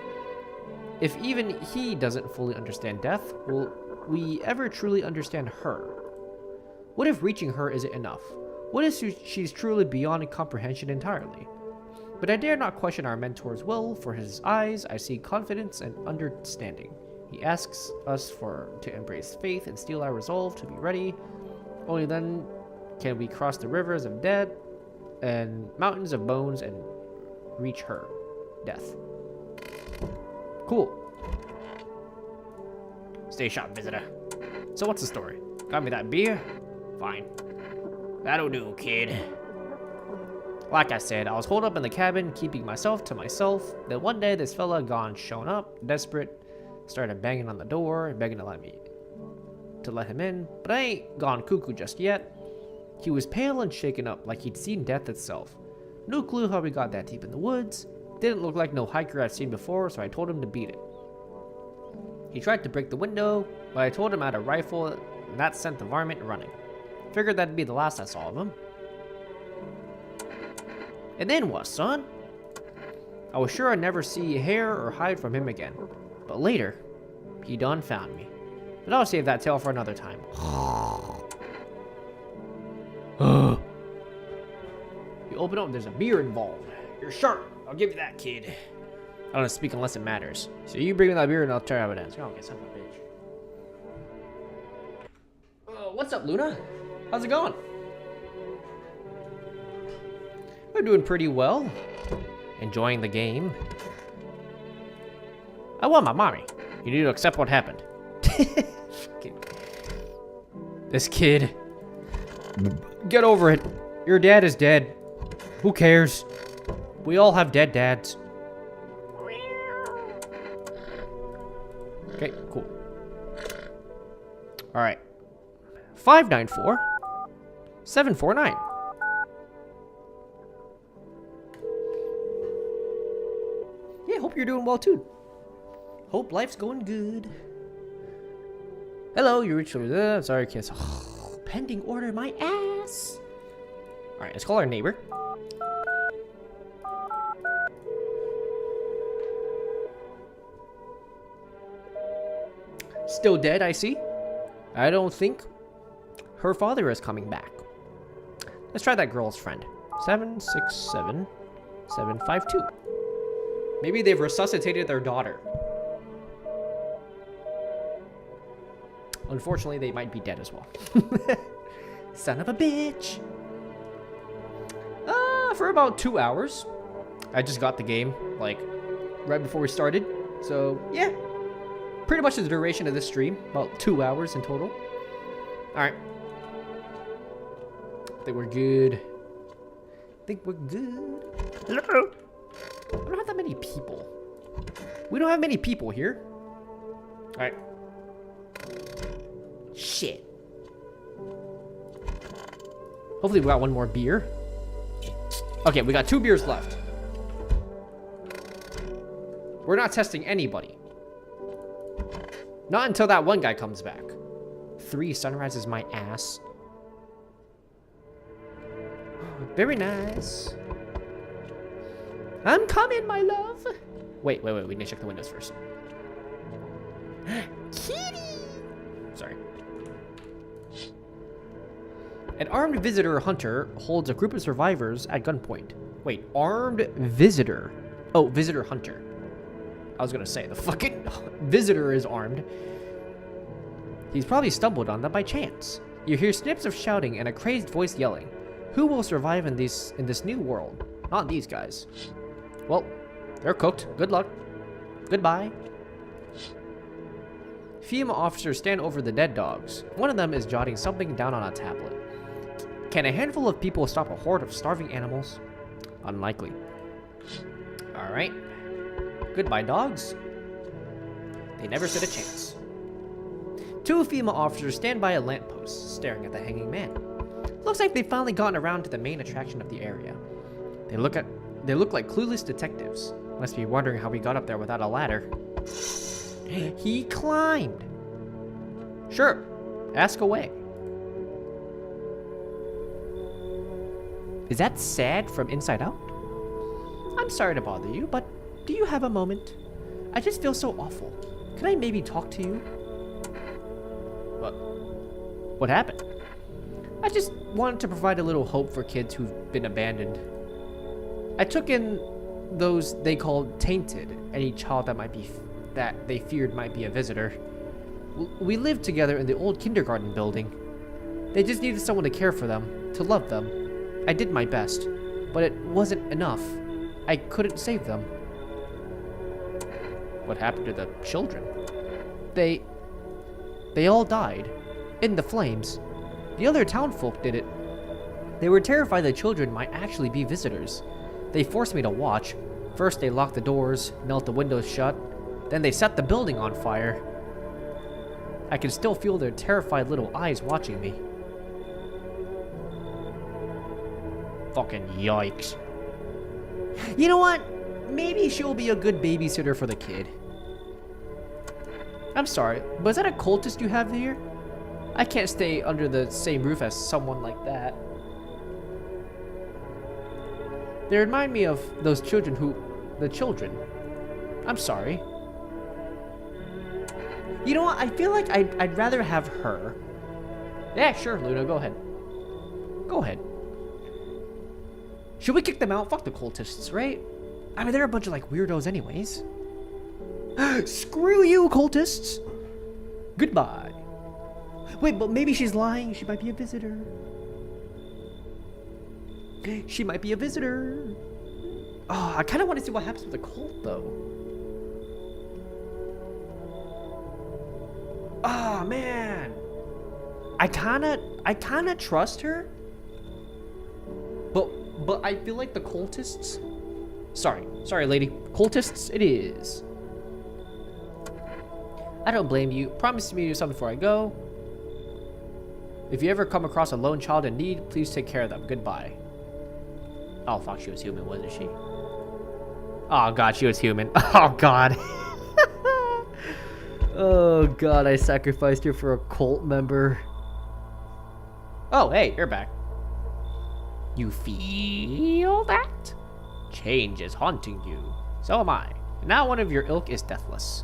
If even he doesn't fully understand death, will we ever truly understand her? What if reaching her isn't enough? What if she's truly beyond comprehension entirely? But I dare not question our mentor's will. For his eyes, I see confidence and understanding. He asks us to embrace faith and steel our resolve to be ready. Only then can we cross the rivers of dead and mountains of bones and reach her. Death. Cool. Stay sharp, visitor. So what's the story? Got me that beer? Fine. That'll do, kid. Like I said, I was holed up in the cabin, keeping myself to myself. Then one day, this fella gone shown up, desperate, started banging on the door and begging to let him in. But I ain't gone cuckoo just yet. He was pale and shaken up, like he'd seen death itself. No clue how we got that deep in the woods. Didn't look like no hiker I'd seen before, so I told him to beat it. He tried to break the window, but I told him I had a rifle, and that sent the varmint running. Figured that'd be the last I saw of him. And then what, son? I was sure I'd never see hair or hide from him again. But later, he done found me. But I'll save that tale for another time. You open up, there's a beer involved. You're sharp. I'll give you that, kid. I don't speak unless it matters. So you bring me that beer and I'll tell you how it ends. Oh, okay, son of a bitch. What's up, Luna? How's it going? We're doing pretty well. Enjoying the game. I want my mommy. You need to accept what happened. This kid. Get over it. Your dad is dead. Who cares? We all have dead dads. Okay, cool. All right. 594-749. Yeah, hope you're doing well too. Hope life's going good. Hello, you reached over. Sorry, kiss. Pending order, my ass. All right, let's call our neighbor. Still dead, I see. I don't think her father is coming back. Let's try that girl's friend. 767-752. Maybe they've resuscitated their daughter. Unfortunately, they might be dead as well. Son of a bitch. For about 2 hours. I just got the game, like, right before we started. So, yeah. Pretty much the duration of this stream. About 2 hours in total. Alright. I think we're good. Hello? I don't have that many people. We don't have many people here. Alright. Shit. Hopefully we got one more beer. Okay, we got 2 beers left. We're not testing anybody. Not until that one guy comes back. 3 sunrises, my ass. Very nice. I'm coming, my love. Wait. We need to check the windows first. Kitty! Sorry. An armed visitor hunter holds a group of survivors at gunpoint. Wait, armed visitor. Oh, visitor hunter. I was gonna say, the fucking visitor is armed. He's probably stumbled on them by chance. You hear snips of shouting and a crazed voice yelling. Who will survive in this new world? Not these guys. Well, they're cooked. Good luck. Goodbye. FEMA officers stand over the dead dogs. One of them is jotting something down on a tablet. Can a handful of people stop a horde of starving animals? Unlikely. Alright. Goodbye, dogs. They never stood a chance. 2 FEMA officers stand by a lamppost, staring at the hanging man. Looks like they've finally gotten around to the main attraction of the area. They look like clueless detectives. Must be wondering how we got up there without a ladder. He climbed. Sure, ask away. Is that Sad from Inside Out? I'm sorry to bother you, but do you have a moment? I just feel so awful. Can I maybe talk to you? What happened? I just wanted to provide a little hope for kids who've been abandoned. I took in those they called tainted, any child that might be that they feared might be a visitor. We lived together in the old kindergarten building. They just needed someone to care for them, to love them. I did my best, but it wasn't enough. I couldn't save them. What happened to the children? They all died. In the flames. The other townfolk did it. They were terrified the children might actually be visitors. They forced me to watch. First they locked the doors, knelt the windows shut, then they set the building on fire. I can still feel their terrified little eyes watching me. Fucking yikes. You know what? Maybe she'll be a good babysitter for the kid. I'm sorry, but is that a cultist you have here? I can't stay under the same roof as someone like that. They remind me of those children the children. I'm sorry. You know what? I feel like I'd rather have her. Yeah, sure, Luna, go ahead. Go ahead. Should we kick them out? Fuck the cultists, right? I mean, they're a bunch of, like, weirdos anyways. Screw you, cultists! Goodbye. Wait, but maybe she's lying. She might be a visitor. She might be a visitor. Oh, I kind of want to see what happens with the cult, though. Oh, man. I kind of trust her. But I feel like the cultists... Sorry, lady. Cultists, it is. I don't blame you. Promise me to do something before I go. If you ever come across a lone child in need, please take care of them. Goodbye. Oh, fuck, she was human, wasn't she? Oh, God, she was human. Oh, God. Oh, God, I sacrificed her for a cult member. Oh, hey, you're back. You feel that? Change is haunting you. So am I. Now one of your ilk is deathless.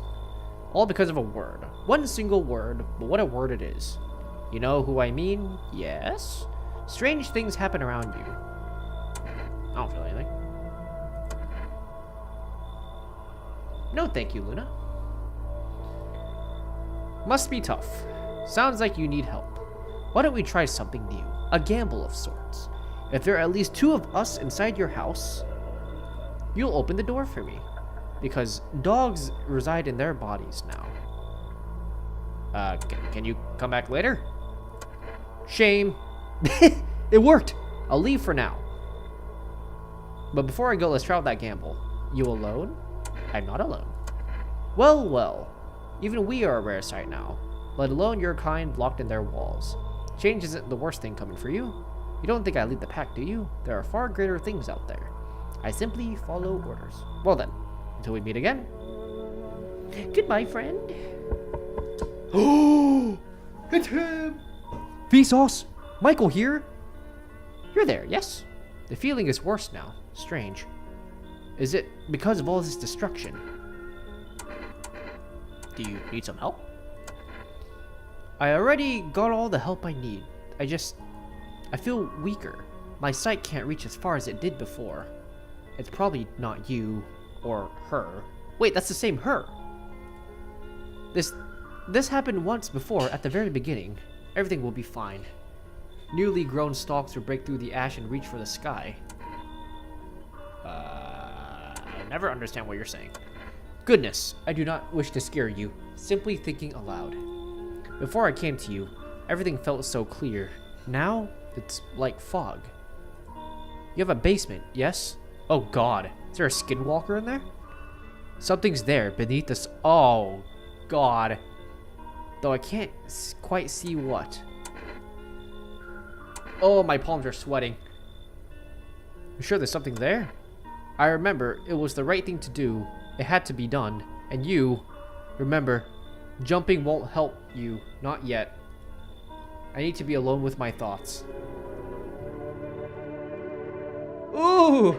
All because of a word. One single word, but what a word it is. You know who I mean? Yes? Strange things happen around you. I don't feel anything. No thank you, Luna. Must be tough. Sounds like you need help. Why don't we try something new? A gamble of sorts. If there are at least 2 of us inside your house, you'll open the door for me. Because dogs reside in their bodies now. Can you come back later? Shame. It worked. I'll leave for now. But before I go, let's try out that gamble. You alone? I'm not alone. Well, well. Even we are a rare sight now. Let alone your kind locked in their walls. Change isn't the worst thing coming for you. You don't think I lead the pack, do you? There are far greater things out there. I simply follow orders. Well then, until we meet again. Goodbye, friend. Oh, it's him! Vsauce! Michael here! You're there, yes? The feeling is worse now. Strange. Is it because of all this destruction? Do you need some help? I already got all the help I need. I feel weaker. My sight can't reach as far as it did before. It's probably not you or her. Wait, that's the same her. This happened once before at the very beginning. Everything will be fine. Newly grown stalks will break through the ash and reach for the sky. I never understand what you're saying. Goodness, I do not wish to scare you. Simply thinking aloud. Before I came to you, everything felt so clear. Now, it's like fog. You have a basement, yes? Oh God, is there a skinwalker in there? Something's there beneath us. Oh God. Though I can't quite see what. Oh, my palms are sweating. You sure there's something there? I remember it was the right thing to do. It had to be done. And you, remember, jumping won't help you. Not yet. I need to be alone with my thoughts. Ooh!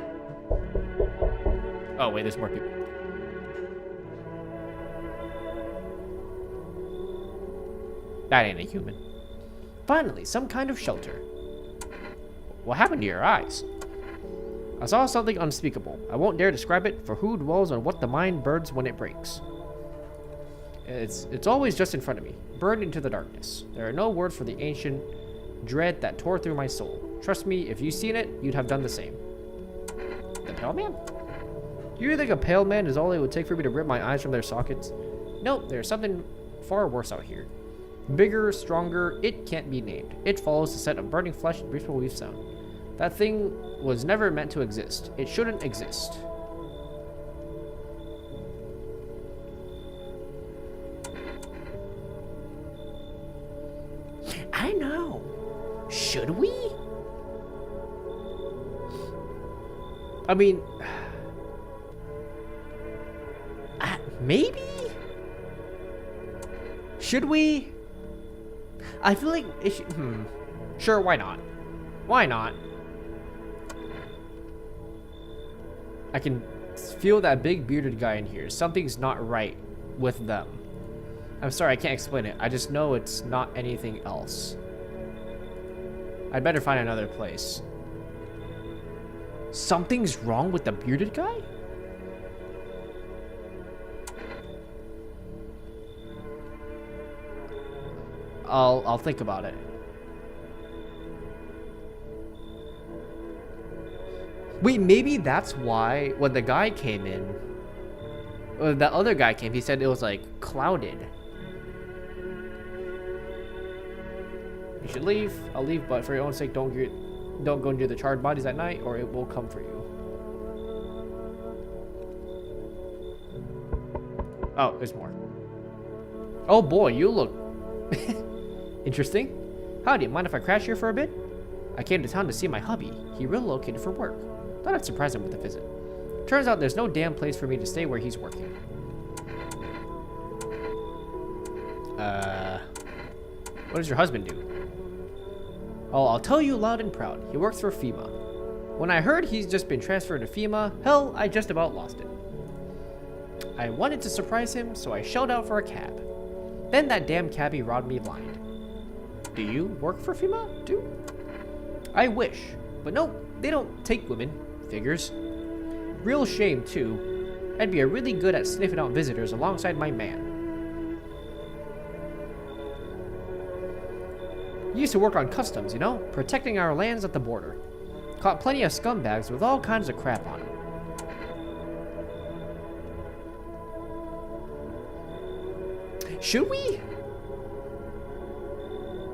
Oh, wait, there's more people. That ain't a human. Finally, some kind of shelter. What happened to your eyes? I saw something unspeakable. I won't dare describe it, for who dwells on what the mind burns when it breaks? It's always just in front of me, burned into the darkness. There are no words for the ancient dread that tore through my soul. Trust me, if you'd seen it, you'd have done the same. The Pale Man? You think a Pale Man is all it would take for me to rip my eyes from their sockets? Nope, there's something far worse out here. Bigger, stronger, it can't be named. It follows the scent of burning flesh and breathable weave sound. That thing was never meant to exist. It shouldn't exist. I know. Should we? I mean, maybe? Should we? I feel like it should, sure, why not? Why not? I can feel that big bearded guy in here. Something's not right with them. I'm sorry, I can't explain it. I just know it's not anything else. I'd better find another place. Something's wrong with the bearded guy? I'll think about it. Wait, maybe that's why when the guy came in, when the other guy came, he said it was like clouded. You should leave. I'll leave, but for your own sake, don't go near the charred bodies at night, or it will come for you. Oh, there's more. Oh boy, you look interesting. Howdy, mind if I crash here for a bit? I came to town to see my hubby. He relocated for work. Thought I'd surprise him with a visit. Turns out there's no damn place for me to stay where he's working. What does your husband do? Oh, I'll tell you loud and proud. He works for FEMA. When I heard he's just been transferred to FEMA, hell, I just about lost it. I wanted to surprise him, so I shelled out for a cab. Then that damn cabbie robbed me blind. Do you work for FEMA, too? I wish, but no, they don't take women. Figures. Real shame, too. I'd be really good at sniffing out visitors alongside my man. Used to work on customs, you know, protecting our lands at the border. Caught plenty of scumbags with all kinds of crap on them. Should we?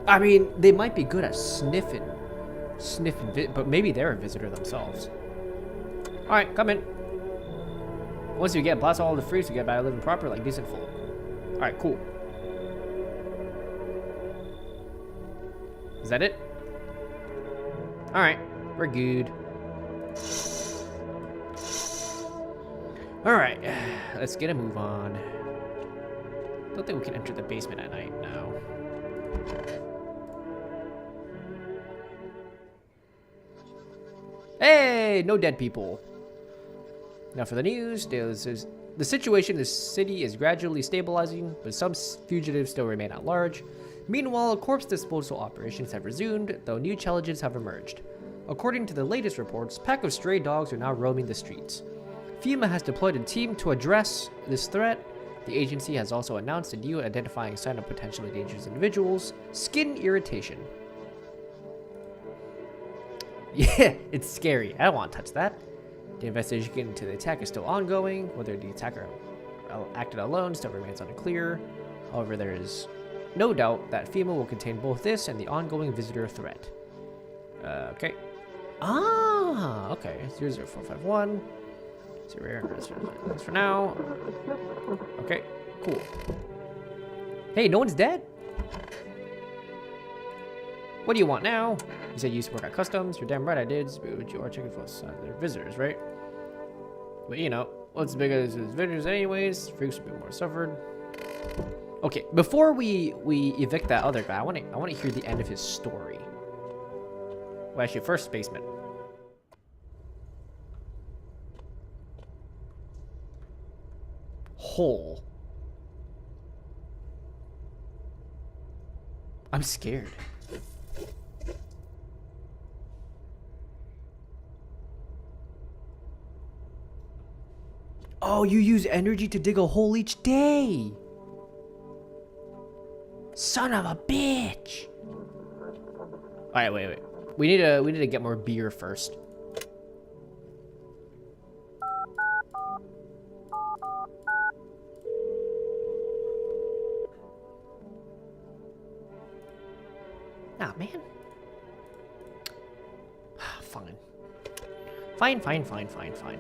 I mean, they might be good at sniffing, but maybe they're a visitor themselves. All right, come in. Once you get blast all the freaks, you get by living proper like decent folk. All right, cool. Is that it? All right, we're good. All right, let's get a move on. Don't think we can enter the basement at night now. Hey, no dead people. Now for the news, the situation in the city is gradually stabilizing, but some fugitives still remain at large. Meanwhile, corpse disposal operations have resumed, though new challenges have emerged. According to the latest reports, a pack of stray dogs are now roaming the streets. FEMA has deployed a team to address this threat. The agency has also announced a new identifying sign of potentially dangerous individuals: skin irritation. Yeah, it's scary. I don't want to touch that. The investigation into the attack is still ongoing. Whether the attacker acted alone still remains unclear. However, there is no doubt that FEMA will contain both this and the ongoing visitor threat. Okay. Ah, okay. 00451. That's for now. Okay, cool. Hey, no one's dead? What do you want now? You said you used to work at customs. You're damn right I did. But you are checking for their visitors, right? But you know, what's big as visitors anyways? Freaks will be more suffered. Okay, before we evict that other guy, I want to hear the end of his story. Well, actually, first basement. Hole. I'm scared. Oh, you use energy to dig a hole each day. son of a bitch! Alright, wait. We need to get more beer first. Ah, man. Fine.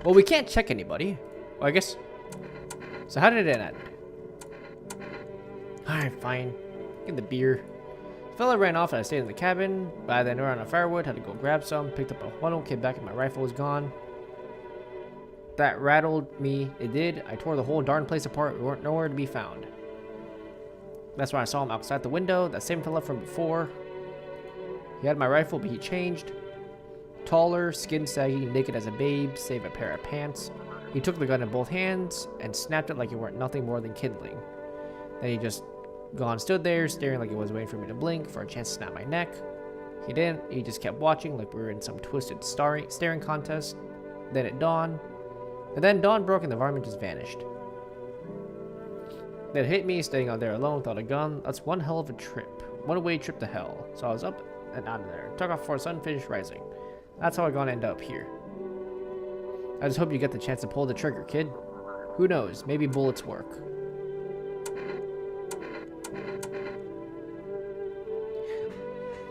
Well, we can't check anybody. Well, I guess. So how did it end? Alright, fine. Get the beer. The fella ran off and I stayed in the cabin. By then, ran out of firewood, had to go grab some. Picked up a funnel, came back and my rifle was gone. That rattled me. It did. I tore the whole darn place apart. We weren't nowhere to be found. That's when I saw him outside the window. That same fella from before. He had my rifle, but he changed. Taller, skin saggy, naked as a babe, save a pair of pants. He took the gun in both hands and snapped it like it weren't nothing more than kindling. Then he just stood there, staring like he was waiting for me to blink for a chance to snap my neck. He didn't. He just kept watching like we were in some twisted staring contest. Then it dawned. And then dawn broke and the varmint just vanished. Then it hit me, staying out there alone without a gun. That's one hell of a trip. One-way trip to hell. So I was up and out of there. Took off before the sun finished rising. That's how I gonna end up here. I just hope you get the chance to pull the trigger, kid. Who knows? Maybe bullets work.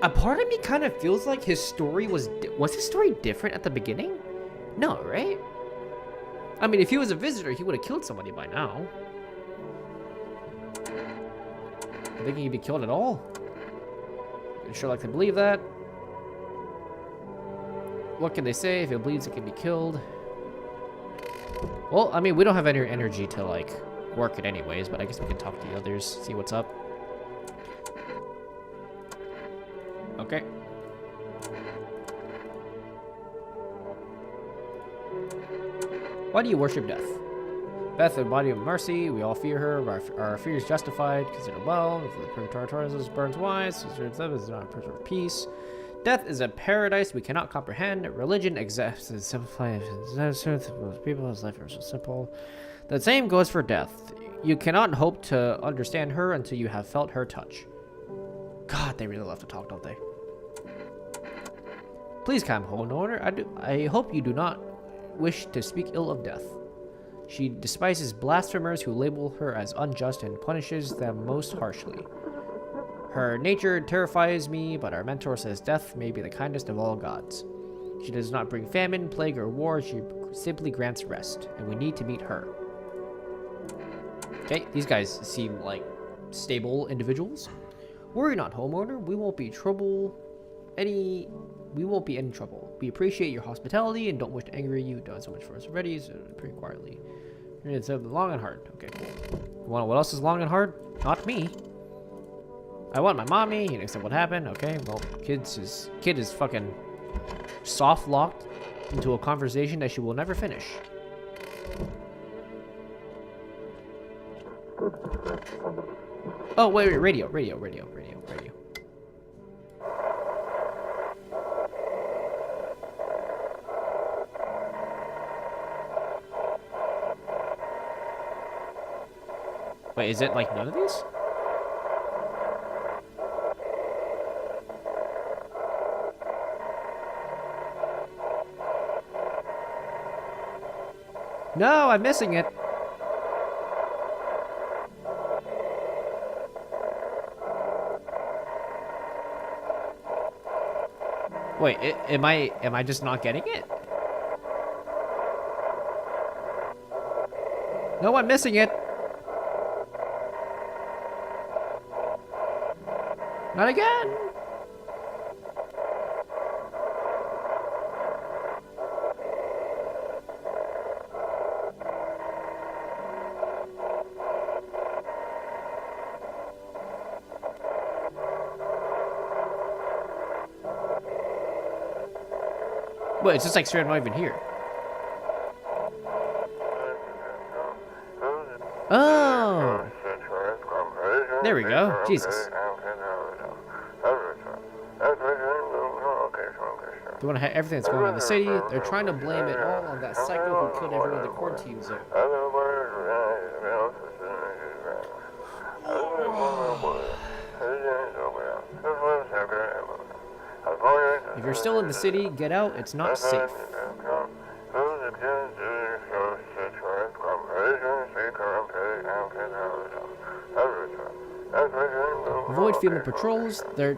A part of me kind of feels like his story was his story different at the beginning? No, right? I mean, if he was a visitor, he would have killed somebody by now. I think he'd be killed at all. I'd sure like to believe that. What can they say? If it bleeds, it can be killed. Well, I mean, we don't have any energy to, like, work it anyways, but I guess we can talk to the others, see what's up. Okay. Why do you worship death? Beth, the body of mercy, we all fear her. Our fear is justified. Consider well. If the purgatory burns wise, is not a person of peace. Death is a paradise we cannot comprehend. Religion exists as simplified. People's life are so simple. The same goes for death. You cannot hope to understand her until you have felt her touch. God, they really love to talk, don't they? Please come, homeowner. I hope you do not wish to speak ill of death. She despises blasphemers who label her as unjust and punishes them most harshly. Her nature terrifies me, but our mentor says death may be the kindest of all gods. She does not bring famine, plague, or war. She simply grants rest, and we need to meet her. Okay, these guys seem like stable individuals. Worry not, homeowner. We won't be any trouble. We appreciate your hospitality and don't wish to anger you. You've done so much for us already, so pretty quietly. It's long and hard. Okay, cool. What else is long and hard? Not me. I want my mommy. You know what happened? Okay, well, kid is fucking soft locked into a conversation that she will never finish. Oh wait, radio. Wait, is it like none of these? No, I'm missing it. Wait, am I just not getting it? No, I'm missing it. Not again. Wait, it's just like straight not even here. Oh. There we go. Jesus. They want to have everything that's going on in the city. They're trying to blame it all on that psycho who killed everyone in the quarantine zone. If you're still in the city, get out. It's not safe. Avoid female patrols. They're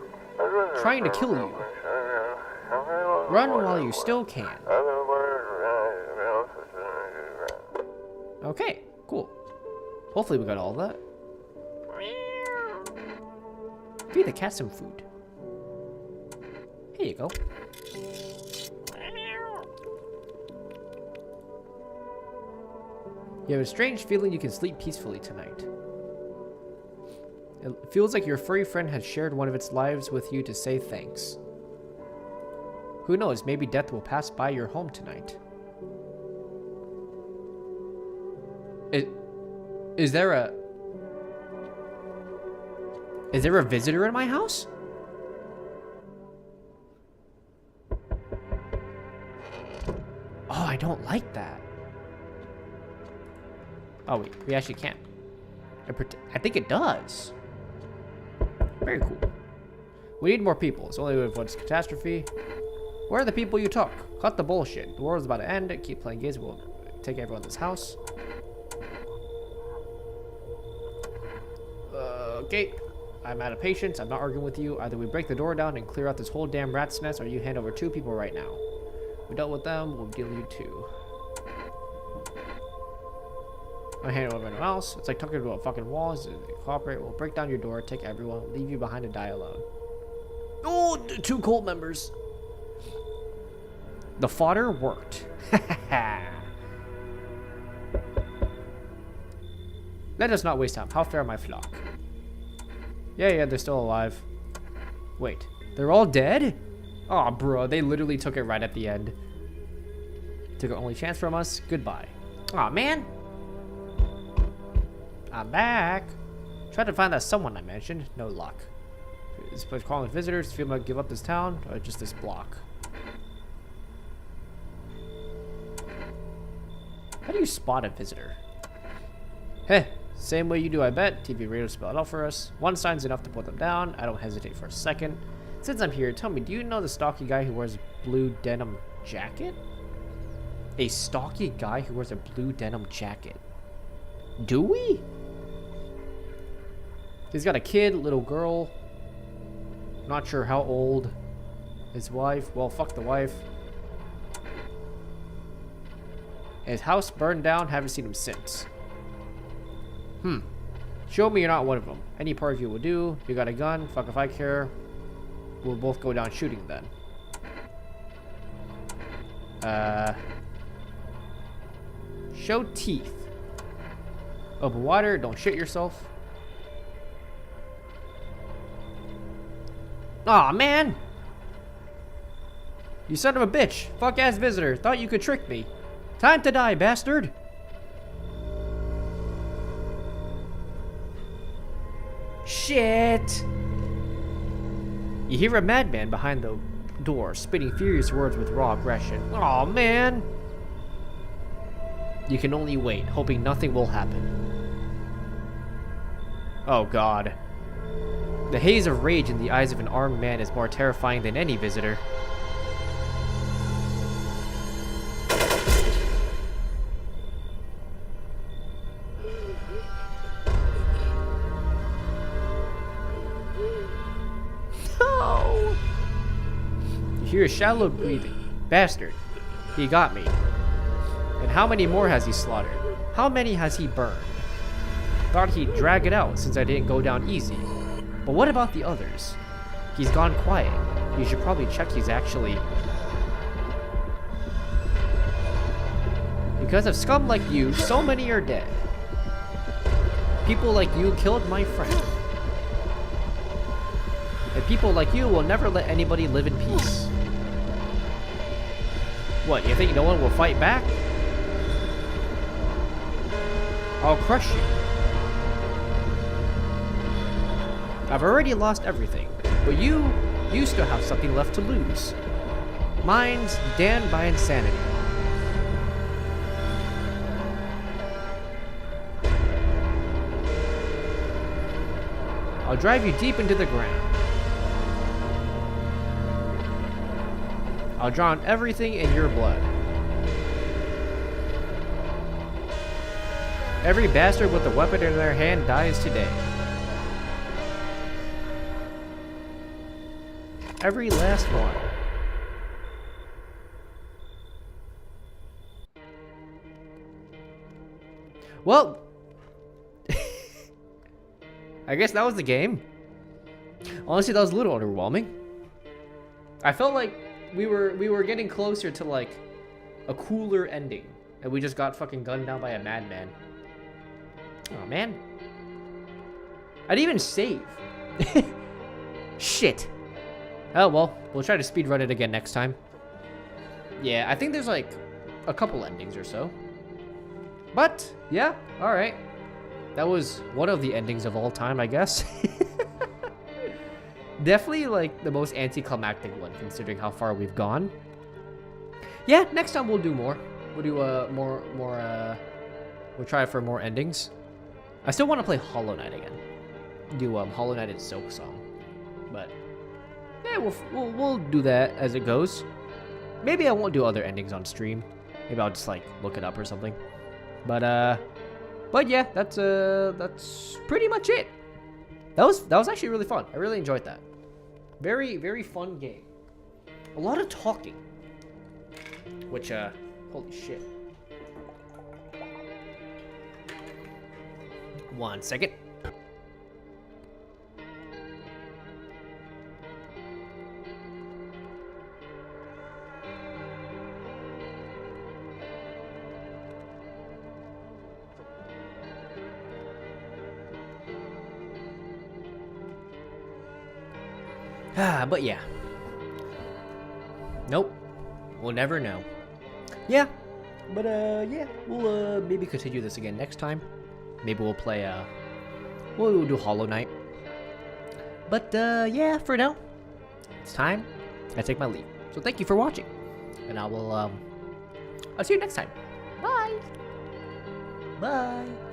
trying to kill you. Run while you still can. Okay, cool. Hopefully we got all that. Feed the cat some food. Here you go. You have a strange feeling you can sleep peacefully tonight. It feels like your furry friend has shared one of its lives with you to say thanks. Who knows, maybe death will pass by your home tonight. Is there a visitor in my house? Oh, I don't like that. Oh wait, we actually can't. I think it does. Very cool. We need more people. It's only one catastrophe. Where are the people you took? Cut the bullshit. The world's about to end. Keep playing games. We'll take everyone to this house. Okay. I'm out of patience. I'm not arguing with you. Either we break the door down and clear out this whole damn rat's nest, or you hand over 2 people right now. We dealt with them. We'll deal with you too. I'll hand it over to anyone else. It's like talking to a fucking wall. Cooperate. We'll break down your door, take everyone, leave you behind to die alone. Oh, 2 cult members. The fodder worked. Let us not waste time. How fare my flock? Yeah, they're still alive. Wait, they're all dead? Aw, bro, they literally took it right at the end. Took our only chance from us. Goodbye. Aw, man. I'm back. Tried to find that someone I mentioned. No luck. Is this calling visitors? Feel like give up this town or just this block? How do you spot a visitor? Heh. Same way you do, I bet. TV radio spell it out for us. One sign's enough to put them down. I don't hesitate for a second. Since I'm here, tell me, do you know the stocky guy who wears a blue denim jacket? A stocky guy who wears a blue denim jacket. Do we? He's got a kid, little girl. Not sure how old. His wife. Well, fuck the wife. His house burned down. Haven't seen him since. Show me you're not one of them. Any part of you will do. You got a gun. Fuck if I care. We'll both go down shooting then. Show teeth. Open water. Don't shit yourself. Aw, man. You son of a bitch. Fuck ass visitor. Thought you could trick me. Time to die, bastard. Shit! You hear a madman behind the door, spitting furious words with raw aggression. Aw, man! You can only wait, hoping nothing will happen. Oh god. The haze of rage in the eyes of an armed man is more terrifying than any visitor. You hear shallow breathing. Bastard. He got me. And how many more has he slaughtered? How many has he burned? Thought he'd drag it out since I didn't go down easy. But what about the others? He's gone quiet. You should probably check he's actually... Because of scum like you, so many are dead. People like you killed my friend. And people like you will never let anybody live in peace. What, you think no one will fight back? I'll crush you. I've already lost everything, but you still have something left to lose. Mine's damned by insanity. I'll drive you deep into the ground. I'll draw on everything in your blood. Every bastard with a weapon in their hand dies today. Every last one. Well, I guess that was the game. Honestly, that was a little underwhelming. I felt like we were getting closer to like a cooler ending, and we just got fucking gunned down by a madman. Oh man, I didn't even save. Shit. Oh well, we'll try to speedrun it again next time. Yeah, I think there's like a couple endings or so. But yeah, all right. That was one of the endings of all time, I guess. Definitely like the most anticlimactic one, considering how far we've gone. Yeah, next time we'll do more. We'll do we'll try for more endings. I still want to play Hollow Knight again. Do Hollow Knight and Silk Song, but yeah, we'll do that as it goes. Maybe I won't do other endings on stream. Maybe I'll just like look it up or something. But yeah, that's pretty much it. That was actually really fun. I really enjoyed that. Very, very fun game. A lot of talking. Which, holy shit. 1 second. But yeah. Nope. We'll never know. Yeah. But yeah, we'll maybe continue this again next time. Maybe we'll play we'll do Hollow Knight. But yeah, for now, it's time I take my leave. So thank you for watching. And I will I'll see you next time. Bye. Bye.